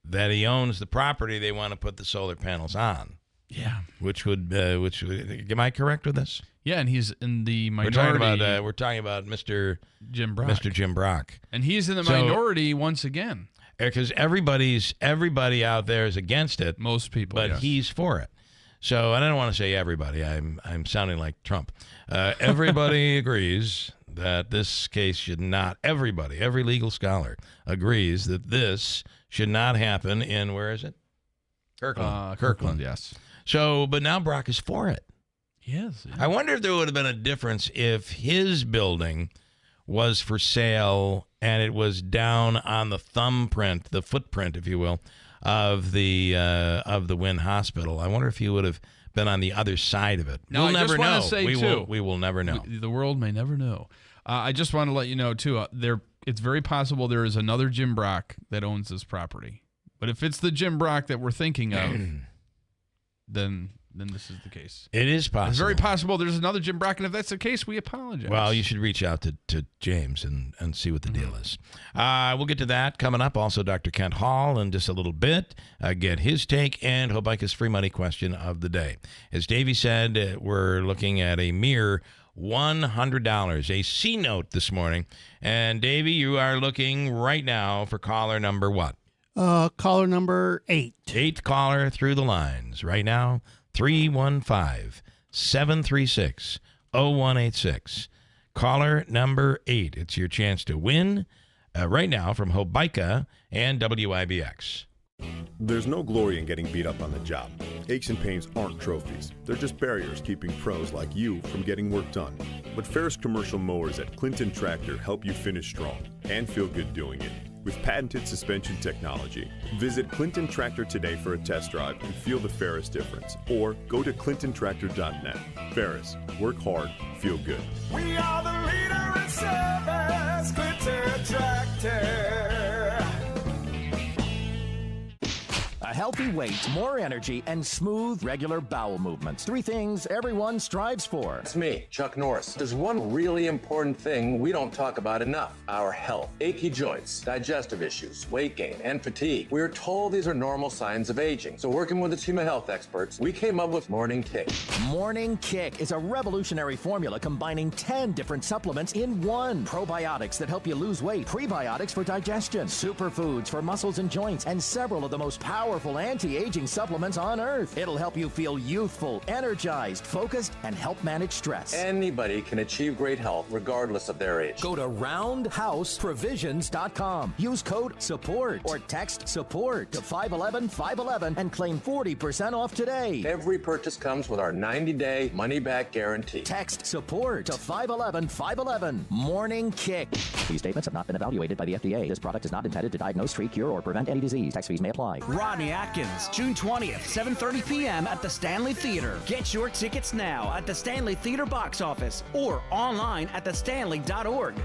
that he owns the property they want to put the solar panels on. Yeah. Which would am I correct with this? Yeah, and he's in the minority. We're talking about Mr. Jim Brock. Mr. Jim Brock. And he's in the minority once again. Because everybody out there is against it. Most people, but yes. He's for it. So, and I don't want to say everybody. I'm sounding like Trump. Everybody agrees that this case should not. Everybody, every legal scholar agrees that this should not happen in, where is it? Kirkland. Kirkland, yes. So, but now Brock is for it. Yes. I wonder if there would have been a difference if his building was for sale and it was down on the thumbprint, the footprint, if you will, of the Wynn Hospital. I wonder if he would have been on the other side of it. No, we'll never know. We will never know. The world may never know. I just want to let you know too. It's very possible there is another Jim Brock that owns this property. But if it's the Jim Brock that we're thinking of, then this is the case. It is possible. It's very possible there's another Jim Brock, and if that's the case, we apologize. Well, you should reach out to James and see what the deal is. We'll get to that coming up. Also, Dr. Kent Hall in just a little bit. Get his take and Jamaica's free money question of the day. As Davey said, we're looking at a mere $100, a C note this morning. And Davey, you are looking right now for caller number what? Caller number 8. 8th caller through the lines right now. 315-736-0186. Caller number 8. It's your chance to win right now from Jamaica and WIBX. There's no glory in getting beat up on the job. Aches and pains aren't trophies. They're just barriers keeping pros like you from getting work done. But Ferris commercial mowers at Clinton Tractor help you finish strong and feel good doing it with patented suspension technology. Visit Clinton Tractor today for a test drive and feel the Ferris difference. Or go to clintontractor.net. Ferris, work hard, feel good. We are the leader in service, Clinton Tractor. A healthy healthy weight, more energy, and smooth, regular bowel movements. 3 things everyone strives for. It's me, Chuck Norris. There's one really important thing we don't talk about enough: our health. Achy joints, digestive issues, weight gain, and fatigue. We're told these are normal signs of aging. So working with a team of health experts, we came up with Morning Kick. Morning Kick is a revolutionary formula combining 10 different supplements in one. Probiotics that help you lose weight, prebiotics for digestion, superfoods for muscles and joints, and several of the most powerful anti-aging supplements on earth. It'll help you feel youthful, energized, focused, and help manage stress. Anybody can achieve great health regardless of their age. Go to roundhouseprovisions.com. Use code SUPPORT or text SUPPORT to 511-511 and claim 40% off today. Every purchase comes with our 90-day money-back guarantee. Text SUPPORT to 511-511. Morning Kick. These statements have not been evaluated by the FDA. This product is not intended to diagnose, treat, cure, or prevent any disease. Tax fees may apply. Rodney Atkins, June 20th, 7:30 p.m. at the Stanley Theater. Get your tickets now at the Stanley Theater box office or online at thestanley.org.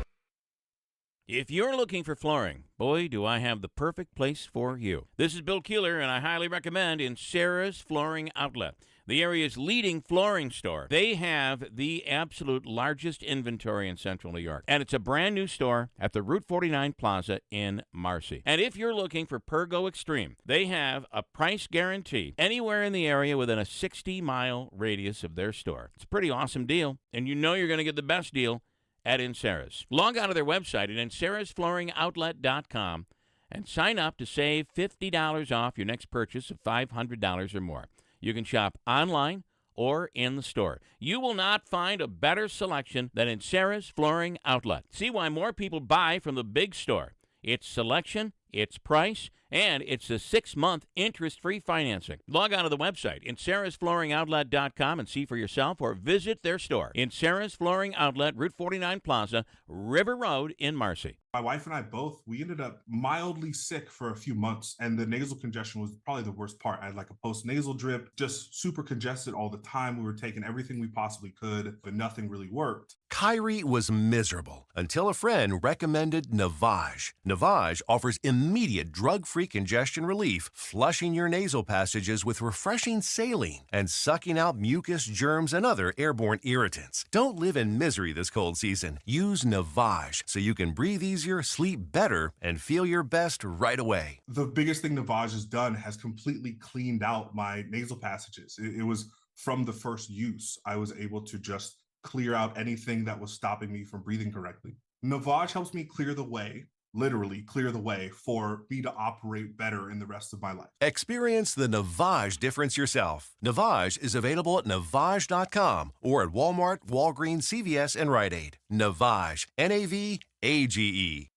If you're looking for flooring, boy, do I have the perfect place for you. This is Bill Keeler, and I highly recommend Sarah's Flooring Outlet, the area's leading flooring store. They have the absolute largest inventory in Central New York, and it's a brand new store at the Route 49 Plaza in Marcy. And if you're looking for Pergo Extreme, they have a price guarantee anywhere in the area within a 60-mile radius of their store. It's a pretty awesome deal, and you know you're going to get the best deal at Insera's. Log on to their website at InserasFlooringOutlet.com and sign up to save $50 off your next purchase of $500 or more. You can shop online or in the store. You will not find a better selection than Insera's Flooring Outlet. See why more people buy from the big store. Its selection, its price, and it's a 6-month interest-free financing. Log on to the website, InserasFlooringOutlet.com, and see for yourself or visit their store. Insera's Flooring Outlet, Route 49 Plaza, River Road in Marcy. My wife and I both, we ended up mildly sick for a few months, and the nasal congestion was probably the worst part. I had like a post-nasal drip, just super congested all the time. We were taking everything we possibly could, but nothing really worked. Kyrie was miserable until a friend recommended Navage. Navage offers immediate drug-free congestion relief, flushing your nasal passages with refreshing saline and sucking out mucus, germs, and other airborne irritants. Don't live in misery this cold season. Use Navage so you can breathe easier, sleep better, and feel your best right away. The biggest thing Navage has done has completely cleaned out my nasal passages. It was from the first use. I was able to just clear out anything that was stopping me from breathing correctly. Navage helps me clear the way, literally clear the way, for me to operate better in the rest of my life. Experience the Navage difference yourself. Navage is available at Navage.com or at Walmart, Walgreens, CVS, and Rite Aid. Navage, Navage.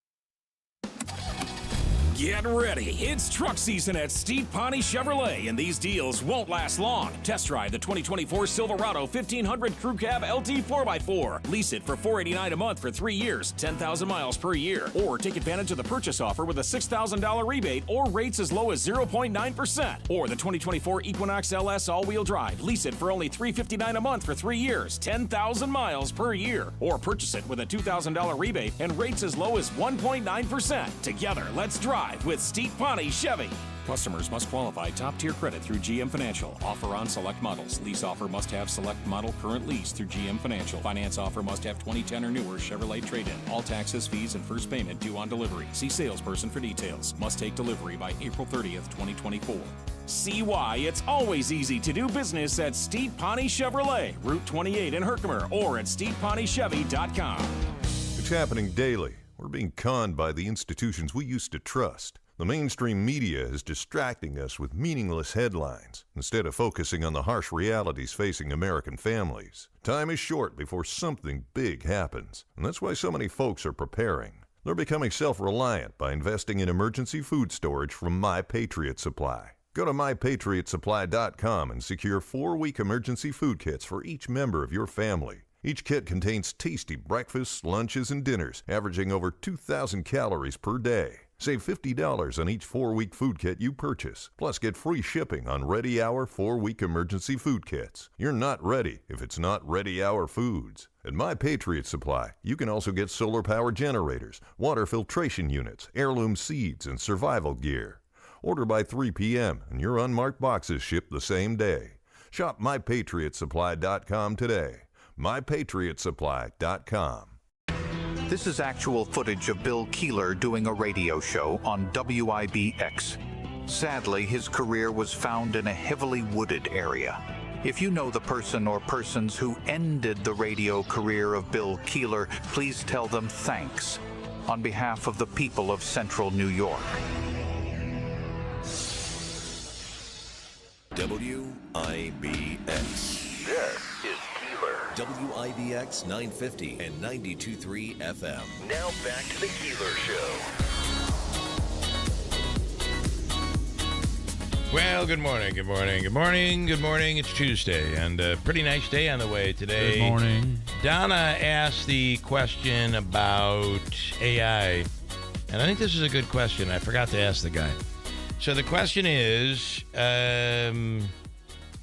Get ready. It's truck season at Steve Pawnee Chevrolet, and these deals won't last long. Test drive the 2024 Silverado 1500 Crew Cab LT 4x4. Lease it for $489 a month for 3 years, 10,000 miles per year. Or take advantage of the purchase offer with a $6,000 rebate or rates as low as 0.9%. Or the 2024 Equinox LS all-wheel drive. Lease it for only $359 a month for 3 years, 10,000 miles per year. Or purchase it with a $2,000 rebate and rates as low as 1.9%. Together, let's drive with Steve Pawnee Chevy. Customers must qualify top-tier credit through GM Financial. Offer on select models. Lease offer must have select model current lease through GM Financial. Finance offer must have 2010 or newer Chevrolet trade-in. All taxes, fees, and first payment due on delivery. See salesperson for details. Must take delivery by April 30th, 2024. See why it's always easy to do business at Steve Pawnee Chevrolet, Route 28 in Herkimer, or at StevePawneeChevy.com. It's happening daily. We're being conned by the institutions we used to trust. The mainstream media is distracting us with meaningless headlines instead of focusing on the harsh realities facing American families. Time is short before something big happens, and that's why so many folks are preparing. They're becoming self-reliant by investing in emergency food storage from My Patriot Supply. Go to MyPatriotSupply.com and secure 4-week emergency food kits for each member of your family. Each kit contains tasty breakfasts, lunches, and dinners, averaging over 2,000 calories per day. Save $50 on each 4-week food kit you purchase. Plus, get free shipping on Ready Hour 4-week emergency food kits. You're not ready if it's not Ready Hour Foods. At My Patriot Supply, you can also get solar power generators, water filtration units, heirloom seeds, and survival gear. Order by 3 p.m. and your unmarked boxes ship the same day. Shop MyPatriotSupply.com today. MyPatriotSupply.com. This is actual footage of Bill Keeler doing a radio show on WIBX. Sadly, his career was found in a heavily wooded area. If you know the person or persons who ended the radio career of Bill Keeler, please tell them thanks on behalf of the people of Central New York. WIBX. This is Keeler. WIBX 950 and 92.3 FM. Now back to the Keeler Show. Well, good morning, good morning, good morning, good morning. It's Tuesday, and a pretty nice day on the way today. Good morning. Donna asked the question about AI, and I think this is a good question. I forgot to ask the guy. So the question is,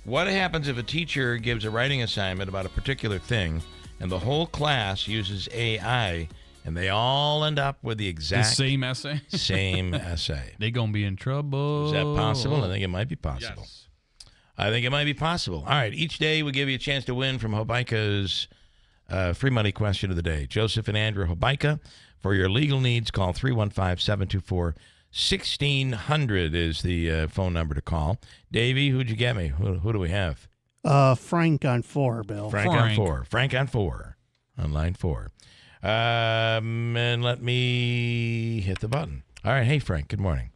what happens if a teacher gives a writing assignment about a particular thing, and the whole class uses AI, and they all end up with the exact same essay? Same essay. They gonna be in trouble. Is that possible? I think it might be possible. Yes. I think it might be possible. All right, each day we give you a chance to win from Hobica's free money question of the day. Joseph and Andrew Hobica. For your legal needs, call 315-724-1600 is the phone number to call. Davey, who'd you get me? Who do we have? Frank on 4, Bill. Frank on 4. Frank on 4 on line 4. And let me hit the button. All right. Hey, Frank. Good morning.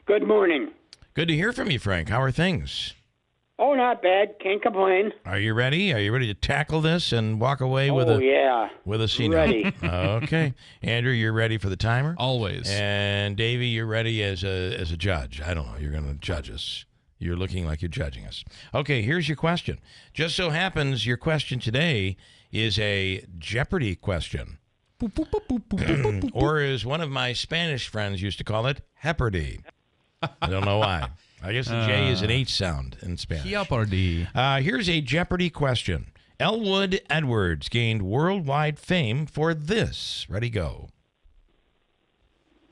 Good morning. Good to hear from you, Frank. How are things? Oh, not bad. Can't complain. Are you ready? Are you ready to tackle this and walk away with a C-note? Ready. Okay. Andrew, you're ready for the timer? Always. And Davey, you're ready as a judge. I don't know. You're going to judge us. You're looking like you're judging us. Okay, here's your question. Just so happens your question today is a Jeopardy question. Or as one of my Spanish friends used to call it, Jeopardy. I don't know why. I guess the J is an H sound in Spanish. Jeopardy. Here's a Jeopardy question. Elwood Edwards gained worldwide fame for this. Ready, go.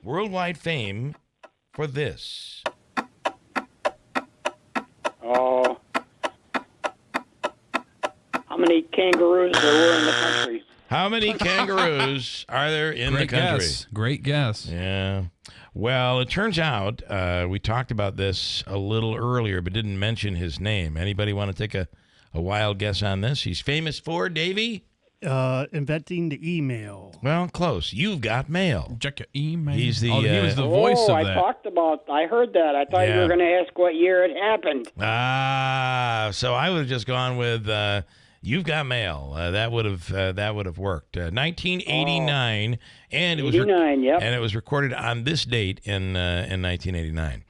Worldwide fame for this. Oh. How many kangaroos there were in the country? How many kangaroos are there in the country? Great guess. Yeah. Well, it turns out we talked about this a little earlier, but didn't mention his name. Anybody want to take a wild guess on this? He's famous for, Davey? Inventing the email. Well, close. You've got mail. Check your email. He's the. He was the voice of that. I heard that. I thought you were going to ask what year it happened. So I would have just gone with You've Got Mail. That would have worked. 1989, and it was and it was recorded on this date in 1989.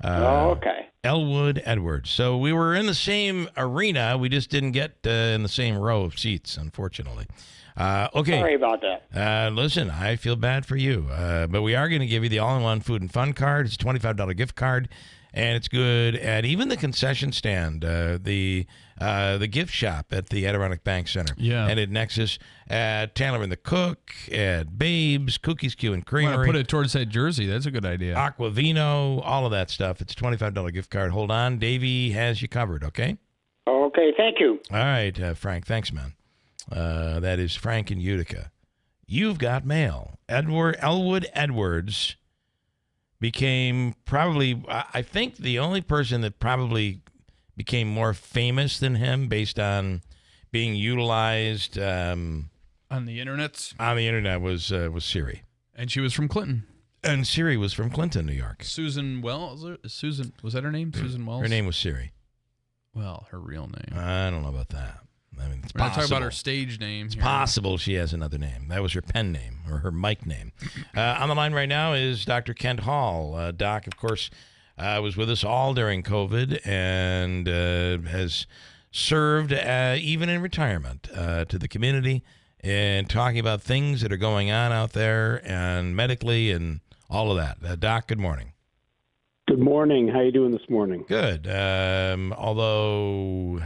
Okay. Elwood Edwards. So we were in the same arena. We just didn't get in the same row of seats, unfortunately. Okay. Sorry about that. Listen, I feel bad for you, but we are going to give you the all-in-one food and fun card. It's a $25 gift card, and it's good at even the concession stand, the gift shop at the Adirondack Bank Center, and at Nexus, at Taylor and the Cook, at Babes, Cookies Q and Creamery. Want to put it towards that jersey? That's a good idea. Aquavino, all of that stuff. It's a $25 gift card. Hold on, Davey has you covered. Okay. Okay. Thank you. All right, Frank. Thanks, man. That is Frank in Utica. You've Got Mail. Elwood Edwards became probably, I think, the only person that probably became more famous than him based on being utilized on the internet. On the internet was Siri, and she was from Clinton. And Siri was from Clinton, New York. Susan Wells. Susan, was that her name? Susan Wells. Her name was Siri. Well, her real name. I don't know about that. I mean, it's We're not possible. talking about her stage name. It's possible she has another name. That was her pen name or her mic name. On the line right now is Dr. Kent Hall. Doc, of course, was with us all during COVID and has served, even in retirement, to the community and talking about things that are going on out there and medically and all of that. Doc, good morning. Good morning. How you doing this morning? Good. Although,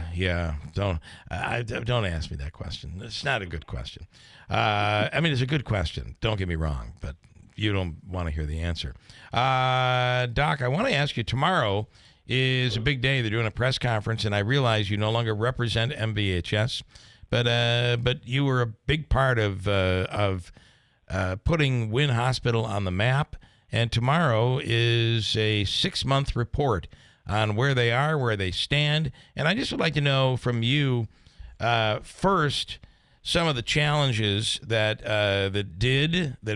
don't ask me that question. It's not a good question. I mean, it's a good question. Don't get me wrong, but you don't want to hear the answer. Doc, I want to ask you, tomorrow is a big day. They're doing a press conference, and I realize you no longer represent MVHS, but you were a big part of putting Wynn Hospital on the map. And tomorrow is a 6-month report on where they are, where they stand. And I just would like to know from you, first, some of the challenges that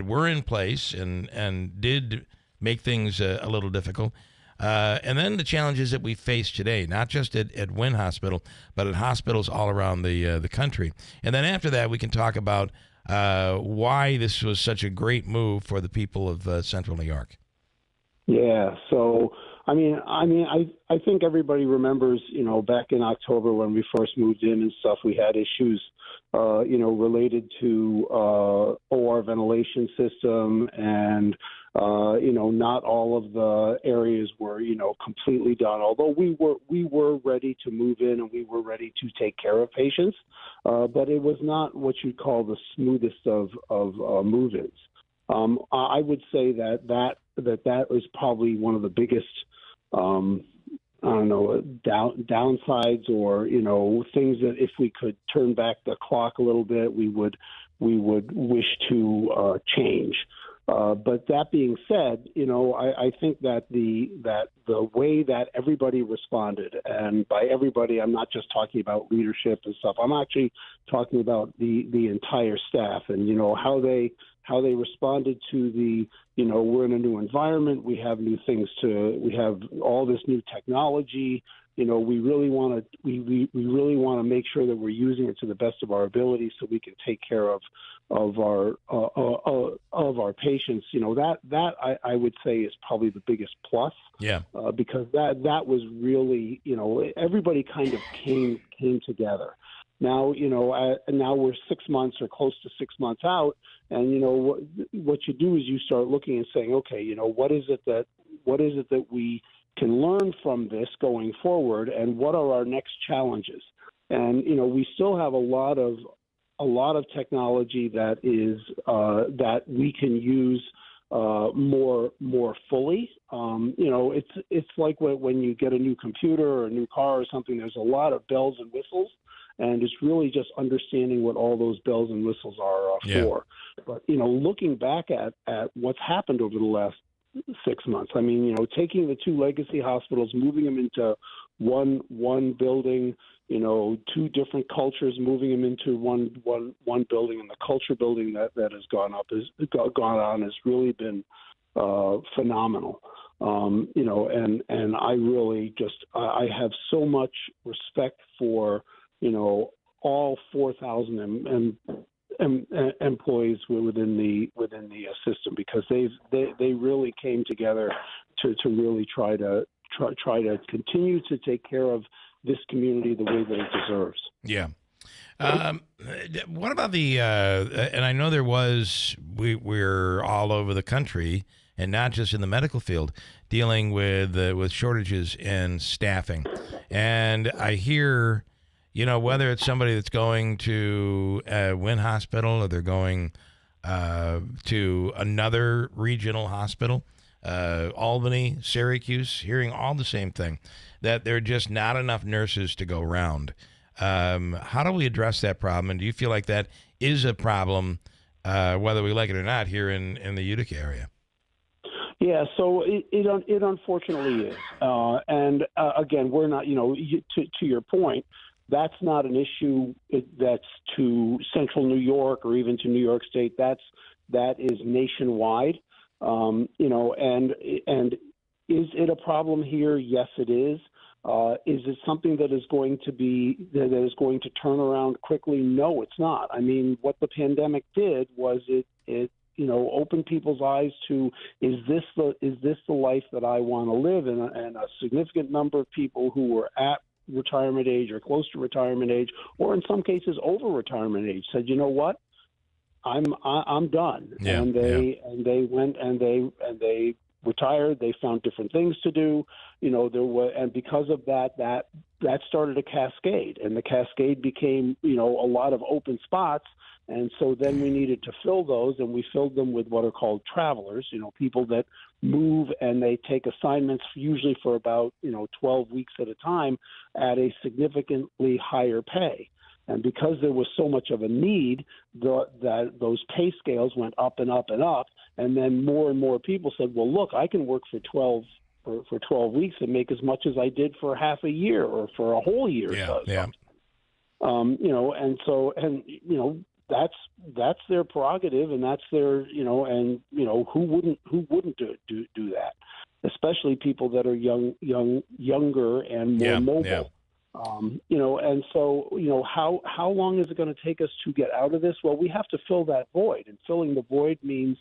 were in place and did make things a little difficult. And then the challenges that we face today, not just at Wynn Hospital, but at hospitals all around the country. And then after that, we can talk about why this was such a great move for the people of Central New York. Yeah. So, I think everybody remembers, back in October when we first moved in and stuff, we had issues, related to OR ventilation system and, not all of the areas were, completely done. Although we were ready to move in and we were ready to take care of patients, but it was not what you'd call the smoothest of move-ins. I would say that is probably one of the biggest, downsides or, things that if we could turn back the clock a little bit, we would wish to change. But that being said, I think that the way that everybody responded, and by everybody, I'm not just talking about leadership and stuff. I'm actually talking about the entire staff and how they responded to we're in a new environment. We have new things we have all this new technology. We really want to make sure that we're using it to the best of our ability so we can take care of our patients. That I would say is probably the biggest plus. Yeah. Because that was really, everybody kind of came together. Now, now we're 6 months or close to 6 months out, and what you do is you start looking and saying, okay, what is it that we can learn from this going forward, and what are our next challenges? And we still have a lot of technology that is that we can use more fully. It's like when you get a new computer or a new car or something. There's a lot of bells and whistles, and it's really just understanding what all those bells and whistles are for. But looking back at what's happened over the last 6 months, taking the two legacy hospitals, moving them into one building, two different cultures, moving them into one building, and the culture building that has gone on has really been phenomenal. And I really I have so much respect for all 4,000 employees within the system, because they really came together to really try to continue to take care of this community the way that it deserves. Yeah. What about the and I know we're all over the country, and not just in the medical field, dealing with shortages in staffing. And I hear, whether it's somebody that's going to Wynn Hospital or they're going to another regional hospital, Albany, Syracuse, hearing all the same thing, that there are just not enough nurses to go around. How do we address that problem? And do you feel like that is a problem, whether we like it or not, here in the Utica area? Yeah, so it unfortunately is. And again, we're not, to your point, that's not an issue that's to Central New York or even to New York State. That is nationwide. And is it a problem here? Yes, it is. Is it something that is going to turn around quickly? No, it's not. What the pandemic did was it opened people's eyes to, is this the life that I want to live? And a significant number of people who were at retirement age or close to retirement age, or in some cases over retirement age, said, you know what, I'm done. Yeah, and they went and they retired. They found different things to do. And because of that started a cascade, and the cascade became, a lot of open spots. And so then we needed to fill those, and we filled them with what are called travelers, people that move and they take assignments usually for about, 12 weeks at a time at a significantly higher pay. And because there was so much of a need, those pay scales went up and up and up. And then more and more people said, well, look, I can work for 12 weeks and make as much as I did for half a year or for a whole year. Yeah. That's their prerogative, and that's their, who wouldn't do that, especially people that are younger and more mobile. Yeah. And so, how long is it going to take us to get out of this? Well, we have to fill that void, and filling the void means,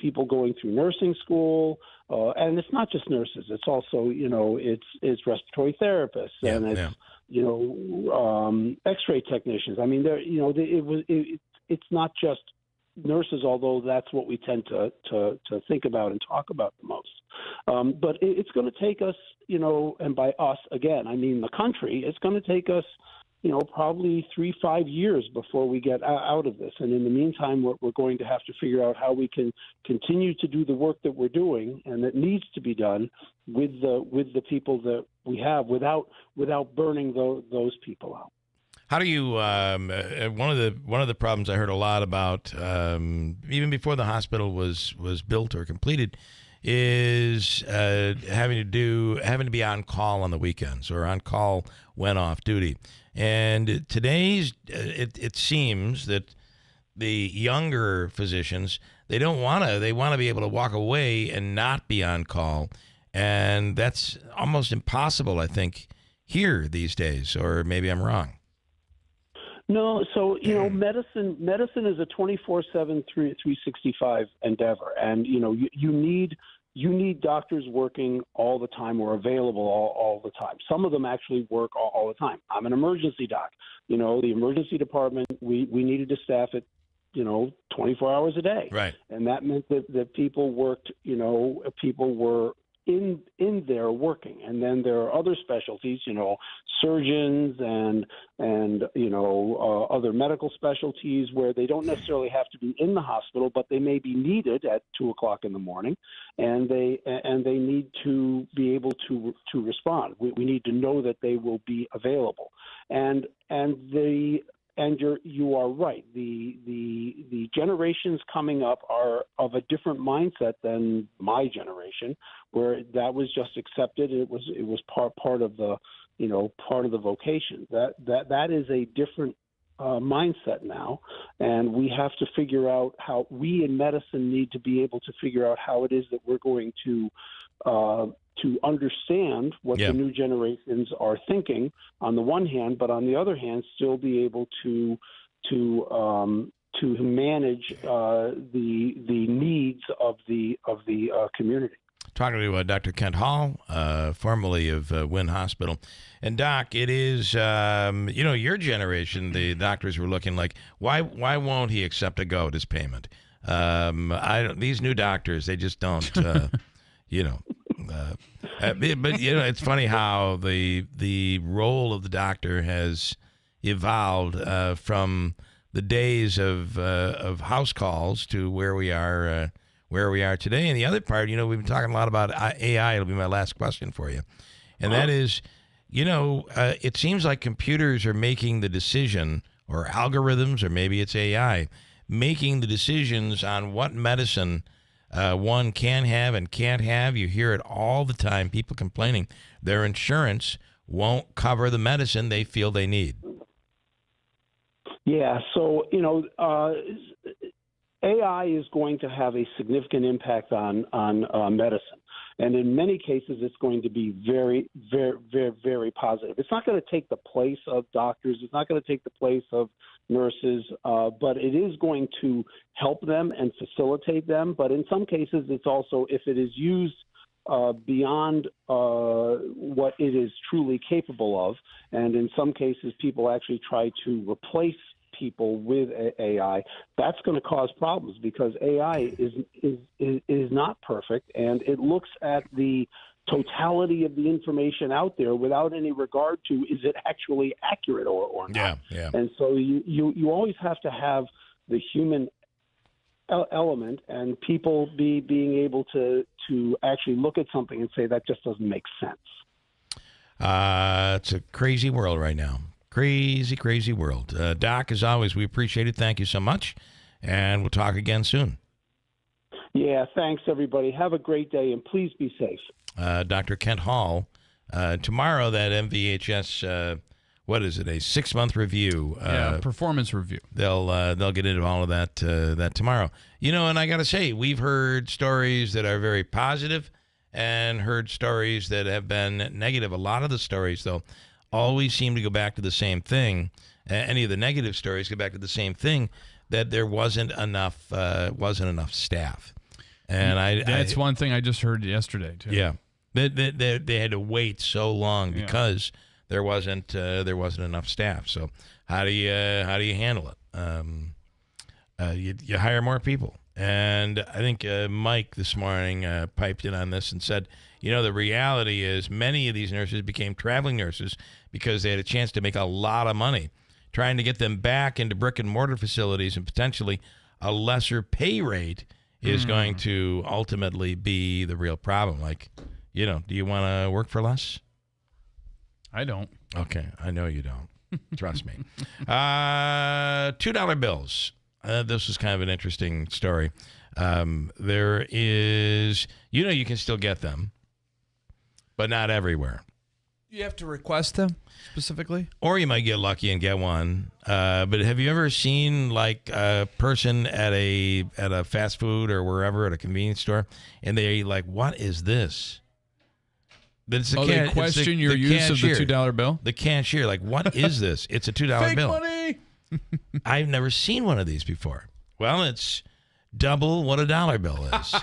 people going through nursing school, and it's not just nurses. It's also, it's respiratory therapists, and it's, X-ray technicians. I mean, it's not just nurses, although that's what we tend to think about and talk about the most. But it's going to take us, and by us, again, I mean the country, it's going to take us, probably 3-5 years before we get out of this. And in the meantime, we're going to have to figure out how we can continue to do the work that we're doing and that needs to be done with the people that we have without burning those people out. How do you? One of the problems I heard a lot about, even before the hospital was built or completed, is having to be on call on the weekends or on call when off duty. And today's it seems that the younger physicians, they want to be able to walk away and not be on call, and that's almost impossible, I think, here these days. Or maybe I'm wrong. No, so medicine is a 24/7, 365 endeavor, and you need doctors working all the time or available all the time. Some of them actually work all the time. I'm an emergency doc. The emergency department, we needed to staff it, 24 hours a day, right? And that meant that people worked. People were in there working, and then there are other specialties, surgeons and other medical specialties where they don't necessarily have to be in the hospital, but they may be needed at 2:00 in the morning, and they need to be able to respond. We need to know that they will be available, and you are right. The generations coming up are of a different mindset than my generation, where that was just accepted. It was part of the part of the vocation. That is a different mindset now, and we have to figure out how we in medicine need to be able to figure out how it is that we're going to understand what the new generations are thinking on the one hand, but on the other hand, still be able to manage the needs of the community. Talking to Dr. Kent Hall, formerly of Wynn Hospital. And Doc, it is, your generation, the doctors were looking like, why won't he accept a GOAT payment? These new doctors, they just don't, but it's funny how the role of the doctor has evolved from the days of house calls to where we are today. And the other part, we've been talking a lot about AI. It'll be my last question for you, and that is, it seems like computers are making the decision, or algorithms, or maybe it's AI, making the decisions on what medicine one can have and can't have. You hear it all the time, people complaining their insurance won't cover the medicine they feel they need. Yeah, so, AI is going to have a significant impact on medicine. And in many cases, it's going to be very, very, very, very positive. It's not going to take the place of doctors. It's not going to take the place of nurses, but it is going to help them and facilitate them. But in some cases, it's also, if it is used beyond what it is truly capable of, and in some cases, people actually try to replace people with AI, that's going to cause problems because AI is not perfect, and it looks at the totality of the information out there without any regard to is it actually accurate or not. Yeah. And so you always have to have the human element and people being able to actually look at something and say that just doesn't make sense. It's a crazy world right now. Crazy world. Doc, as always, we appreciate it. Thank you so much, and we'll talk again soon. Yeah, thanks, everybody. Have a great day, and please be safe. Dr. Kent Hall. Tomorrow, that MVHS, what is it, a 6-month review? Performance review. They'll get into all of that tomorrow. And I got to say, we've heard stories that are very positive and heard stories that have been negative. A lot of the stories, though, always seem to go back to the same thing. Any of the negative stories go back to the same thing, that there wasn't enough staff. And that's one thing I just heard yesterday too. Yeah, they had to wait so long because there wasn't enough staff. So how do you handle it? You hire more people. And I think Mike this morning piped in on this and said, the reality is many of these nurses became traveling nurses because they had a chance to make a lot of money. Trying to get them back into brick and mortar facilities and potentially a lesser pay rate is going to ultimately be the real problem. Like, do you want to work for less? I don't. Okay, I know you don't. Trust me. $2 bills. This is kind of an interesting story. There is, you can still get them, but not everywhere. You have to request them specifically? Or you might get lucky and get one. But have you ever seen like a person at a fast food or wherever at a convenience store, and they like, what is this? They question your use of the $2 bill? The cashier, like, what is this? It's a $2 Fake bill. Money! I've never seen one of these before. Well, it's double what a dollar bill is.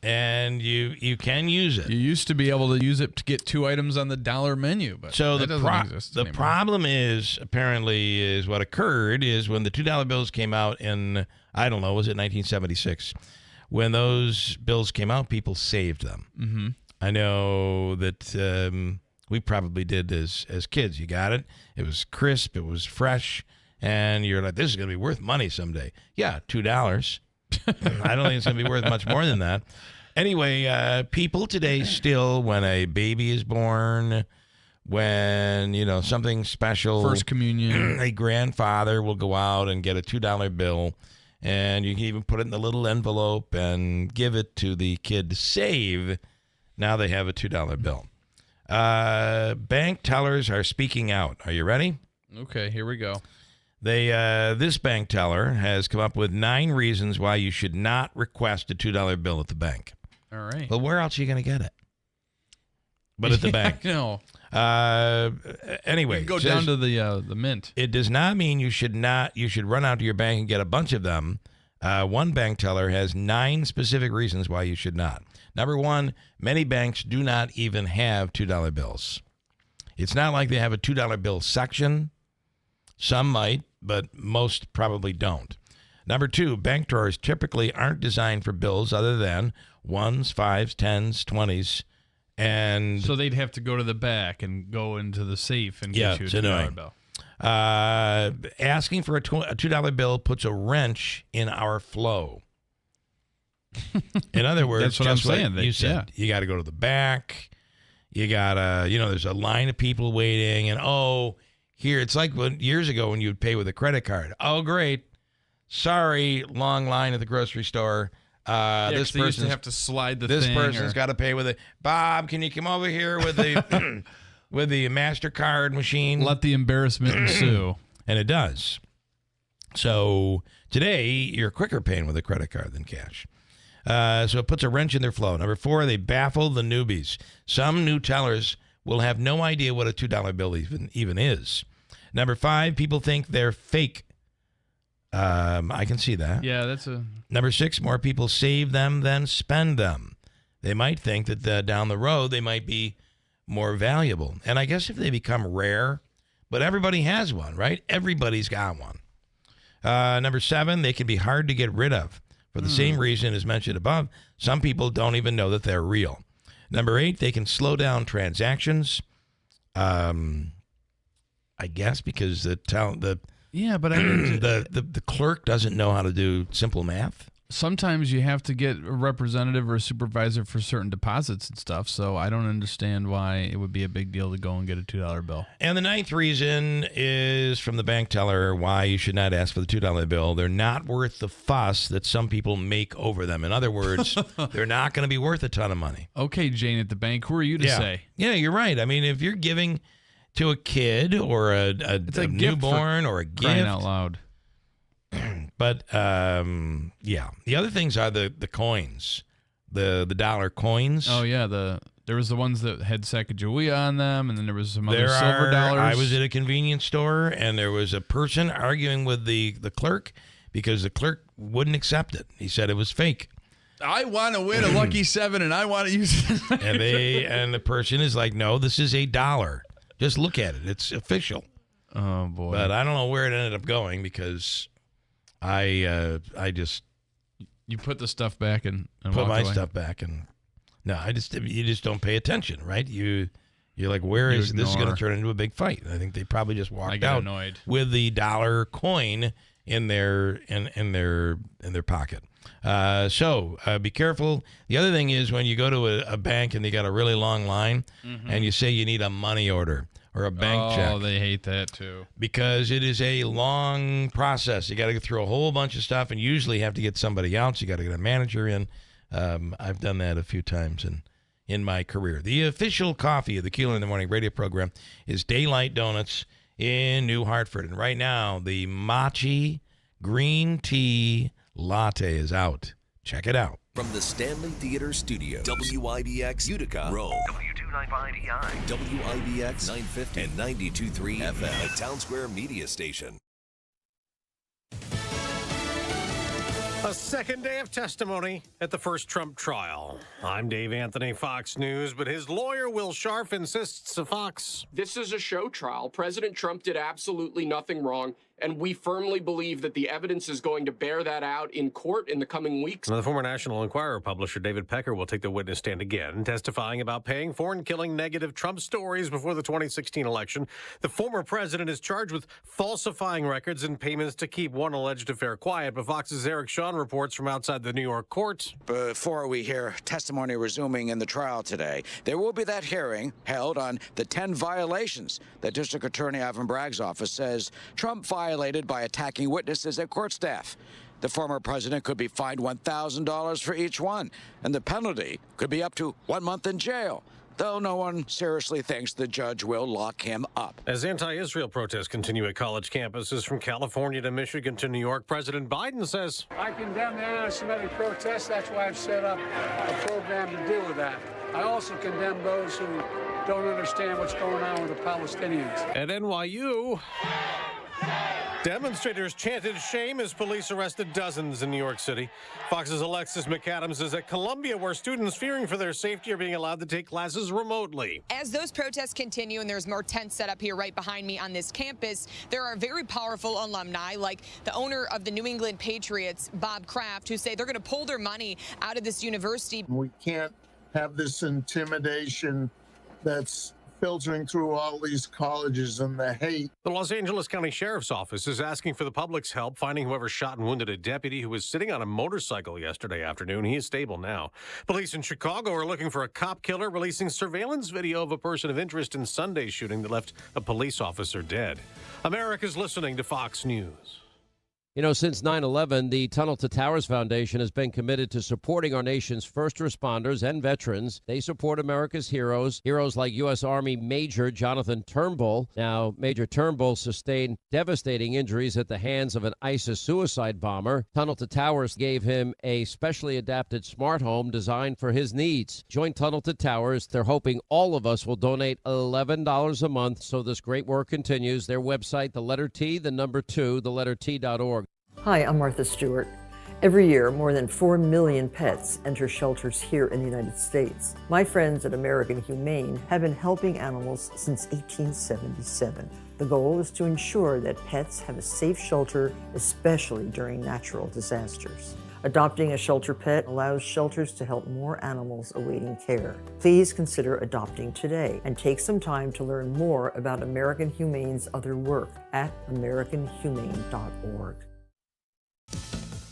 And you can use it. You used to be able to use it to get 2 items on the dollar menu, but so that doesn't exist anymore. problem is what occurred is when the $2 bills came out in, I don't know, was it 1976? When those bills came out, people saved them. Mm-hmm. I know that we probably did as kids. You got it. It was crisp. It was fresh. And you're like, this is going to be worth money someday. Yeah, $2. I don't think it's going to be worth much more than that. Anyway, people today still, when a baby is born, when, something special. First communion. A grandfather will go out and get a $2 bill. And you can even put it in the little envelope and give it to the kid to save. Now they have a $2 bill. Bank tellers are speaking out. Are you ready? Okay, here we go. This bank teller has come up with 9 reasons why you should not request a $2 bill at the bank. All right. Well, where else are you going to get it? But at the bank. No. Anyway, you can go down to the mint. It does not mean you should run out to your bank and get a bunch of them. One bank teller has 9 specific reasons why you should not. Number 1, many banks do not even have $2 bills. It's not like they have a $2 bill section. Some might, but most probably don't. Number 2, bank drawers typically aren't designed for bills other than 1s, 5s, 10s, 20s, and so they'd have to go to the back and go into the safe and get you a $2 bill. Asking for a $2 bill puts a wrench in our flow. In other words, that's what I'm saying. You said you got to go to the back. You got to, there's a line of people waiting, and here it's like years ago when you would pay with a credit card. Oh, great. Sorry, long line at the grocery store. This person have to slide the this thing. This person's got to pay with it. Bob, can you come over here with the with the MasterCard machine? Let the embarrassment ensue. And it does. So today you're quicker paying with a credit card than cash. So it puts a wrench in their flow. Number 4, they baffle the newbies. Some new tellers will have no idea what a $2 bill even is. Number 5, people think they're fake. I can see that. Yeah, that's a... Number 6, more people save them than spend them. They might think that down the road they might be more valuable. And I guess if they become rare, but everybody has one, right? Everybody's got one. Number 7, they can be hard to get rid of. For the same reason as mentioned above, some people don't even know that they're real. Number 8, they can slow down transactions. I guess because the clerk doesn't know how to do simple math. Sometimes you have to get a representative or a supervisor for certain deposits and stuff, so I don't understand why it would be a big deal to go and get a $2 bill. And the 9th reason is from the bank teller why you should not ask for the $2 bill. They're not worth the fuss that some people make over them. In other words, they're not going to be worth a ton of money. Okay, Jane at the bank, who are you to say? Yeah, you're right. I mean, if you're giving to a kid or a newborn or a gift. Crying out loud. But, yeah. The other things are the coins, the dollar coins. Oh, yeah. There was the ones that had Sacagawea on them, and then there was some other silver dollars. I was at a convenience store, and there was a person arguing with the clerk because the clerk wouldn't accept it. He said it was fake. I want to win a lucky 7, and I want to use it. And the person is like, no, this is $1. Just look at it. It's official. Oh, boy. But I don't know where it ended up going because I just... You put the stuff back and put my away. stuff back and... No, you just don't pay attention, right? You're like, where is this is going to turn into a big fight? I think they probably just walked out annoyed with the dollar coin in their pocket. So be careful. The other thing is when you go to a bank and they got a really long line and you say you need a money order or a bank check. Oh, they hate that too. Because it is a long process. You got to go through a whole bunch of stuff and usually have to get somebody else. You got to get a manager in. I've done that a few times in my career. The official coffee of the Keeler in the Morning radio program is Daylight Donuts in New Hartford. And right now, the Machi Green Tea Latte is out. Check it out. From the Stanley Theater Studio, WIBX Utica, Rome, W295EI, WIBX 950 and 92.3 FM, a Town Square media station. A second day of testimony at the first Trump trial. I'm Dave Anthony, Fox News, but his lawyer, Will Scharf, insists to Fox. This is a show trial. President Trump did absolutely nothing wrong, and we firmly believe that the evidence is going to bear that out in court in the coming weeks. The former National Enquirer publisher David Pecker will take the witness stand again, testifying about paying for and killing negative Trump stories before the 2016 election. The former president is charged with falsifying records and payments to keep one alleged affair quiet, but Fox's Eric Shawn reports from outside the New York court. Before we hear testimony resuming in the trial today, there will be that hearing held on the 10 violations that District Attorney Ivan Bragg's office says Trump violated by attacking witnesses and court staff. The former president could be fined $1,000 for each one, and the penalty could be up to 1 month in jail, though no one seriously thinks the judge will lock him up. As anti-Israel protests continue at college campuses from California to Michigan to New York, President Biden says, I condemn the anti-Semitic protests. That's why I've set up a program to deal with that. I also condemn those who don't understand what's going on with the Palestinians. At NYU, demonstrators chanted shame as police arrested dozens in New York City. Fox's Alexis McAdams is at Columbia, where students fearing for their safety are being allowed to take classes remotely. As those protests continue and there's more tents set up here right behind me on this campus, there are very powerful alumni like the owner of the New England Patriots, Bob Kraft, who say they're going to pull their money out of this university. We can't have this intimidation that's filtering through all these colleges and the hate. The Los Angeles County Sheriff's Office is asking for the public's help finding whoever shot and wounded a deputy who was sitting on a motorcycle yesterday afternoon. He is stable now. Police in Chicago are looking for a cop killer, releasing surveillance video of a person of interest in Sunday's shooting that left a police officer dead. America's listening to Fox News. You know, since 9/11, the Tunnel to Towers Foundation has been committed to supporting our nation's first responders and veterans. They support America's heroes like U.S. Army Major Jonathan Turnbull. Now, Major Turnbull sustained devastating injuries at the hands of an ISIS suicide bomber. Tunnel to Towers gave him a specially adapted smart home designed for his needs. Join Tunnel to Towers. They're hoping all of us will donate $11 a month so this great work continues. Their website, the letter T, the number 2, the letter T.org. Hi, I'm Martha Stewart. Every year, more than 4 million pets enter shelters here in the United States. My friends at American Humane have been helping animals since 1877. The goal is to ensure that pets have a safe shelter, especially during natural disasters. Adopting a shelter pet allows shelters to help more animals awaiting care. Please consider adopting today and take some time to learn more about American Humane's other work at americanhumane.org.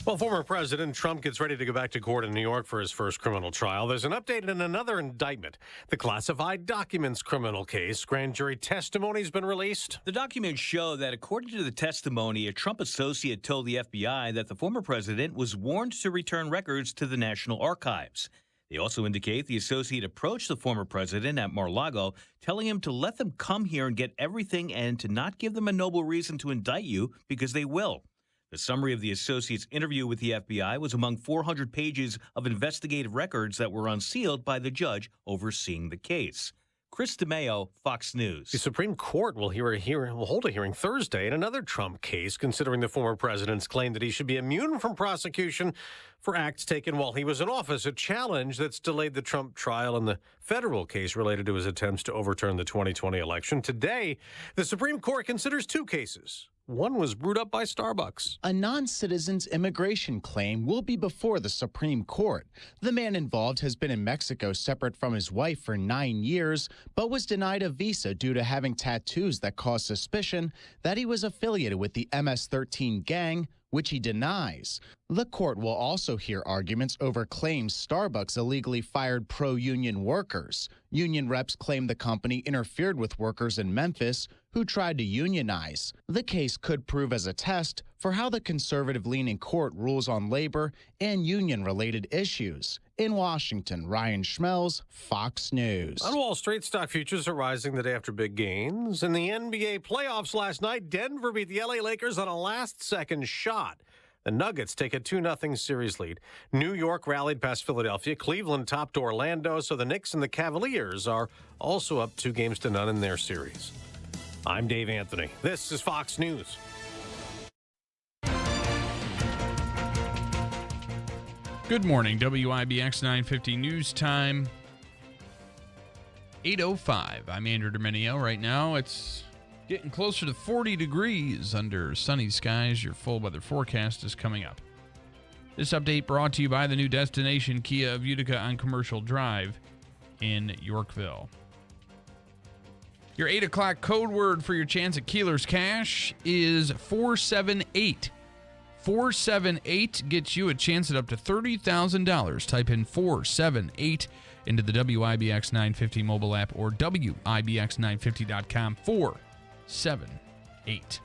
Well, former President Trump gets ready to go back to court in New York for his first criminal trial. There's an update in another indictment. The classified documents criminal case. Grand jury testimony has been released. The documents show that, according to the testimony, a Trump associate told the FBI that the former president was warned to return records to the National Archives. They also indicate the associate approached the former president at Mar-a-Lago, telling him to let them come here and get everything and to not give them a noble reason to indict you because they will. The summary of the associate's interview with the FBI was among 400 pages of investigative records that were unsealed by the judge overseeing the case. Chris DeMeo, Fox News. The Supreme Court will hold a hearing Thursday in another Trump case, considering the former president's claim that he should be immune from prosecution for acts taken while he was in office, a challenge that's delayed the Trump trial in the federal case related to his attempts to overturn the 2020 election. Today, the Supreme Court considers two cases. One was brewed up by Starbucks. A non-citizen's immigration claim will be before the Supreme Court. The man involved has been in Mexico separate from his wife for 9 years, but was denied a visa due to having tattoos that caused suspicion that he was affiliated with the MS-13 gang, which he denies. The court will also hear arguments over claims Starbucks illegally fired pro-union workers. Union reps claim the company interfered with workers in Memphis who tried to unionize. The case could prove as a test for how the conservative-leaning court rules on labor and union-related issues. In Washington, Ryan Schmelz, Fox News. On Wall Street, stock futures are rising the day after big gains. In the NBA playoffs last night, Denver beat the LA Lakers on a last-second shot. The Nuggets take a 2-0 series lead. New York rallied past Philadelphia. Cleveland topped Orlando, so the Knicks and the Cavaliers are also up 2-0 in their series. I'm Dave Anthony. This is Fox News. Good morning, WIBX 950 News Time. 8:05. I'm Andrew Dominio. Right now, it's getting closer to 40 degrees under sunny skies. Your full weather forecast is coming up. This update brought to you by the new destination Kia of Utica on Commercial Drive in Yorkville. Your 8 o'clock code word for your chance at Keeler's Cash is 478. 478 gets you a chance at up to $30,000. Type in 478 into the WIBX 950 mobile app or WIBX950.com. 478.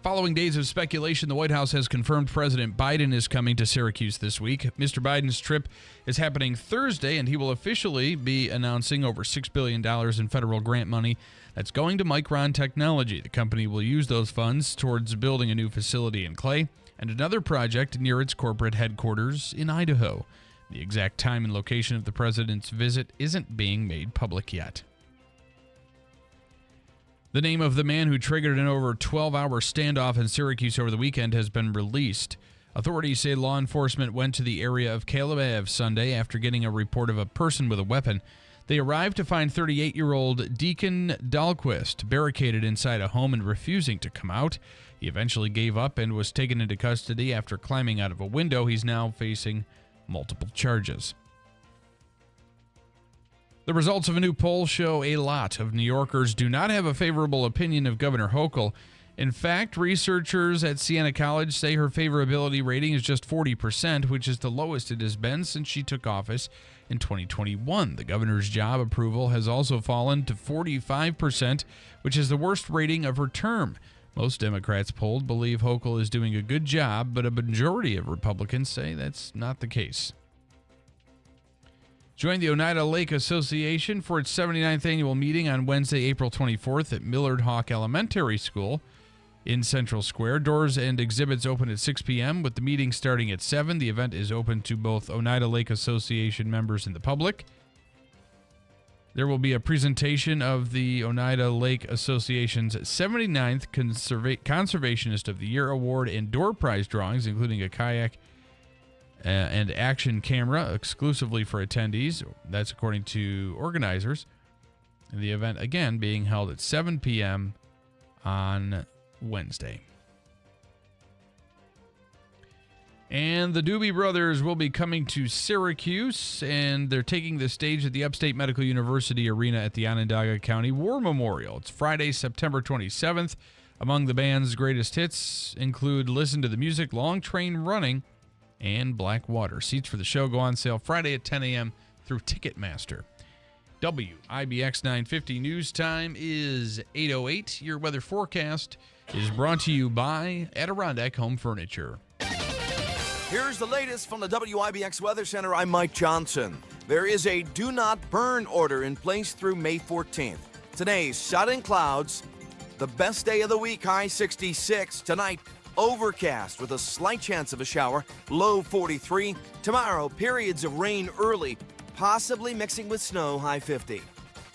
Following days of speculation, the White House has confirmed President Biden is coming to Syracuse this week. Mr. Biden's trip is happening Thursday, and he will officially be announcing over $6 billion in federal grant money that's going to Micron Technology. The company will use those funds towards building a new facility in Clay and another project near its corporate headquarters in Idaho. The exact time and location of the president's visit isn't being made public yet. The name of the man who triggered an over 12-hour standoff in Syracuse over the weekend has been released. Authorities say law enforcement went to the area of Kalebev Sunday after getting a report of a person with a weapon. They arrived to find 38-year-old Deacon Dahlquist barricaded inside a home and refusing to come out. He eventually gave up and was taken into custody after climbing out of a window. He's now facing multiple charges. The results of a new poll show a lot of New Yorkers do not have a favorable opinion of Governor Hochul. In fact, researchers at Siena College say her favorability rating is just 40%, which is the lowest it has been since she took office in 2021. The governor's job approval has also fallen to 45%, which is the worst rating of her term. Most Democrats polled believe Hochul is doing a good job, but a majority of Republicans say that's not the case. Join the Oneida Lake Association for its 79th annual meeting on Wednesday, April 24th at Millard Hawk Elementary School in Central Square. Doors and exhibits open at 6 p.m., with the meeting starting at 7. The event is open to both Oneida Lake Association members and the public. There will be a presentation of the Oneida Lake Association's 79th Conservationist of the Year Award and door prize drawings, including a kayak and action camera exclusively for attendees. That's according to organizers. The event, again, being held at 7 p.m. on Wednesday. And the Doobie Brothers will be coming to Syracuse, and they're taking the stage at the Upstate Medical University Arena at the Onondaga County War Memorial. It's Friday, September 27th. Among the band's greatest hits include Listen to the Music, Long Train Running, and Black Water. Seats for the show go on sale Friday at 10 a.m. through Ticketmaster. WIBX 950 news time is 8:08. Your weather forecast is brought to you by Adirondack Home Furniture. Here's the latest from the WIBX Weather Center. I'm Mike Johnson. There is a do not burn order in place through May 14th. Today, sun clouds. The best day of the week, high 66. Tonight, overcast with a slight chance of a shower, low 43. Tomorrow, periods of rain early, possibly mixing with snow, high 50.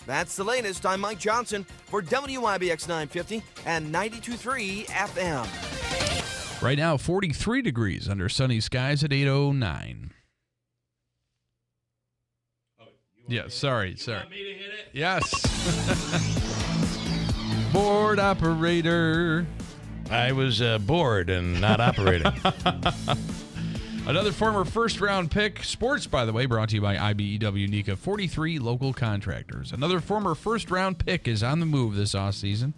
That's the latest. I'm Mike Johnson for WIBX 950 and 92.3 FM. Right now, 43 degrees under sunny skies at 8:09. Yeah, sorry. You want me to hit it? Yes. Board operator. I was bored and not operating. Another former first-round pick. Sports, by the way, brought to you by IBEW Nika, 43 local contractors. Another former first-round pick is on the move this offseason.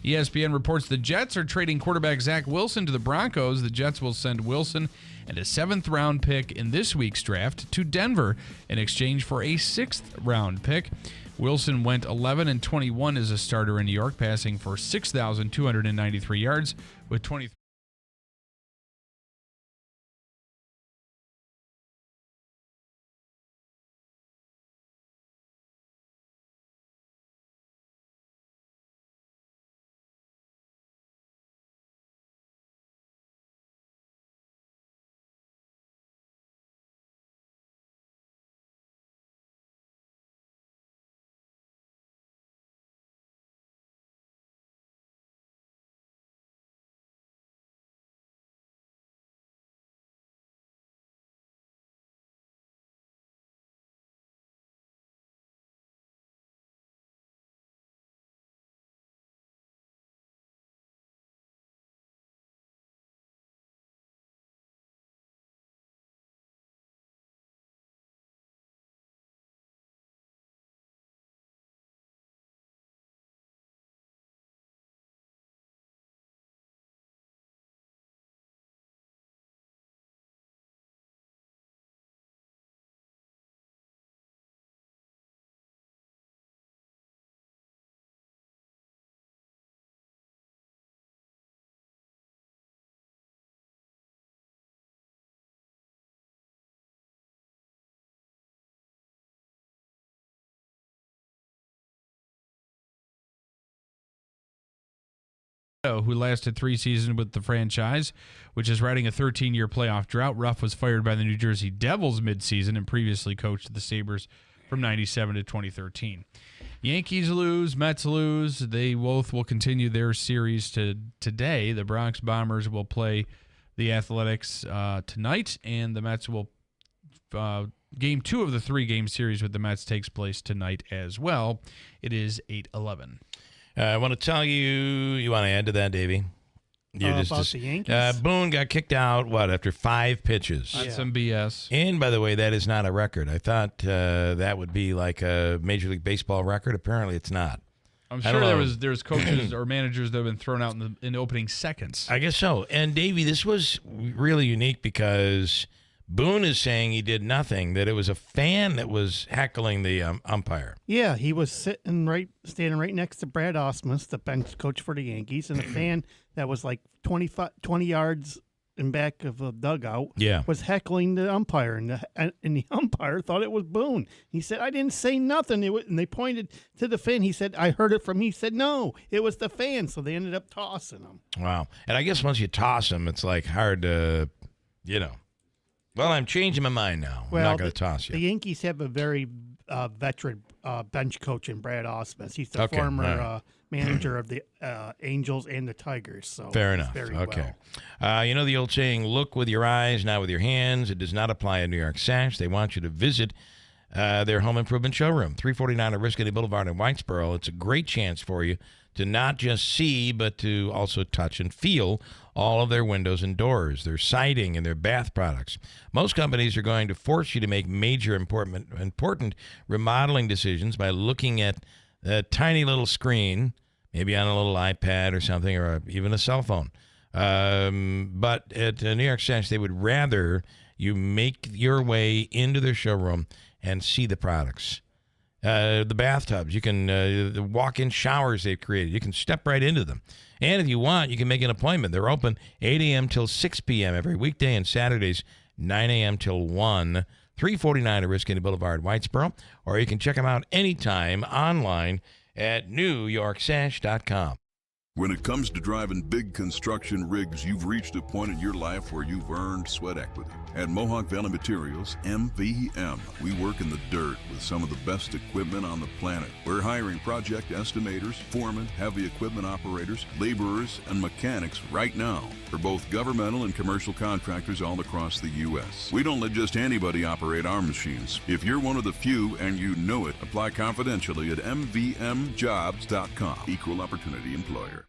ESPN reports the Jets are trading quarterback Zach Wilson to the Broncos. The Jets will send Wilson and a 7th-round pick in this week's draft to Denver in exchange for a 6th-round pick. Wilson went 11-21 as a starter in New York, passing for 6,293 yards with 23. Who lasted 3 seasons with the franchise, which is riding a 13-year playoff drought. Ruff was fired by the New Jersey Devils midseason and previously coached the Sabres from 97 to 2013. Yankees lose, Mets lose. They both will continue their series today. The Bronx Bombers will play the Athletics tonight, and the Mets will Game 2 of the 3-game series with the Mets takes place tonight as well. It is 8:11. I want to tell you want to add to that, Davey? About the Yankees? Boone got kicked out, after 5 pitches? That's some BS. And, by the way, that is not a record. I thought that would be like a Major League Baseball record. Apparently, it's not. I'm sure there's coaches or managers that have been thrown out in the opening seconds. I guess so. And, Davey, this was really unique because Boone is saying he did nothing, that it was a fan that was heckling the umpire. Yeah, he was standing right next to Brad Ausmus, the bench coach for the Yankees, and a fan that was like 20 yards in back of a dugout was heckling the umpire, and the umpire thought it was Boone. He said, I didn't say nothing. And they pointed to the fan. He said, I heard it from him. He said, no, it was the fan. So they ended up tossing him. Wow. And I guess once you toss him, it's like hard to, Well, I'm changing my mind now. I'm not going to toss you. The Yankees have a very veteran bench coach in Brad Ausmus. He's the former manager of the Angels and the Tigers. So fair enough. Okay. Well. The old saying, look with your eyes, not with your hands. It does not apply in New York Sash. They want you to visit their home improvement showroom, 349 Oriskany Boulevard in Whitesboro. It's a great chance for you to not just see, but to also touch and feel all of their windows and doors, their siding, and their bath products. Most companies are going to force you to make major important remodeling decisions by looking at a tiny little screen, maybe on a little iPad or something, or even a cell phone. But at New York Sash, they would rather you make your way into their showroom and see the products. The bathtubs, you can, the walk-in showers they've created, you can step right into them. And if you want, you can make an appointment. They're open 8 a.m. till 6 p.m. every weekday, and Saturdays 9 a.m. till 1, 349 Oriskany Boulevard, Whitesboro. Or you can check them out anytime online at NewYorkSash.com. When it comes to driving big construction rigs, you've reached a point in your life where you've earned sweat equity. At Mohawk Valley Materials, MVM, we work in the dirt with some of the best equipment on the planet. We're hiring project estimators, foremen, heavy equipment operators, laborers, and mechanics right now for both governmental and commercial contractors all across the U.S. We don't let just anybody operate our machines. If you're one of the few and you know it, apply confidentially at mvmjobs.com. Equal opportunity employer.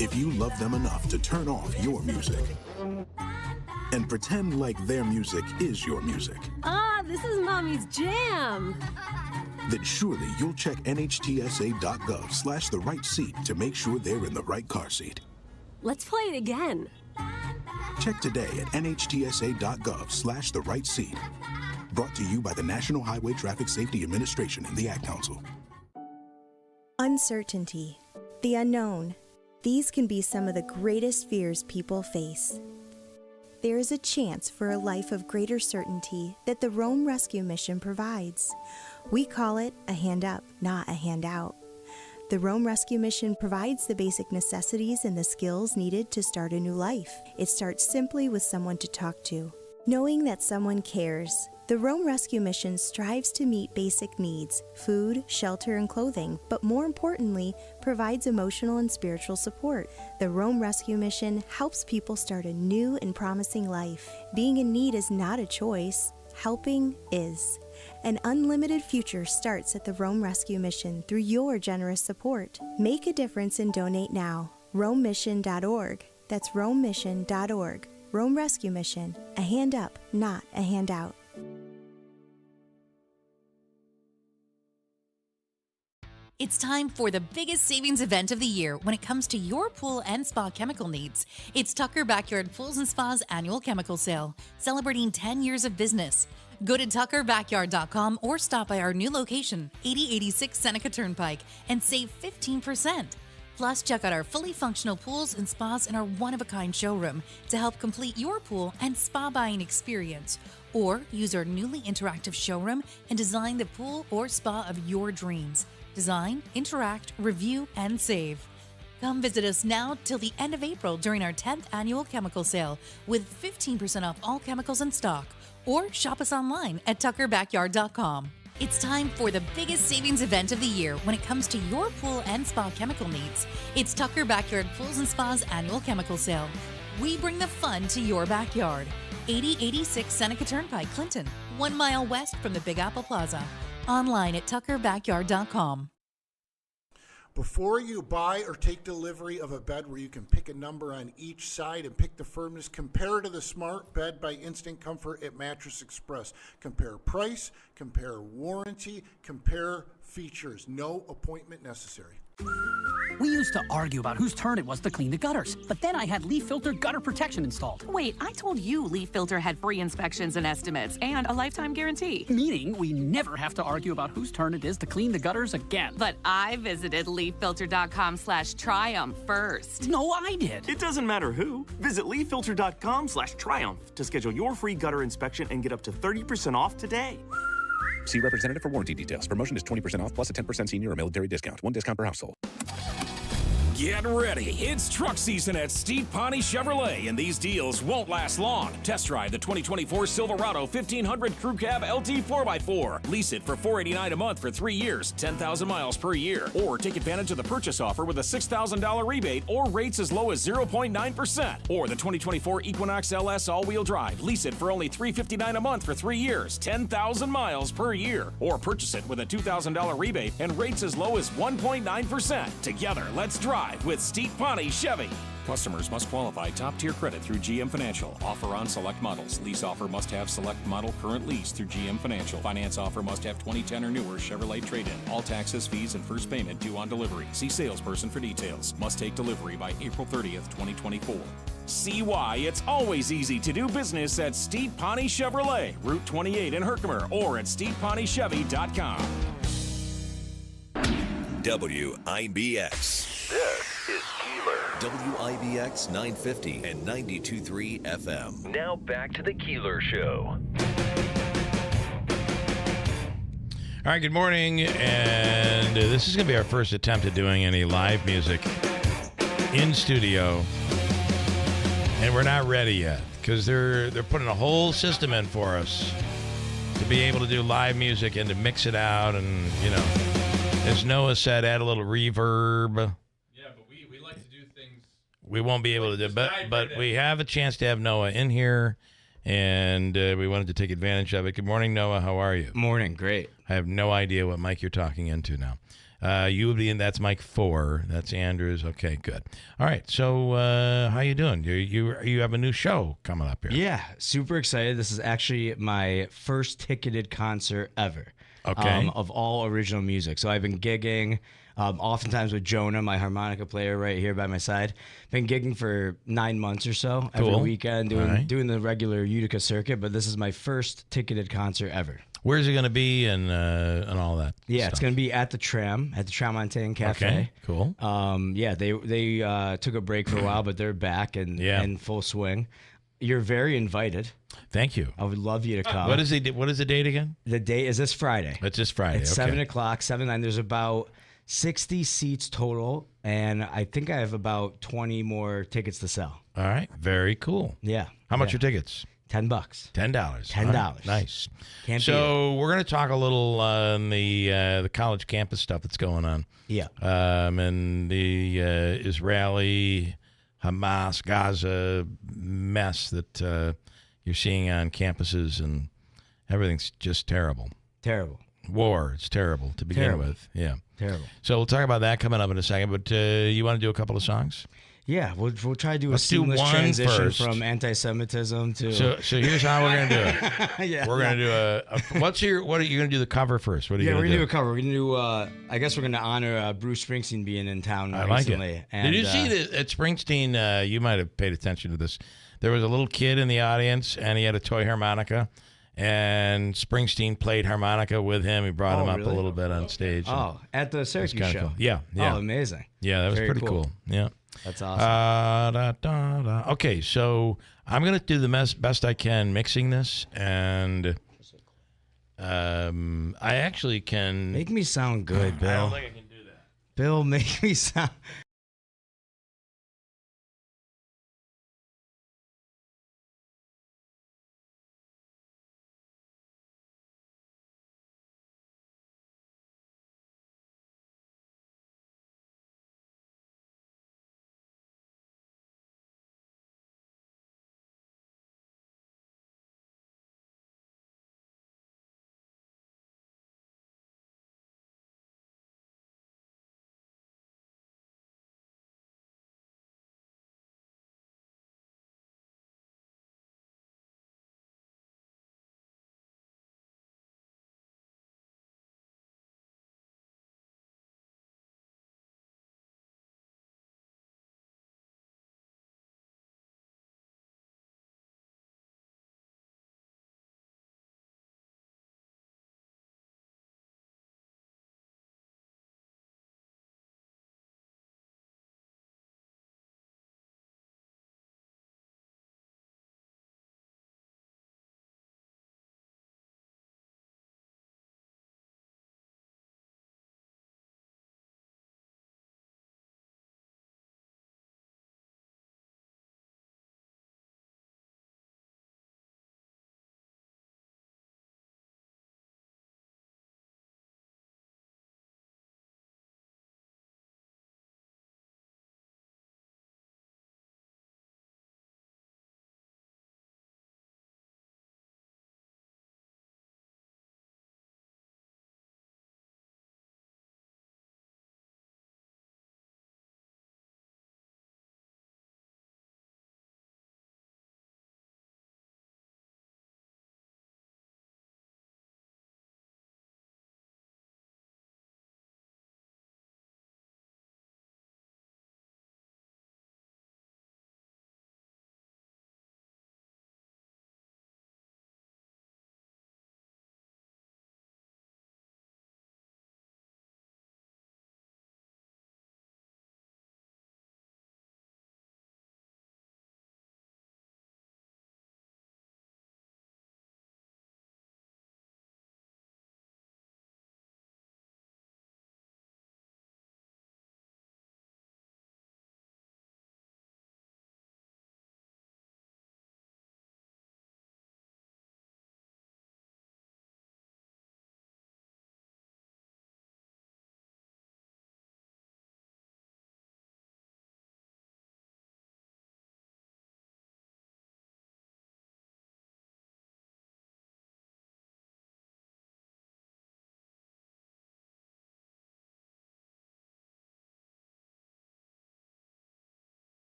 If you love them enough to turn off your music and pretend like their music is your music, this is Mommy's jam. then surely you'll check nhtsa.gov/the right seat to make sure they're in the right car seat. Let's play it again. Check today at nhtsa.gov/the right seat. Brought to you by the National Highway Traffic Safety Administration and the Ad Council. Uncertainty, the unknown. These can be some of the greatest fears people face. There is a chance for a life of greater certainty that the Rome Rescue Mission provides. We call it a hand up, not a handout. The Rome Rescue Mission provides the basic necessities and the skills needed to start a new life. It starts simply with someone to talk to. Knowing that someone cares. The Rome Rescue Mission strives to meet basic needs, food, shelter, and clothing, but more importantly, provides emotional and spiritual support. The Rome Rescue Mission helps people start a new and promising life. Being in need is not a choice. Helping is. An unlimited future starts at the Rome Rescue Mission through your generous support. Make a difference and donate now. RomeMission.org. That's RomeMission.org. Rome Rescue Mission. A hand up, not a handout. It's time for the biggest savings event of the year when it comes to your pool and spa chemical needs. It's Tucker Backyard Pools and Spa's annual chemical sale, celebrating 10 years of business. Go to tuckerbackyard.com or stop by our new location, 8086 Seneca Turnpike, and save 15%. Plus, check out our fully functional pools and spas in our one-of-a-kind showroom to help complete your pool and spa buying experience. Or use our newly interactive showroom and design the pool or spa of your dreams. Design, interact, review, and save. Come visit us now till the end of April during our 10th annual chemical sale with 15% off all chemicals in stock. Or shop us online at tuckerbackyard.com. It's time for the biggest savings event of the year when it comes to your pool and spa chemical needs. It's Tucker Backyard Pools and Spa's annual chemical sale. We bring the fun to your backyard. 8086 Seneca Turnpike, Clinton, 1 mile west from the Big Apple Plaza. Online at tuckerbackyard.com. Before you buy or take delivery of a bed where you can pick a number on each side and pick the firmness, compare to the Smart Bed by Instant Comfort at Mattress Express. Compare price, compare warranty, compare features. No appointment necessary. We used to argue about whose turn it was to clean the gutters, but then I had Leaf Filter gutter protection installed. Wait, I told you Leaf Filter had free inspections and estimates and a lifetime guarantee. Meaning we never have to argue about whose turn it is to clean the gutters again. But I visited leaffilter.com/triumph first. No, I did. It doesn't matter who. Visit leaffilter.com/triumph to schedule your free gutter inspection and get up to 30% off today. See representative for warranty details. Promotion is 20% off plus a 10% senior or military discount. One discount per household. Get ready. It's truck season at Steve Pawnee Chevrolet, and these deals won't last long. Test drive the 2024 Silverado 1500 Crew Cab LT 4x4. Lease it for $489 a month for 3 years, 10,000 miles per year. Or take advantage of the purchase offer with a $6,000 rebate or rates as low as 0.9%. Or the 2024 Equinox LS all-wheel drive. Lease it for only $359 a month for 3 years, 10,000 miles per year. Or purchase it with a $2,000 rebate and rates as low as 1.9%. Together, let's drive with Steve Pawnee Chevy. Customers must qualify top-tier credit through GM Financial. Offer on select models. Lease offer must have select model current lease through GM Financial. Finance offer must have 2010 or newer Chevrolet trade-in. All taxes, fees, and first payment due on delivery. See salesperson for details. Must take delivery by April 30th, 2024. See why it's always easy to do business at Steve Pawnee Chevrolet, Route 28 in Herkimer, or at stevepawneechevy.com. WIBX. This is Keeler. WIBX 950 and 92.3 FM. Now back to the Keeler Show. All right, good morning. And this is going to be our first attempt at doing any live music in studio. And we're not ready yet because they're putting a whole system in for us to be able to do live music and to mix it out. And, you know, as Noah said, add a little reverb. Yeah, but we like to do things. We won't be able to do, but we have a chance to have Noah in here, and we wanted to take advantage of it. Good morning, Noah. How are you? Morning. Great. I have no idea what mic you're talking into now. You would be in. That's mic 4. That's Andrew's. Okay, good. All right. So, how you doing? You have a new show coming up here. Yeah, super excited. This is actually my first ticketed concert ever. Okay. Of all original music. So I've been gigging, oftentimes with Jonah, my harmonica player right here by my side. Been gigging for 9 months or so, every weekend, doing the regular Utica circuit. But this is my first ticketed concert ever. Where's it going to be and all that? Yeah, stuff? It's going to be at the Tramontaine Cafe. Okay, cool. Yeah, they took a break for a while, but they're back and in full swing. You're very invited. Thank you. I would love you to come. What is the date again? The date is this Friday. It's this Friday. It's okay. 7 o'clock, 7-9. There's about 60 seats total, and I think I have about 20 more tickets to sell. All right. Very cool. Yeah. How much are tickets? $10. $10. $10. Right, nice. Can't so we're going to talk a little on the college campus stuff that's going on. Yeah. And the Israeli, Hamas, Gaza mess that you're seeing on campuses, and everything's just terrible. Terrible. War, it's terrible to begin with. Yeah. Terrible. So we'll talk about that coming up in a second, but you want to do a couple of songs? Yeah, we'll try to do Let's a seamless do one transition first. from anti-Semitism to. So here's how we're gonna do it. Yeah. We're gonna do what are you gonna do the cover first? What are you we're gonna gonna do a cover. We're gonna do. I guess we're gonna honor Bruce Springsteen being in town I like recently. it. And, Did you see that at Springsteen? You might have paid attention to this. There was a little kid in the audience, and he had a toy harmonica, and Springsteen played harmonica with him. He brought him up a little bit on stage. Oh, at the Syracuse show. Cool. Yeah. Oh, amazing. Yeah, that was Very pretty cool. Yeah. That's awesome. Okay, so I'm going to do the best I can mixing this, and I actually can... Make me sound good, Bill. I don't think I can do that. Bill, make me sound...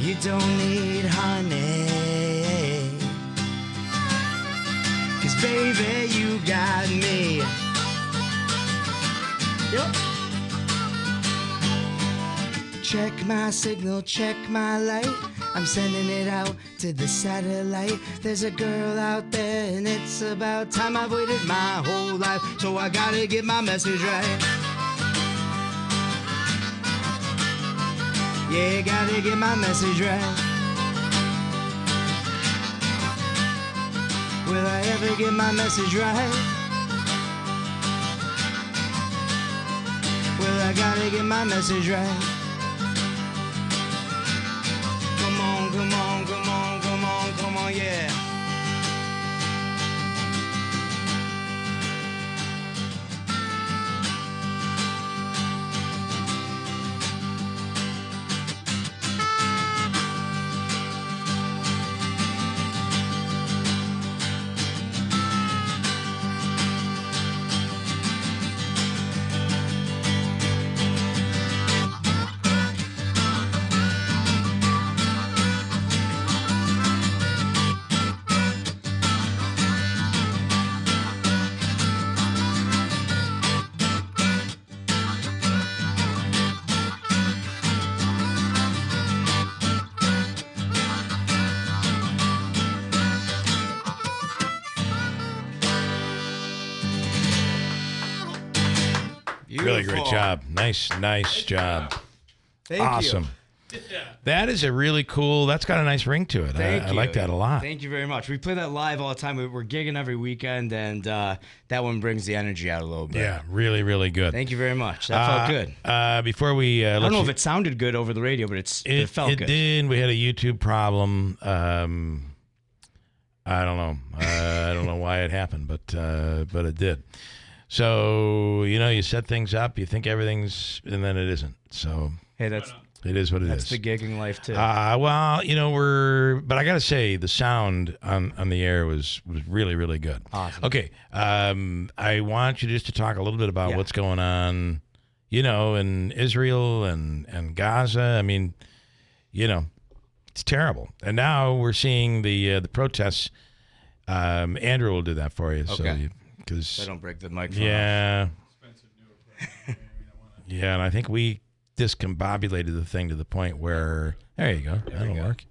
You don't need honey, 'cause baby, you got me. Yep. Check my signal, check my light. I'm sending it out to the satellite. There's a girl out there, and it's about time. I've waited my whole life, so I gotta get my message right. Yeah, gotta get my message right. Will I ever get my message right? Well, I gotta get my message right. Come on, come on, come on, come on, come on, yeah. Really great job. Nice job. Thank awesome. you. That is a really cool, that's got a nice ring to it. I like that a lot. Thank you very much. We play that live all the time. We're gigging every weekend, and that one brings the energy out a little bit. Yeah, really, really good. Thank you very much. That felt good. Before we... I don't know if it sounded good over the radio, but it felt good. It did. We had a YouTube problem. I don't know. I don't know why it happened, but it did. So, you set things up, you think everything's, and then it isn't. So, hey, it is what it is. That's the gigging life, too. Well, but I got to say, the sound on the air was really, really good. Awesome. Okay. I want you just to talk a little bit about what's going on, in Israel and Gaza. I mean, it's terrible. And now we're seeing the protests. Andrew will do that for you. Okay. Because I don't break the microphone. Yeah. Yeah, and I think we discombobulated the thing to the point where there you go. That'll work.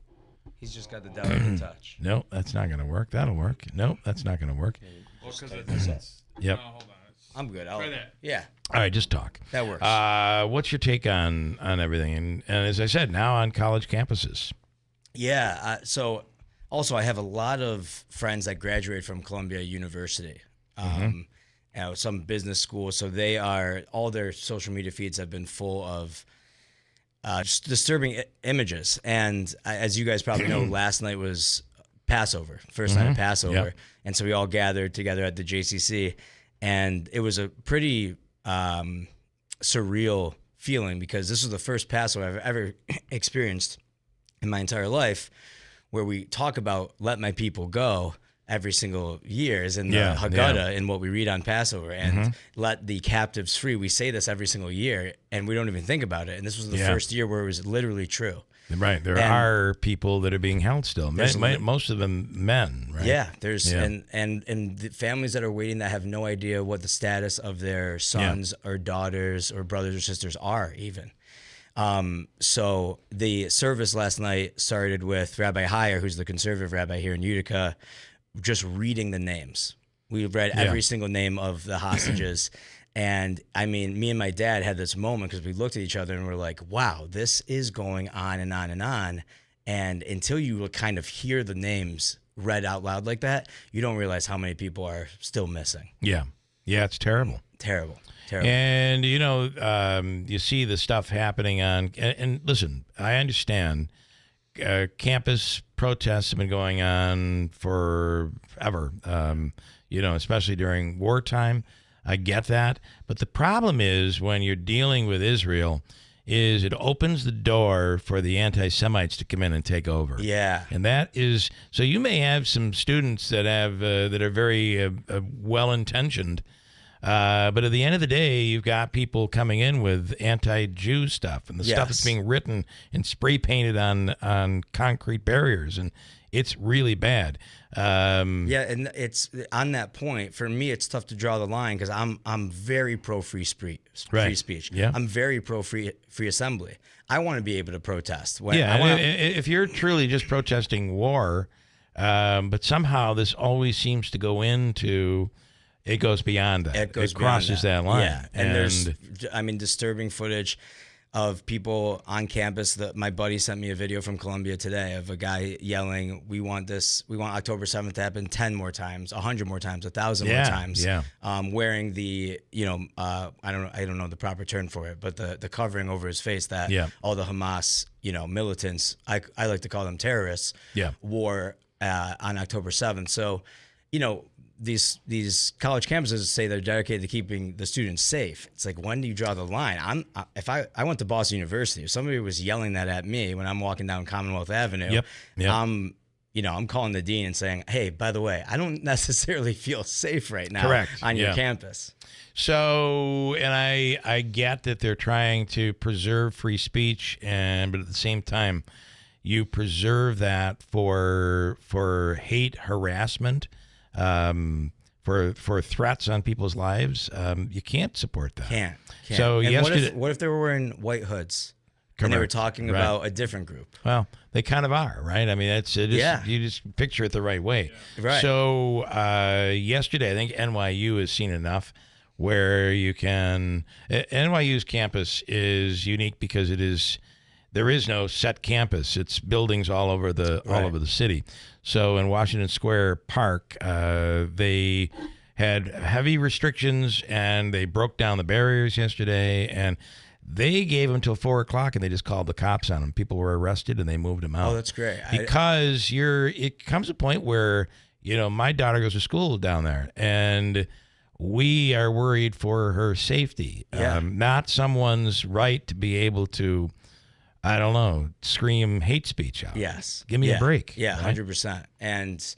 He's just got the delicate touch. No, that's not going to work. That'll work. No, that's not going to work. Yep. I'm good. Try that. Yeah. All right, just talk. That works. What's your take on everything? And as I said, now on college campuses. Yeah. So also, I have a lot of friends that graduated from Columbia University. Some business schools, so they are, all their social media feeds have been full of just disturbing images. And as you guys probably know, last night was Passover, first night of Passover, and so we all gathered together at the JCC, and it was a pretty surreal feeling because this was the first Passover I've ever experienced in my entire life, where we talk about "Let my people go" every single year is in the Haggadah in what we read on Passover, and let the captives free. We say this every single year, and we don't even think about it. And this was the first year where it was literally true. Right. There are people that are being held still. Most of them men, right? Yeah. There's and the families that are waiting that have no idea what the status of their sons or daughters or brothers or sisters are even. So the service last night started with Rabbi Heyer, who's the conservative rabbi here in Utica, just reading the names. We read every single name of the hostages. And I mean, me and my dad had this moment because we looked at each other and we're like, wow, this is going on and on and on. And until you kind of hear the names read out loud like that, you don't realize how many people are still missing. Yeah. Yeah, it's terrible. Terrible. And, you see the stuff happening and listen, I understand campus protests have been going on forever, especially during wartime. I get that. But the problem is when you're dealing with Israel is it opens the door for the anti-Semites to come in and take over. Yeah. And that is, so you may have some students that have, that are very well-intentioned, But at the end of the day, you've got people coming in with anti-Jew stuff, and the stuff that's being written and spray painted on concrete barriers, and it's really bad. And it's on that point. For me, it's tough to draw the line because I'm very pro free speech. Yeah. I'm very pro free assembly. I want to be able to protest. If you're truly just protesting war, but somehow this always seems to go into. It goes beyond that. It crosses that line. Yeah, and there's, disturbing footage of people on campus. My buddy sent me a video from Columbia today of a guy yelling, "We want October 7th to happen 10 more times, 100 more times, 1,000 more times." Yeah. Wearing the, I don't know the proper term for it, but the covering over his face that all the Hamas, militants, I like to call them terrorists, wore on October 7th. So, these college campuses say they're dedicated to keeping the students safe. It's like, when do you draw the line? If I went to Boston University, if somebody was yelling that at me when I'm walking down Commonwealth Avenue, I'm calling the dean and saying, "Hey, by the way, I don't necessarily feel safe right now on your campus." So, and I get that they're trying to preserve free speech, but at the same time, you preserve that for hate harassment. For threats on people's lives, you can't support that. Can't. So and what if they were wearing white hoods and they were talking about a different group? Well, they kind of are, right? I mean, you just picture it the right way. Right. So yesterday, I think NYU has seen enough where you can. NYU's campus is unique because there is no set campus. It's buildings all over the city. So in Washington Square Park, they had heavy restrictions and they broke down the barriers yesterday, and they gave them till 4:00 and they just called the cops on them. People were arrested and they moved them out. Oh, that's great. Because it comes a point where, my daughter goes to school down there and we are worried for her safety, not someone's right to be able to, I don't know, scream hate speech out. Yes. Give me a break. Yeah, 100%. And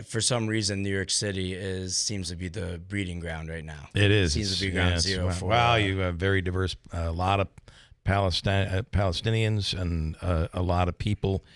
for some reason, New York City seems to be the breeding ground right now. It is. Seems to be ground zero for. Wow, you have very diverse, a lot of Palestinians and a lot of people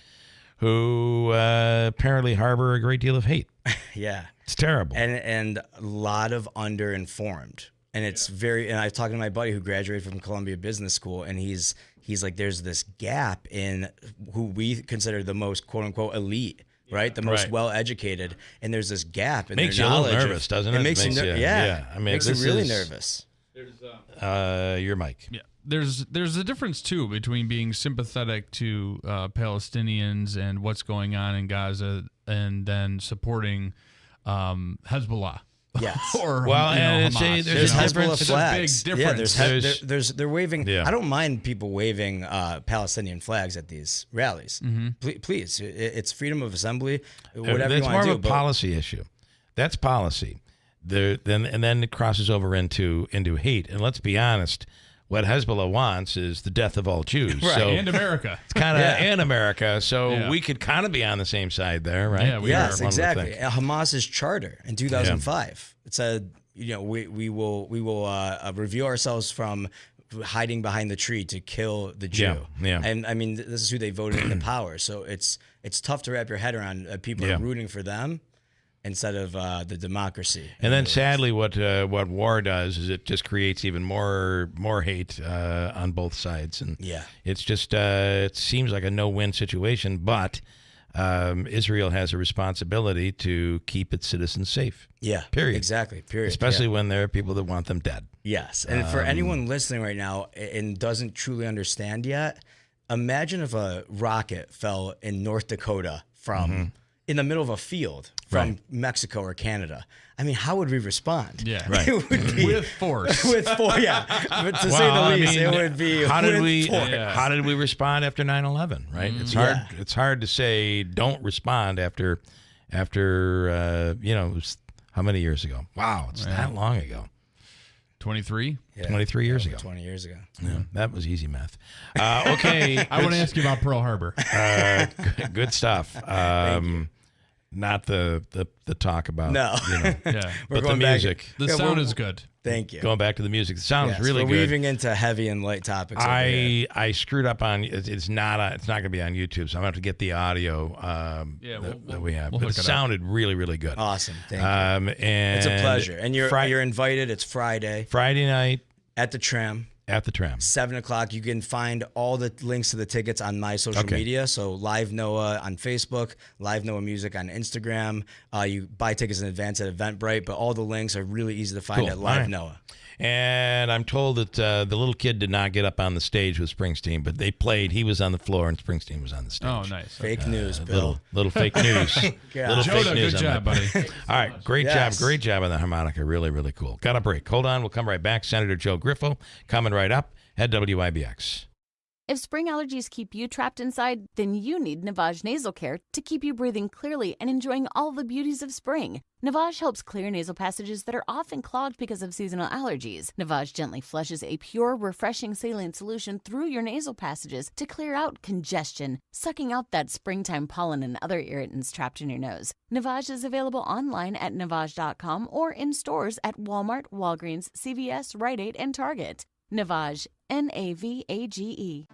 who apparently harbor a great deal of hate. Yeah. It's terrible. And a lot of underinformed. And it's and I was talking to my buddy who graduated from Columbia Business School, and he's like, there's this gap in who we consider the most quote unquote elite, right? The most well-educated. And there's this gap in their knowledge. Makes you a little nervous, doesn't it? It makes you nervous. Yeah. I mean, makes you really nervous. Your mic. Yeah. There's a difference too between being sympathetic to Palestinians and what's going on in Gaza and then supporting Hezbollah. Yes. Hamas. There's Hezbollah flags. Big difference. They're waving. I don't mind people waving Palestinian flags at these rallies. Mm-hmm. Please, it's freedom of assembly. Whatever you want to do. That's more of a policy issue. That's policy. Then it crosses over into hate. And let's be honest, what Hezbollah wants is the death of all Jews. Right. So and America. It's kind of and America. So we could kind of be on the same side there, right? Yeah, yes, exactly. Hamas's charter in 2005 it said, we will review ourselves from hiding behind the tree to kill the Jew. Yeah. And I mean, this is who they voted into power. So it's tough to wrap your head around. People are rooting for them instead of the democracy. And then sadly what war does is it just creates even more hate on both sides. And it's just it seems like a no-win situation, but Israel has a responsibility to keep its citizens safe. Yeah. Period. Exactly. Period. Especially when there are people that want them dead. Yes. And for anyone listening right now and doesn't truly understand yet, imagine if a rocket fell in North Dakota from in the middle of a field from Mexico or Canada. I mean, how would we respond? Yeah, right. It would be with force. With force, yeah. But to say the least, it would be how did we force. How did we respond after 9/11? Right. It's hard. It's hard to say don't respond after it was how many years ago? Wow, it's that long ago. 23? Yeah, 23 years ago. 20 years ago. Yeah, that was easy math. Okay. I want to ask you about Pearl Harbor. Good stuff. Not the talk about no. Yeah. But the music. The sound is good. Thank you. Going back to the music. It sounds really we're good. weaving into heavy and light topics. I screwed up on it's not going to be on YouTube, so I'm going to have to get the audio that we have. We'll but it sounded really, really good. Awesome. Thank you. And it's a pleasure. And you're invited. It's Friday night at the Tram. At the Tram. 7 o'clock. You can find all the links to the tickets on my social media. So Live Noah on Facebook, Live Noah Music on Instagram. You buy tickets in advance at Eventbrite, but all the links are really easy to find at Live Noah. And I'm told that the little kid did not get up on the stage with Springsteen, but they played. He was on the floor and Springsteen was on the stage. Oh, nice. Fake news, Bill. Little fake news. Little fake news. Good job, buddy. All right, great job. Great job on the harmonica. Really, really cool. Got a break. Hold on. We'll come right back. Senator Joe Griffo coming right up at WIBX. If spring allergies keep you trapped inside, then you need Navage Nasal Care to keep you breathing clearly and enjoying all the beauties of spring. Navage helps clear nasal passages that are often clogged because of seasonal allergies. Navage gently flushes a pure, refreshing saline solution through your nasal passages to clear out congestion, sucking out that springtime pollen and other irritants trapped in your nose. Navage is available online at Navage.com or in stores at Walmart, Walgreens, CVS, Rite Aid, and Target. Navage, Navage.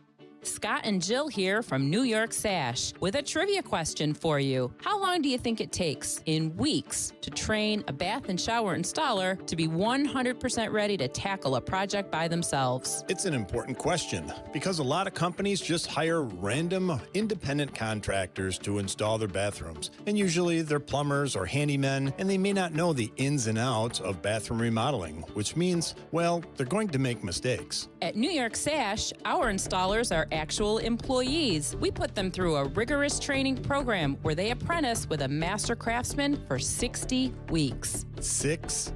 Scott and Jill here from New York Sash with a trivia question for you. How long do you think it takes in weeks to train a bath and shower installer to be 100% ready to tackle a project by themselves? It's an important question because a lot of companies just hire random independent contractors to install their bathrooms. And usually they're plumbers or handymen, and they may not know the ins and outs of bathroom remodeling, which means, well, they're going to make mistakes. At New York Sash, our installers are actual employees. We put them through a rigorous training program where they apprentice with a master craftsman for 60 weeks. 60.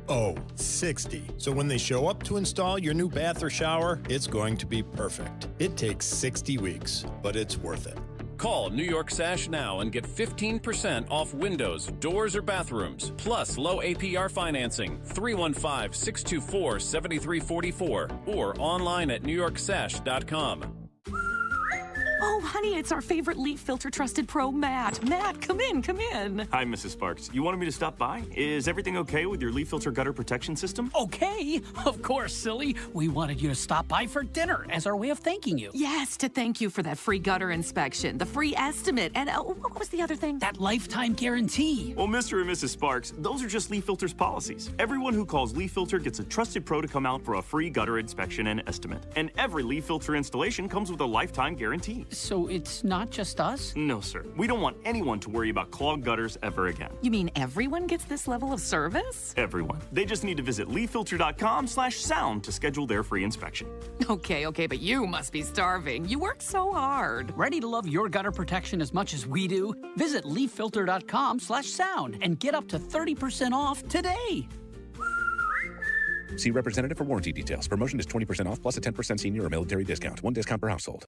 So when they show up to install your new bath or shower, it's going to be perfect. It takes 60 weeks, but it's worth it. Call New York Sash now and get 15% off windows, doors, or bathrooms, plus low APR financing, 315-624-7344, or online at newyorksash.com. Oh, honey, it's our favorite leaf filter trusted pro, Matt. Matt, come in. Hi, Mrs. Sparks. You wanted me to stop by? Is everything okay with your leaf filter gutter protection system? Okay, of course, silly. We wanted you to stop by for dinner as our way of thanking you. Yes, to thank you for that free gutter inspection, the free estimate, and what was the other thing? That lifetime guarantee. Well, Mr. and Mrs. Sparks, those are just Leaf Filter's policies. Everyone who calls Leaf Filter gets a trusted pro to come out for a free gutter inspection and estimate. And every Leaf Filter installation comes with a lifetime guarantee. So it's not just us? No, sir. We don't want anyone to worry about clogged gutters ever again. You mean everyone gets this level of service? Everyone. They just need to visit leaffilter.com/sound to schedule their free inspection. Okay, but you must be starving. You work so hard. Ready to love your gutter protection as much as we do? Visit leaffilter.com/sound and get up to 30% off today. See representative for warranty details. Promotion is 20% off plus a 10% senior or military discount. One discount per household.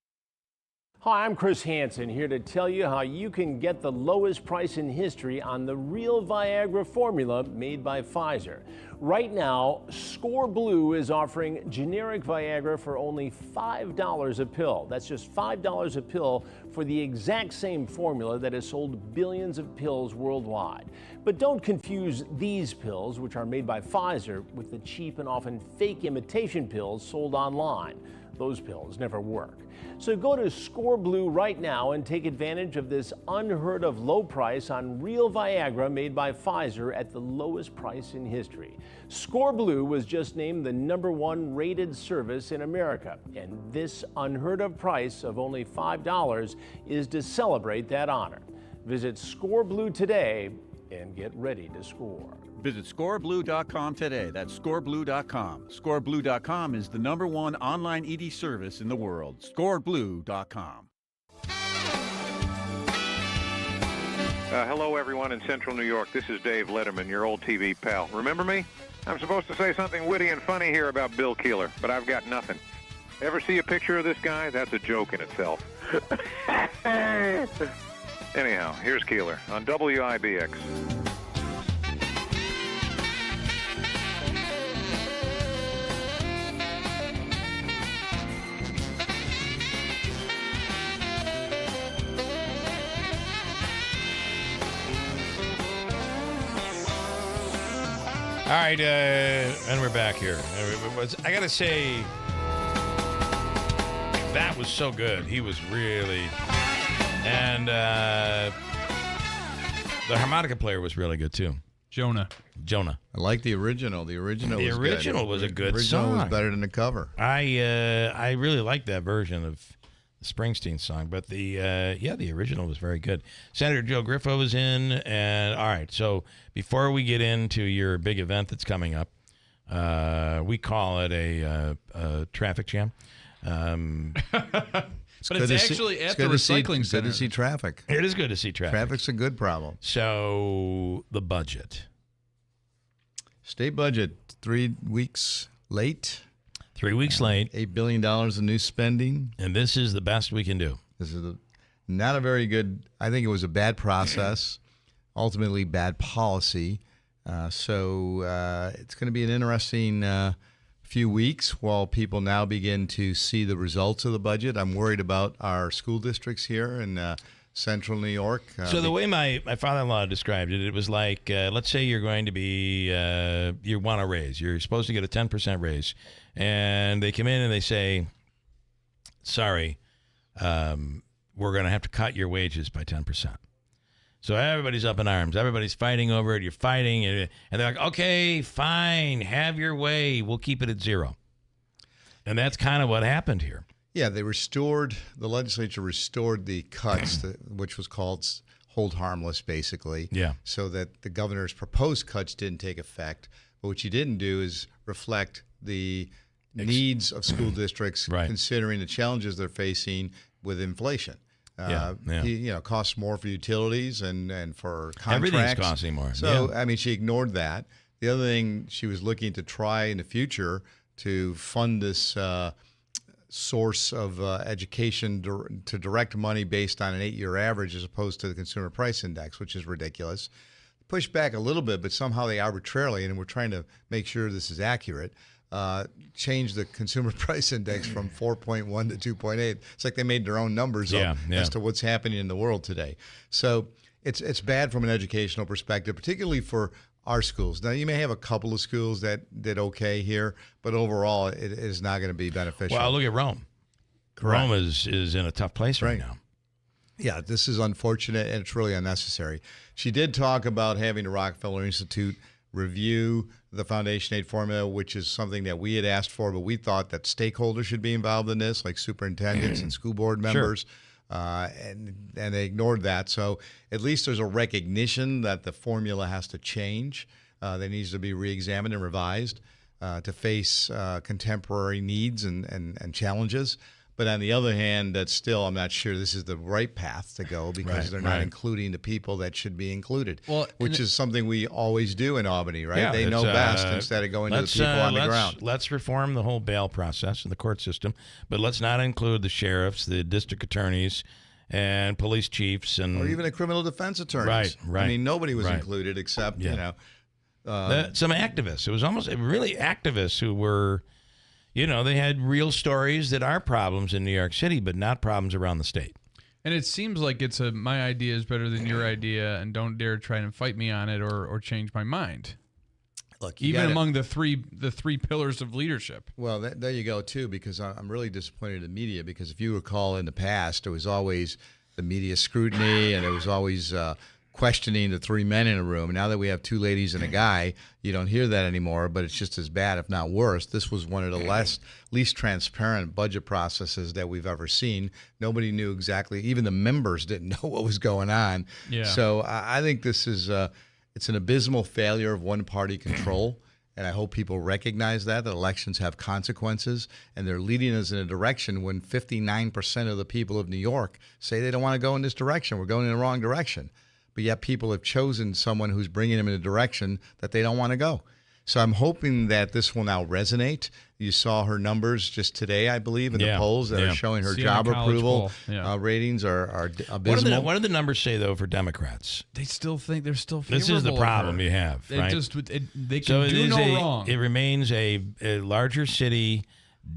Hi, I'm Chris Hansen, here to tell you how you can get the lowest price in history on the real Viagra formula made by Pfizer. Right now, Score Blue is offering generic Viagra for only $5 a pill. That's just $5 a pill for the exact same formula that has sold billions of pills worldwide. But don't confuse these pills, which are made by Pfizer, with the cheap and often fake imitation pills sold online. Those pills never work. So go to Score Blue right now and take advantage of this unheard of low price on real Viagra made by Pfizer at the lowest price in history. Score Blue was just named the #1 rated service in America, and this unheard of price of only $5 is to celebrate that honor. Visit Score Blue today and get ready to score. Visit scoreblue.com today. That's scoreblue.com. Scoreblue.com is the #1 online ED service in the world. Scoreblue.com. Hello, everyone in Central New York. This is Dave Letterman, your old TV pal. Remember me? I'm supposed to say something witty and funny here about Bill Keeler, but I've got nothing. Ever see a picture of this guy? That's a joke in itself. Anyhow, here's Keeler on WIBX. All right, and we're back here. I got to say, that was so good. He was really... And the harmonica player was really good, too. Jonah. I like the original. The original was a good the song. original was better than the cover. I really like that version of the Springsteen song, but the original was very good. Senator Joe Griffo was in, and all right. So before we get into your big event that's coming up, we call it a traffic jam. But it's actually at the recycling center. Good to see traffic. It is good to see traffic. Traffic's a good problem. So the budget. State budget, 3 weeks late. 3 weeks late. $8 billion in new spending. And this is the best we can do. This is not a very good, I think it was a bad process, ultimately bad policy. So it's going to be an interesting few weeks while people now begin to see the results of the budget. I'm worried about our school districts here in central New York. So the way my father-in-law described it, it was like, let's say you're going to be, you want a raise. You're supposed to get a 10% raise. And they come in and they say, sorry, we're going to have to cut your wages by 10%. So everybody's up in arms. Everybody's fighting over it. You're fighting. And they're like, okay, fine, have your way. We'll keep it at 0. And that's kind of what happened here. Yeah, the legislature restored the cuts, which was called hold harmless, basically. Yeah. So that the governor's proposed cuts didn't take effect. But what you didn't do is reflect the needs of school districts, considering the challenges they're facing with inflation. Costs more for utilities and for contracts. Everything's costing more. So, I mean, she ignored that. The other thing, she was looking to try in the future to fund this source of education to direct money based on an 8-year average as opposed to the Consumer Price Index, which is ridiculous. Pushed back a little bit, but somehow they arbitrarily, and we're trying to make sure this is accurate, changed the Consumer Price Index from 4.1 to 2.8. It's like they made their own numbers up as to what's happening in the world today. So it's bad from an educational perspective, particularly for our schools. Now, you may have a couple of schools that did okay here, but overall it is not going to be beneficial. Well, look at Rome. Correct. Rome is in a tough place right now. Yeah, this is unfortunate, and it's really unnecessary. She did talk about having the Rockefeller Institute review the Foundation Aid formula, which is something that we had asked for, but we thought that stakeholders should be involved in this, like superintendents and school board members, and they ignored that. So at least there's a recognition that the formula has to change. That needs to be reexamined and revised to face contemporary needs and challenges. But on the other hand, that's still, I'm not sure this is the right path to go because they're not including the people that should be included, which is something we always do in Albany, right? Yeah, they know best instead of going to the people on the ground. Let's reform the whole bail process in the court system, but let's not include the sheriffs, the district attorneys, and police chiefs. Or even the criminal defense attorneys. Right. I mean, nobody was included except, some activists. It was almost really activists who were... they had real stories that are problems in New York City, but not problems around the state. And it seems like it's my idea is better than your idea, and don't dare try and fight me on it or change my mind. Look, among the three pillars of leadership. Well, there you go too, because I'm really disappointed in the media. Because if you recall, in the past, there was always the media scrutiny, and it was always questioning the 3 men in a room. Now that we have 2 ladies and a guy, you don't hear that anymore, but it's just as bad, if not worse. This was one of the least transparent budget processes that we've ever seen. Nobody knew exactly, even the members didn't know what was going on. Yeah. So I think this is it's an abysmal failure of one-party control, and I hope people recognize that elections have consequences, and they're leading us in a direction when 59% of the people of New York say they don't want to go in this direction. We're going in the wrong direction. But yet people have chosen someone who's bringing them in a direction that they don't want to go. So I'm hoping that this will now resonate. You saw her numbers just today, I believe, in the polls that are showing her job approval ratings are abysmal. What do the numbers say, though, for Democrats? They still think they're still favorable. This is the problem you have, right? They can do no wrong. It remains a larger city,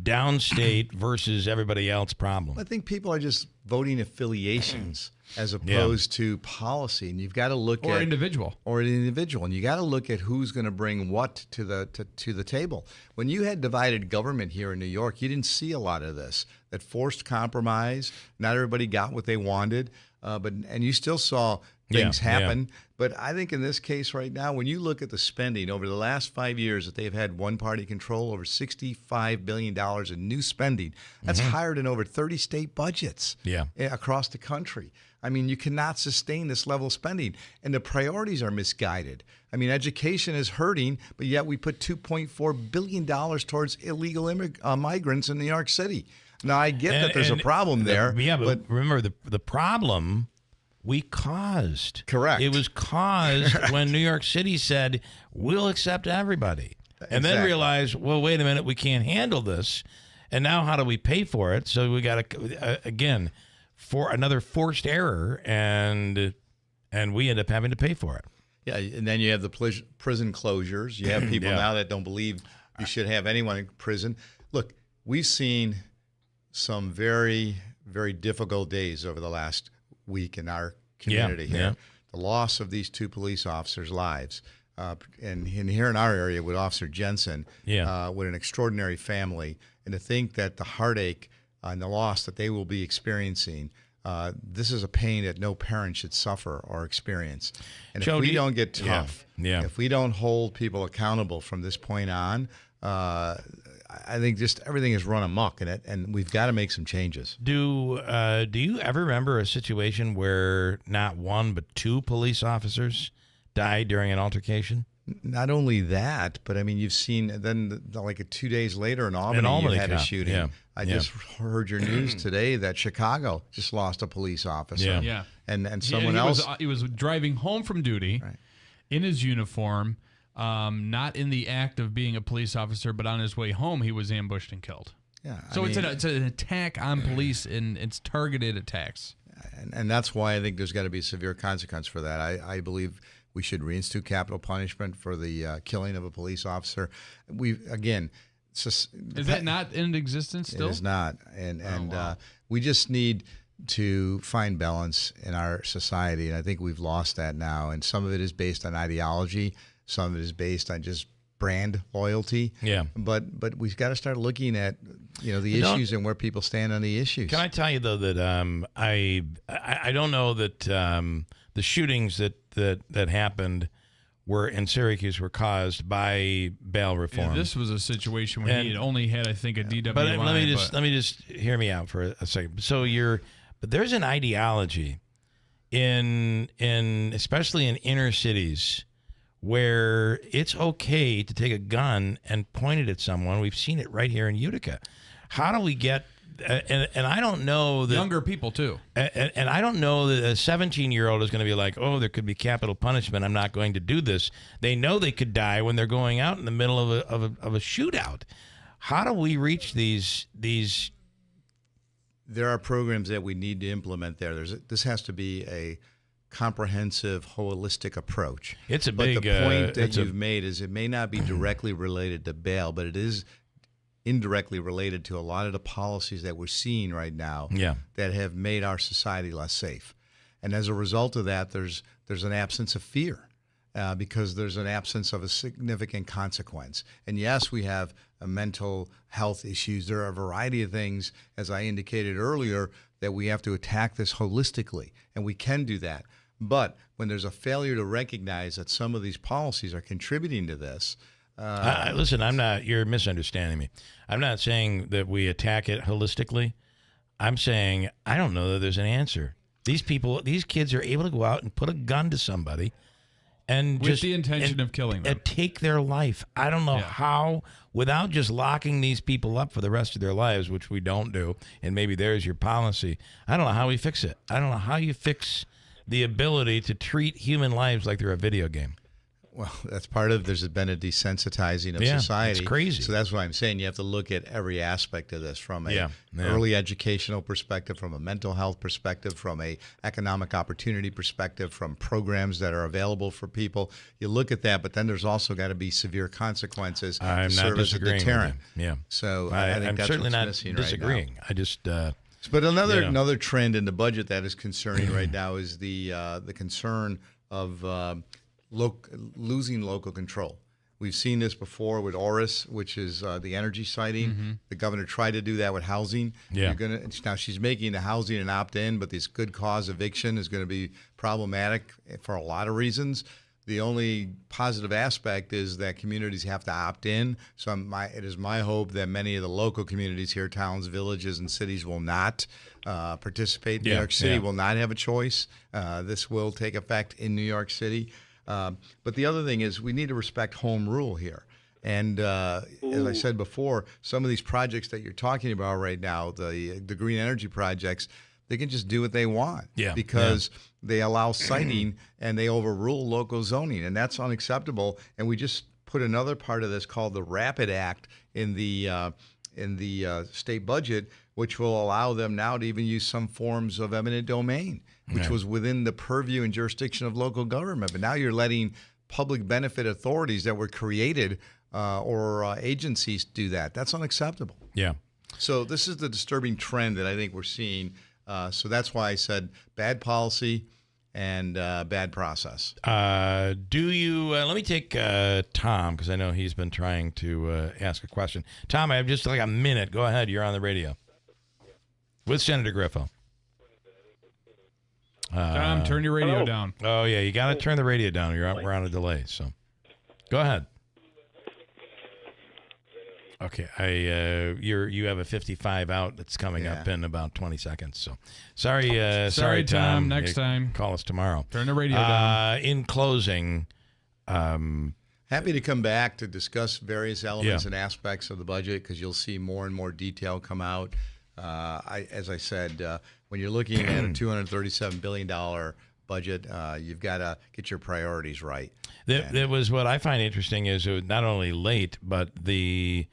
downstate versus everybody else problem. I think people are just voting affiliations as opposed to policy, and you've got to look or at individual, and you got to look at who's going to bring what to the table. When you had divided government here in New York, you didn't see a lot of this. That forced compromise. Not everybody got what they wanted, and you still saw things happen. But I think in this case right now, when you look at the spending over the last 5 years that they've had one-party control, over $65 billion in new spending, that's higher than over 30 state budgets across the country. I mean, you cannot sustain this level of spending, and the priorities are misguided. I mean, education is hurting, but yet we put $2.4 billion towards illegal migrants in New York City. Now, I get that there's a problem there. But remember, the problem we caused. Correct. It was caused when New York City said, we'll accept everybody. And then realized, well, wait a minute, we can't handle this. And now how do we pay for it? So we got to, again, for another forced error, and we end up having to pay for it. Yeah, and then you have the prison closures. You have people now that don't believe you should have anyone in prison. Look, we've seen some very, very difficult days over the last week in our community here. Yeah. The loss of these two police officers' lives. And here in our area with Officer Jensen, with an extraordinary family. And to think that the heartache and the loss that they will be experiencing, this is a pain that no parent should suffer or experience. And Joe, if we don't get tough, Yeah. if we don't hold people accountable from this point on, I think just everything is run amok in it, and we've got to make some changes. Do you ever remember a situation where not one but two police officers died during an altercation? Not only that, but I mean, you've seen then like 2 days later in Albany, you had a shooting. Yeah. I just heard your news today that Chicago just lost a police officer. Yeah. And someone else. He was driving home from duty in his uniform, not in the act of being a police officer, but on his way home, he was ambushed and killed. Yeah. So it's an attack on police, and it's targeted attacks. And that's why I think there's got to be a severe consequence for that. I believe we should reinstitute capital punishment for the killing of a police officer. Is that not in existence still? It is not. And we just need to find balance in our society, and I think we've lost that now. And some of it is based on ideology. Some of it is based on just brand loyalty. Yeah. But we've got to start looking at the issues and where people stand on the issues. Can I tell you though that I don't know that the shootings that happened were in Syracuse were caused by bail reform. Yeah, this was a situation where he had only had, I think, a DWI. But let me just hear me out for a second. So but there's an ideology in especially in inner cities where it's okay to take a gun and point it at someone. We've seen it right here in Utica. How do we get and I don't know that younger people too. And I don't know that a 17-year-old is going to be like, oh, there could be capital punishment. I'm not going to do this. They know they could die when they're going out in the middle of a shootout. How do we reach these? There are programs that we need to implement there. This has to be a comprehensive, holistic approach. It's a but big. The point that you've made is it may not be directly related to bail, but it is indirectly related to a lot of the policies that we're seeing right now that have made our society less safe. And as a result of that, there's an absence of fear because there's an absence of a significant consequence. And yes, we have mental health issues. There are a variety of things, as I indicated earlier, that we have to attack this holistically, and we can do that. But when there's a failure to recognize that some of these policies are contributing to this, listen, you're misunderstanding me. I'm not saying that we attack it holistically. I'm saying I don't know that there's an answer. These kids are able to go out and put a gun to somebody and with the intention of killing them and take their life. I don't know how, without just locking these people up for the rest of their lives, which we don't do, and maybe there's your policy. I don't know how we fix it. I don't know how you fix the ability to treat human lives like they're a video game. Well, that's part of there's been a desensitizing of society. It's crazy. So that's what I'm saying. You have to look at every aspect of this from a early educational perspective, from a mental health perspective, from a economic opportunity perspective, from programs that are available for people. You look at that, but then there's also got to be severe consequences to serve as a deterrent. Yeah. So I think I'm that's certainly what's not missing disagreeing. right now. I just But another trend in the budget that is concerning right now is the concern of losing local control. We've seen this before with ORIS, which is the energy siting. Mm-hmm. The governor tried to do that with housing. Yeah. Now she's making the housing an opt-in, but this good cause eviction is going to be problematic for a lot of reasons. The only positive aspect is that communities have to opt in. So it is my hope that many of the local communities here, towns, villages, and cities will not participate. New York City will not have a choice. This will take effect in New York City. But the other thing is we need to respect home rule here. And as I said before, some of these projects that you're talking about right now, the green energy projects, they can just do what they want because they allow siting and they overrule local zoning, and that's unacceptable. And we just put another part of this called the Rapid Act in the state budget, which will allow them now to even use some forms of eminent domain, which was within the purview and jurisdiction of local government. But now you're letting public benefit authorities that were created or agencies do that. That's unacceptable. Yeah. So this is the disturbing trend that I think we're seeing. So that's why I said bad policy and bad process. Do you let me take Tom, because I know he's been trying to ask a question. Tom, I have just like a minute. Go ahead. You're on the radio with Senator Griffo. Tom, turn your radio down. Oh, yeah. You got to turn the radio down. We're on a delay. So go ahead. Okay, you have a 55 out that's coming up in about 20 seconds. So, sorry, Tom. Next time, call us tomorrow. Turn the radio down. In closing, happy to come back to discuss various elements and aspects of the budget because you'll see more and more detail come out. As I said, when you're looking at a $237 billion budget, you've got to get your priorities right. That was what I find interesting is it was not only late, but the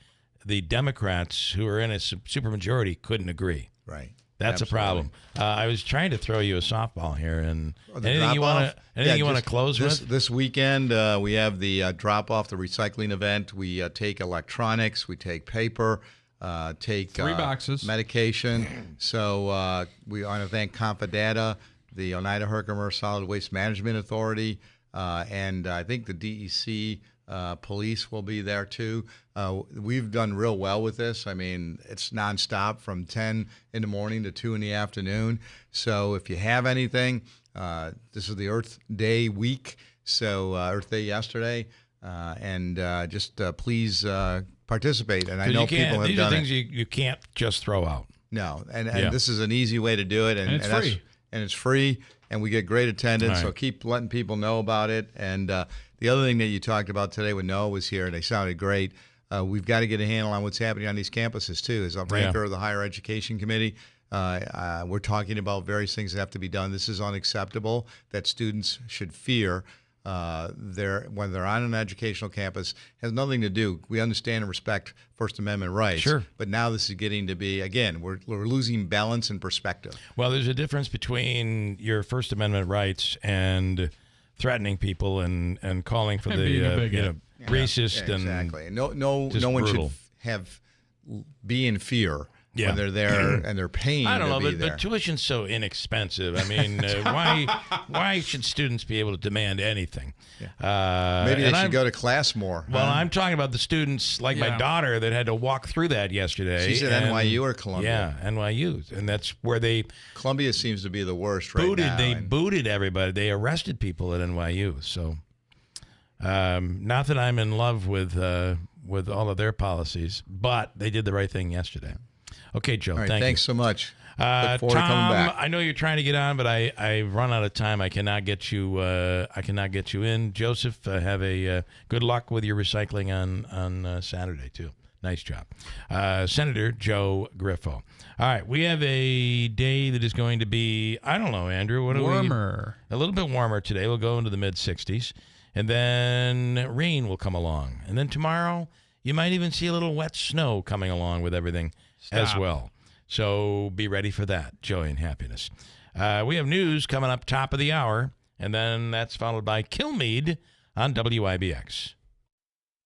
Democrats who are in a supermajority couldn't agree. Right. That's Absolutely. a problem. I was trying to throw you a softball here, and anything you want to close with? This weekend, we have the drop off the recycling event. We take electronics, we take paper, take 3 boxes, medication. So we want to thank Confidata, the Oneida Herkimer Solid Waste Management Authority, and I think the DEC. Police will be there too. We've done real well with this. I mean, it's nonstop from 10 in the morning to 2 in the afternoon. So if you have anything, this is the Earth Day week. So Earth Day yesterday, and just please participate. And I know people have done it. These are things you can't just throw out. No, and this is an easy way to do it, and it's free. And it's free, and we get great attendance. Right. So keep letting people know about it. And the other thing that you talked about today when Noah was here, and they sounded great, we've got to get a handle on what's happening on these campuses, too. As a ranker of the Higher Education Committee, we're talking about various things that have to be done. This is unacceptable that students should fear when they're on an educational campus. It has nothing to do. We understand and respect First Amendment rights. Sure. But now this is getting to be, again, we're losing balance and perspective. Well, there's a difference between your First Amendment rights and threatening people and calling for the racist and exactly. No one should be in fear when they're there and they're paying. I don't know, but tuition's so inexpensive. I mean, why should students be able to demand anything? Maybe they should go to class more. Well, I'm talking about the students like my daughter that had to walk through that yesterday. She's at NYU or Columbia? Yeah, NYU, and that's where Columbia seems to be the worst right now. They booted everybody. They arrested people at NYU. So, not that I'm in love with all of their policies, but they did the right thing yesterday. Okay, Joe. All right, thanks you so much. Look forward to coming back. I know you're trying to get on, but I've run out of time. I cannot get you. In. Joseph, have a good luck with your recycling on Saturday too. Nice job, Senator Joe Griffo. All right, we have a day that is going to be, I don't know, Andrew. Warmer. A little bit warmer today. We'll go into the mid 60s, and then rain will come along, and then tomorrow you might even see a little wet snow coming along with everything. As well. So be ready for that. Joy and happiness. We have news coming up top of the hour, and then that's followed by Kilmeade on WIBX.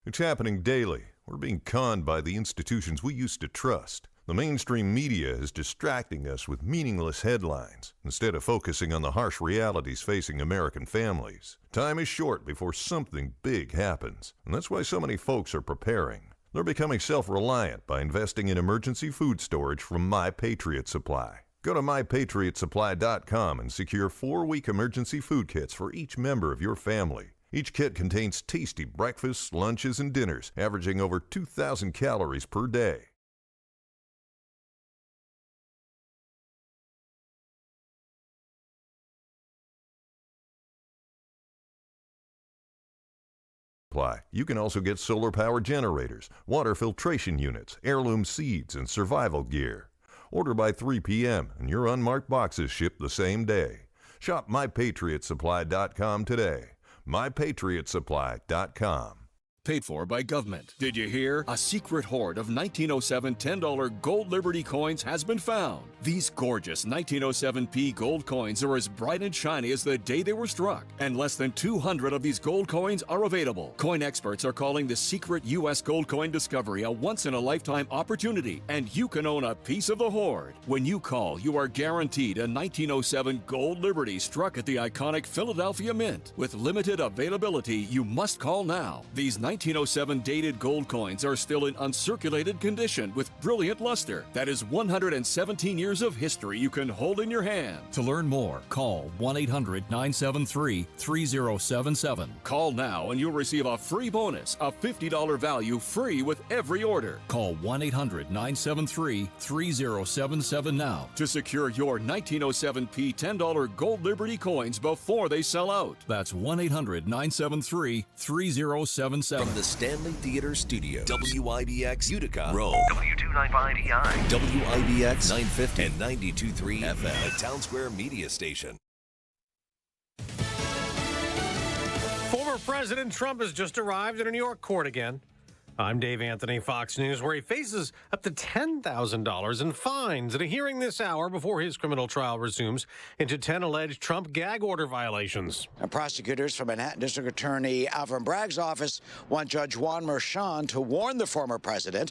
It's happening daily. We're being conned by the institutions we used to trust. The mainstream media is distracting us with meaningless headlines instead of focusing on the harsh realities facing American families. Time is short before something big happens, and that's why so many folks are preparing. They're becoming self-reliant by investing in emergency food storage from My Patriot Supply. Go to MyPatriotSupply.com and secure 4-week emergency food kits for each member of your family. Each kit contains tasty breakfasts, lunches, and dinners, averaging over 2,000 calories per day. You can also get solar power generators, water filtration units, heirloom seeds, and survival gear. Order by 3 p.m. and your unmarked boxes ship the same day. Shop MyPatriotSupply.com today. MyPatriotSupply.com. Paid for by government. Did you hear? A secret hoard of 1907 $10 gold Liberty coins has been found. These gorgeous 1907p gold coins are as bright and shiny as the day they were struck, and less than 200 of these gold coins are available. Coin experts are calling the secret U.S. gold coin discovery a once-in-a-lifetime opportunity, and you can own a piece of the hoard. When you call, you are guaranteed a 1907 gold Liberty struck at the iconic Philadelphia Mint. With limited availability, you must call now. These 1907 dated gold coins are still in uncirculated condition with brilliant luster. That is 117 years of history you can hold in your hand. To learn more, call 1-800-973-3077. Call now and you'll receive a free bonus, a $50 value free with every order. Call 1-800-973-3077 now to secure your 1907p $10 gold Liberty coins before they sell out. That's 1-800-973-3077. From the Stanley Theater Studios, WIBX Utica, Rome, W295EI, WIBX 950 and 92.3 FM, a Town Square media station. Former President Trump has just arrived in a New York court again. I'm Dave Anthony, Fox News, where he faces up to $10,000 in fines at a hearing this hour before his criminal trial resumes into 10 alleged Trump gag order violations. And prosecutors from Manhattan District Attorney Alvin Bragg's office want Judge Juan Merchan to warn the former president